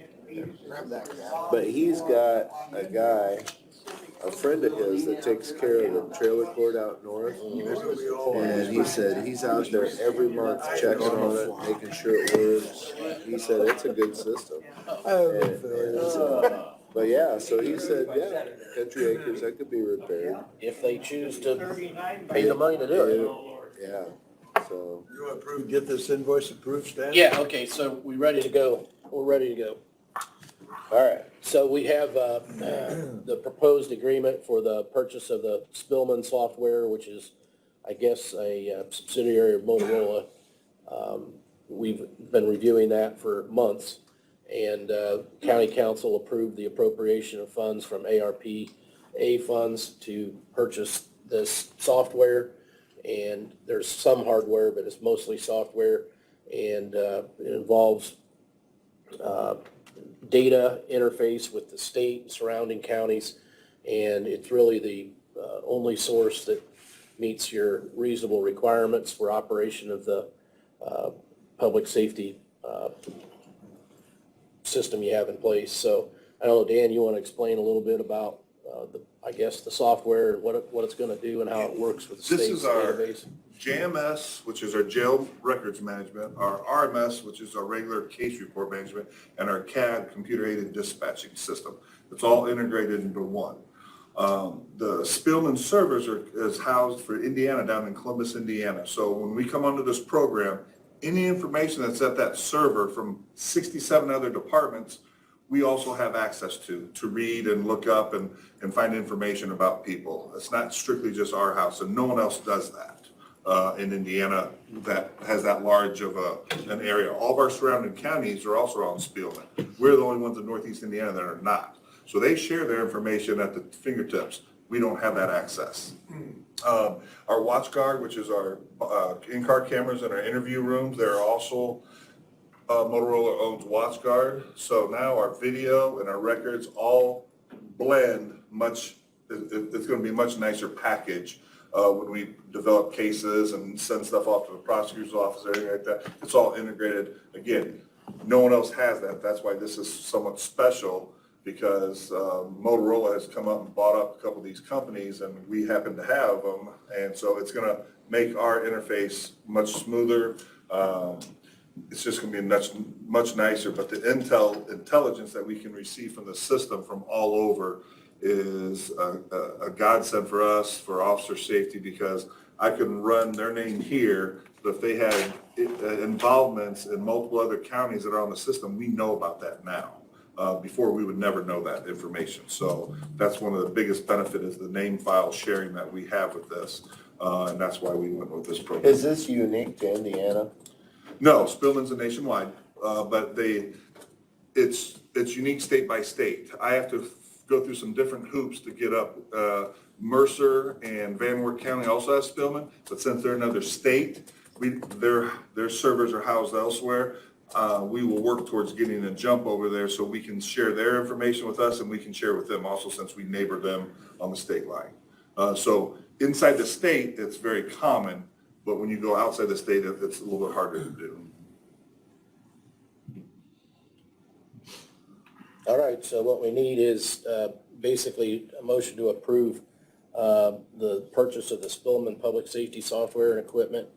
But he's got a guy, a friend of his that takes care of the trailer court out north. And he said he's out there every month checking on it, making sure it works. He said it's a good system. But yeah, so he said, yeah, Country Acres, that could be repaired. If they choose to pay the money to do it. Yeah, so. You want to get this invoice approved, Stan? Yeah, okay, so we ready to go? We're ready to go. All right, so we have the proposed agreement for the purchase of the Spillman software, which is, I guess, a subsidiary of Motorola. We've been reviewing that for months, and county council approved the appropriation of funds from ARPA funds to purchase this software. And there's some hardware, but it's mostly software, and it involves data interface with the state and surrounding counties. And it's really the only source that meets your reasonable requirements for operation of the public safety system you have in place. So I don't know, Dan, you want to explain a little bit about the software, what it's going to do and how it works with the This state's is our database? JMS, which is our jail records management, our RMS, which is our regular case report management, and our CAD, computer-aided dispatching system. It's all integrated into one. The Spillman servers is housed for Indiana down in Columbus, Indiana. So when we come onto this program, any information that's at that server from 67 other departments, we also have access to read and look up and find information about people. It's not strictly just our house, and no one else does that in Indiana that has that large of an area. All of our surrounding counties are also on Spielman. We're the only ones in Northeast Indiana that are not. So they share their information at the fingertips. We don't have that access. Our WatchGuard, which is our in-car cameras in our interview rooms, they're also Motorola owns WatchGuard. So now our video and our records all blend much. It's going to be a much nicer package when we develop cases and send stuff off to the prosecutor's office or anything like that. It's all integrated. Again, no one else has that. That's why this is somewhat special, because Motorola has come up and bought up a couple of these companies, and we happen to have them. And so it's going to make our interface much smoother. It's just going to be much nicer. But the intelligence that we can receive from the system from all over is a godsend for us, for officer safety, because I can run their name here, but if they had involvements in multiple other counties that are on the system, we know about that now. Before, we would never know that information. So that's one of the biggest benefits, is the name file sharing that we have with this. And that's why we went with this program. Is this unique to Indiana? No, Spillman's a nationwide, but it's unique state by state. I have to go through some different hoops to get up. Mercer and Van Wert County also has Spillman, but since they're another state, their servers are housed elsewhere. We will work towards getting a jump over there so we can share their information with us, and we can share with them also, since we neighbor them on the state line. So inside the state, it's very common, but when you go outside the state, it's a little bit harder to do. All right, so what we need is basically a motion to approve the purchase of the Spillman Public Safety software and equipment.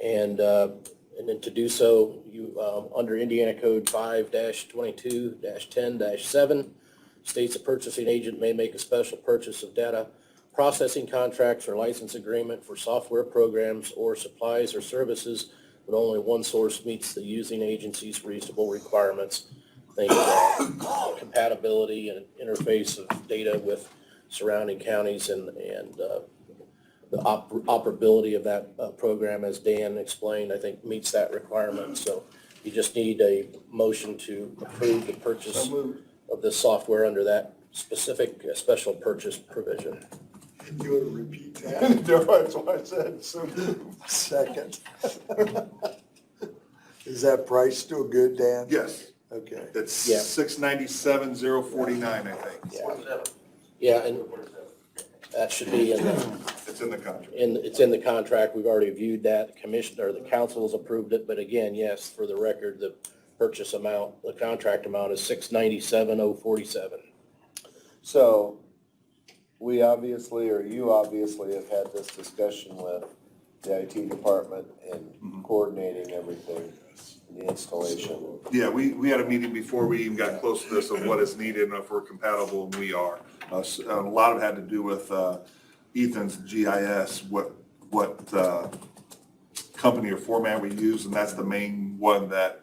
And then to do so, you under Indiana Code 5-22-10-7, states a purchasing agent may make a special purchase of data processing contracts or license agreement for software programs or supplies or services, but only one source meets the using agency's reasonable requirements. Think compatibility and interface of data with surrounding counties and the operability of that program, as Dan explained, I think meets that requirement. So you just need a motion to approve the purchase of this software under that specific special purchase provision. You want to repeat that? That's what I said. So, second. Is that price still good, Dan? Yes. Okay. It's $697,049, I think. Yeah, and that should be in the. It's in the contract. It's in the contract. We've already viewed that. The commissioner, the council has approved it. But again, yes, for the record, the purchase amount, the contract amount is $697,047. So we obviously, or you obviously, have had this discussion with the IT department and coordinating everything, the installation. Yeah, we had a meeting before we even got close to this of what is needed and if we're compatible, and we are. A lot of it had to do with Ethan's GIS, what company or format we use, and that's the main one that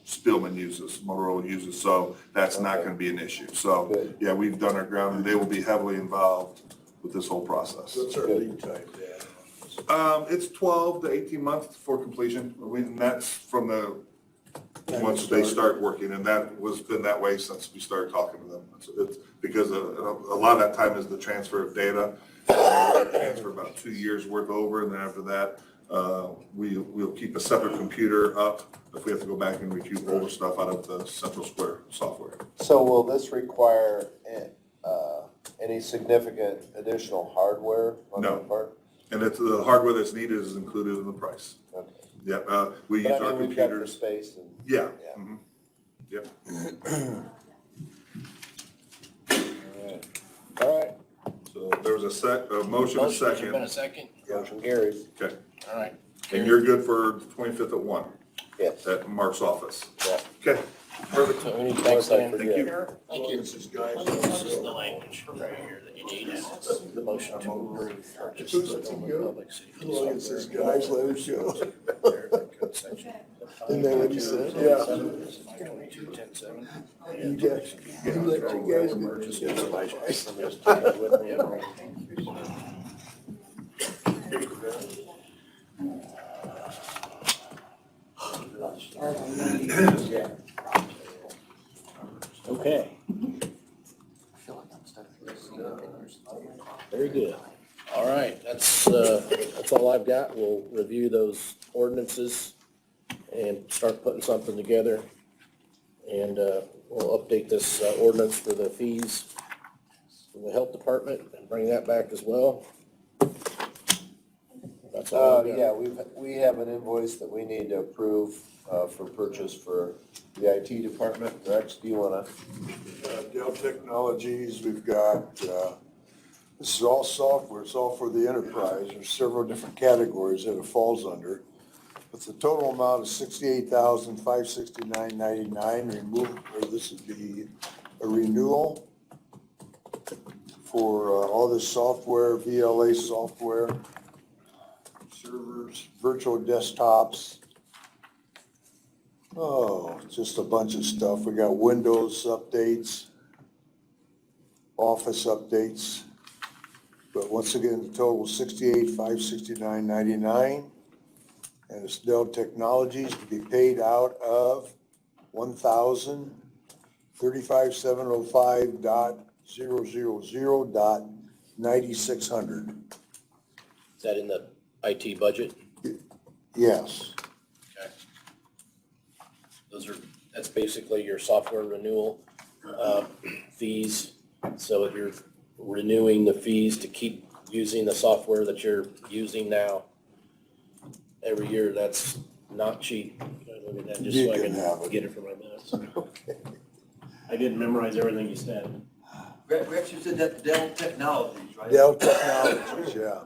Spillman uses, Motorola uses, so that's not going to be an issue. So, yeah, we've done our ground, and they will be heavily involved with this whole process. What's our lead time, Dan? It's 12 to 18 months for completion, and that's from once they start working, and that was been that way since we started talking to them. It's because a lot of that time is the transfer of data. Transfer about 2 years worth over, and then after that, We'll keep a separate computer up if we have to go back and retrieve older stuff out of the Central Square software. So will this require, any significant additional hardware on No. that part? And it's, the hardware that's needed is included in the price. Okay. Yep, we But use I our mean, we've got the computers. space and. Yeah. Yeah. Mhm. Yep. All right. So there was a motion, a Motion's second. been a second. Motion carries. Okay. All right. And you're good for the 25th at 1? Yes. At Mark's office? Yeah. Okay, perfect. So we need, thanks, Dan. Thank you. Thank you. This is guys. This is the language right here that you need. It's the motion to approve purchase of public safety. Look at this guys, let it show. Code section. Isn't that what you said? Yeah. 22-10-7. You guys, you let you guys. Emergency supervisors. I'm just taking it with me. Okay. Very good. All right, that's all I've got. We'll review those ordinances and start putting something together. And we'll update this ordinance for the fees from the health department and bring that back as well. That's all I've got. Yeah, we have an invoice that we need to approve, for purchase for the IT department. Rex, do you wanna? Dell Technologies, we've got, this is all software, it's all for the enterprise. There's several different categories that it falls under. But the total amount is $68,569.99. This would be a renewal for all this software, VLA software, servers, virtual desktops. Oh, just a bunch of stuff. We got Windows updates, Office updates. But once again, the total is $68,569.99. And it's Dell Technologies to be paid out of $1,035,705.000.9600. Is that in the IT budget? Yes. Okay. That's basically your software renewal fees. So if you're renewing the fees to keep using the software that you're using now every year, that's not cheap. Look at that, just so I You can have can it. get it for my minutes. I didn't memorize everything you said. Rex, you said that Dell Technologies, right? Dell Technologies, yeah.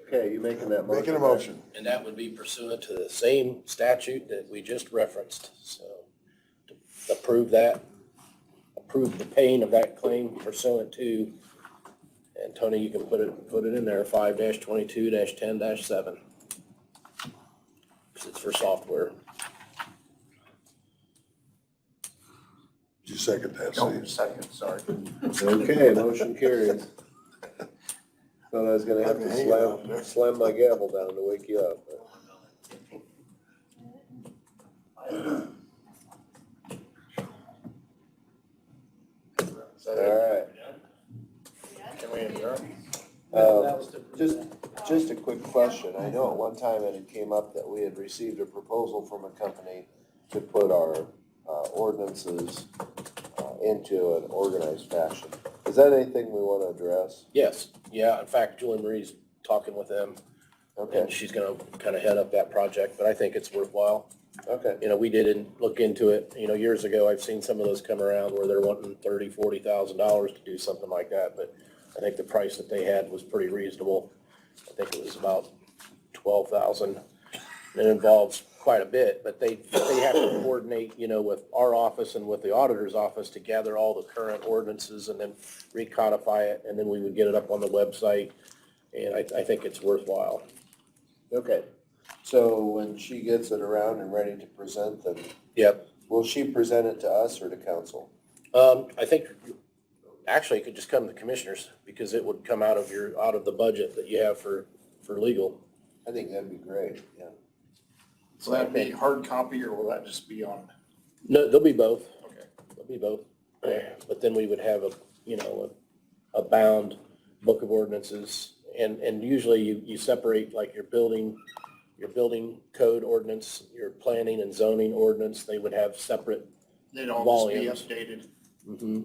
Okay, you making that motion? Making a motion. And that would be pursuant to the same statute that we just referenced. So to approve that, approve the paying of that claim pursuant to, and Tony, you can put it in there, 5-22-10-7. Because it's for software. Did you second that, No, Steve? second, sorry. Okay, motion carries. Thought I was gonna have to slam my gavel down to wake you up. All right. Can we adjourn? Just a quick question. I know at one time it came up that we had received a proposal from a company to put our ordinances into an organized fashion. Is that anything we want to address? Yes, yeah, in fact, Julie Marie's talking with them. Okay. And she's gonna kind of head up that project, but I think it's worthwhile. Okay. You know, we didn't look into it, years ago. I've seen some of those come around where they're wanting $30,000-$40,000 to do something like that, but I think the price that they had was pretty reasonable. I think it was about $12,000. It involves quite a bit, but they have to coordinate, with our office and with the auditor's office to gather all the current ordinances and then recodify it, and then we would get it up on the website, and I think it's worthwhile. Okay. So when she gets it around and ready to present them, Yep. will she present it to us or to council? I think, actually, it could just come to the commissioners, because it would come out of the budget that you have for legal. I think that'd be great, yeah. So that'd be hard copy, or will that just be on? No, they'll be both. Okay. They'll be both. But then we would have a bound book of ordinances, And usually you separate like your building code ordinance, your planning and zoning ordinance, they would have separate They'd all volumes. just be updated. Mm-hmm.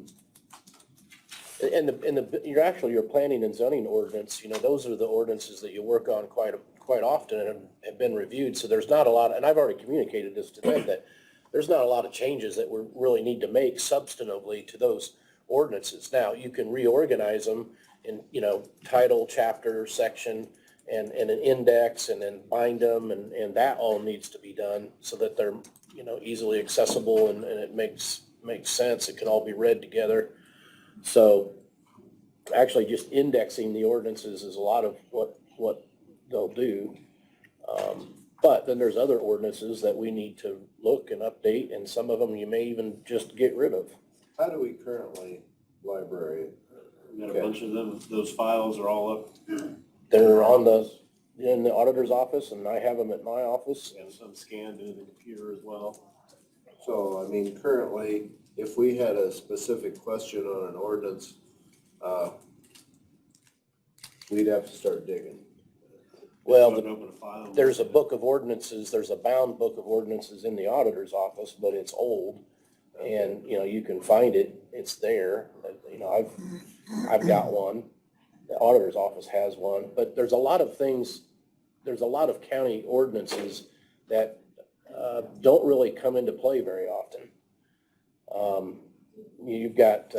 And your planning and zoning ordinance, those are the ordinances that you work on quite often and have been reviewed. So there's not a lot, and I've already communicated this to them, that there's not a lot of changes that we really need to make substantively to those ordinances. Now, you can reorganize them in, title, chapter, section, and an index, and then bind them, and that all needs to be done so that they're, easily accessible and it makes sense. It can all be read together. So actually just indexing the ordinances is a lot of what they'll do. But then there's other ordinances that we need to look and update, and some of them you may even just get rid of. How do we currently library? We got a bunch of them, those files are all up. They're in the auditor's office, and I have them at my office. And some scanned into the computer as well. So, currently, if we had a specific question on an ordinance, we'd have to start digging. Well, there's a book of ordinances, there's a bound book of ordinances in the auditor's office, but it's old. And, you can find it, it's there. I've got one. The auditor's office has one, but there's a lot of things, there's a lot of county ordinances that don't really come into play very often. You've got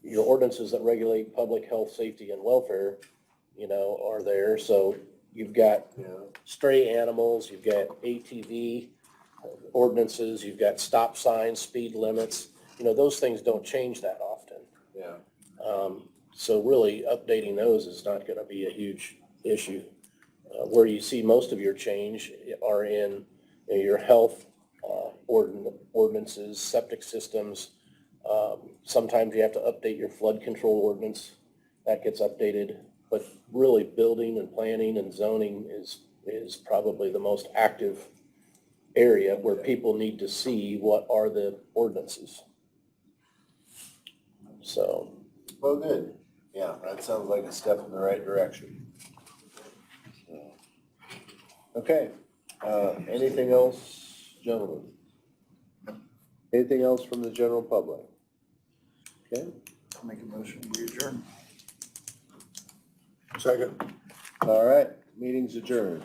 your ordinances that regulate public health, safety, and welfare, are there. So you've got stray animals, you've got ATV ordinances, you've got stop signs, speed limits. Those things don't change that often. Yeah. So really updating those is not going to be a huge issue. Where you see most of your change are in your health ordinances, septic systems. Sometimes you have to update your flood control ordinance. That gets updated. But really building and planning and zoning is probably the most active area where people need to see what are the ordinances. So. Well, good. Yeah, that sounds like a step in the right direction. Okay, anything else, gentlemen? Anything else from the general public? Okay. I'll make a motion, we adjourn. Second. All right, meeting's adjourned.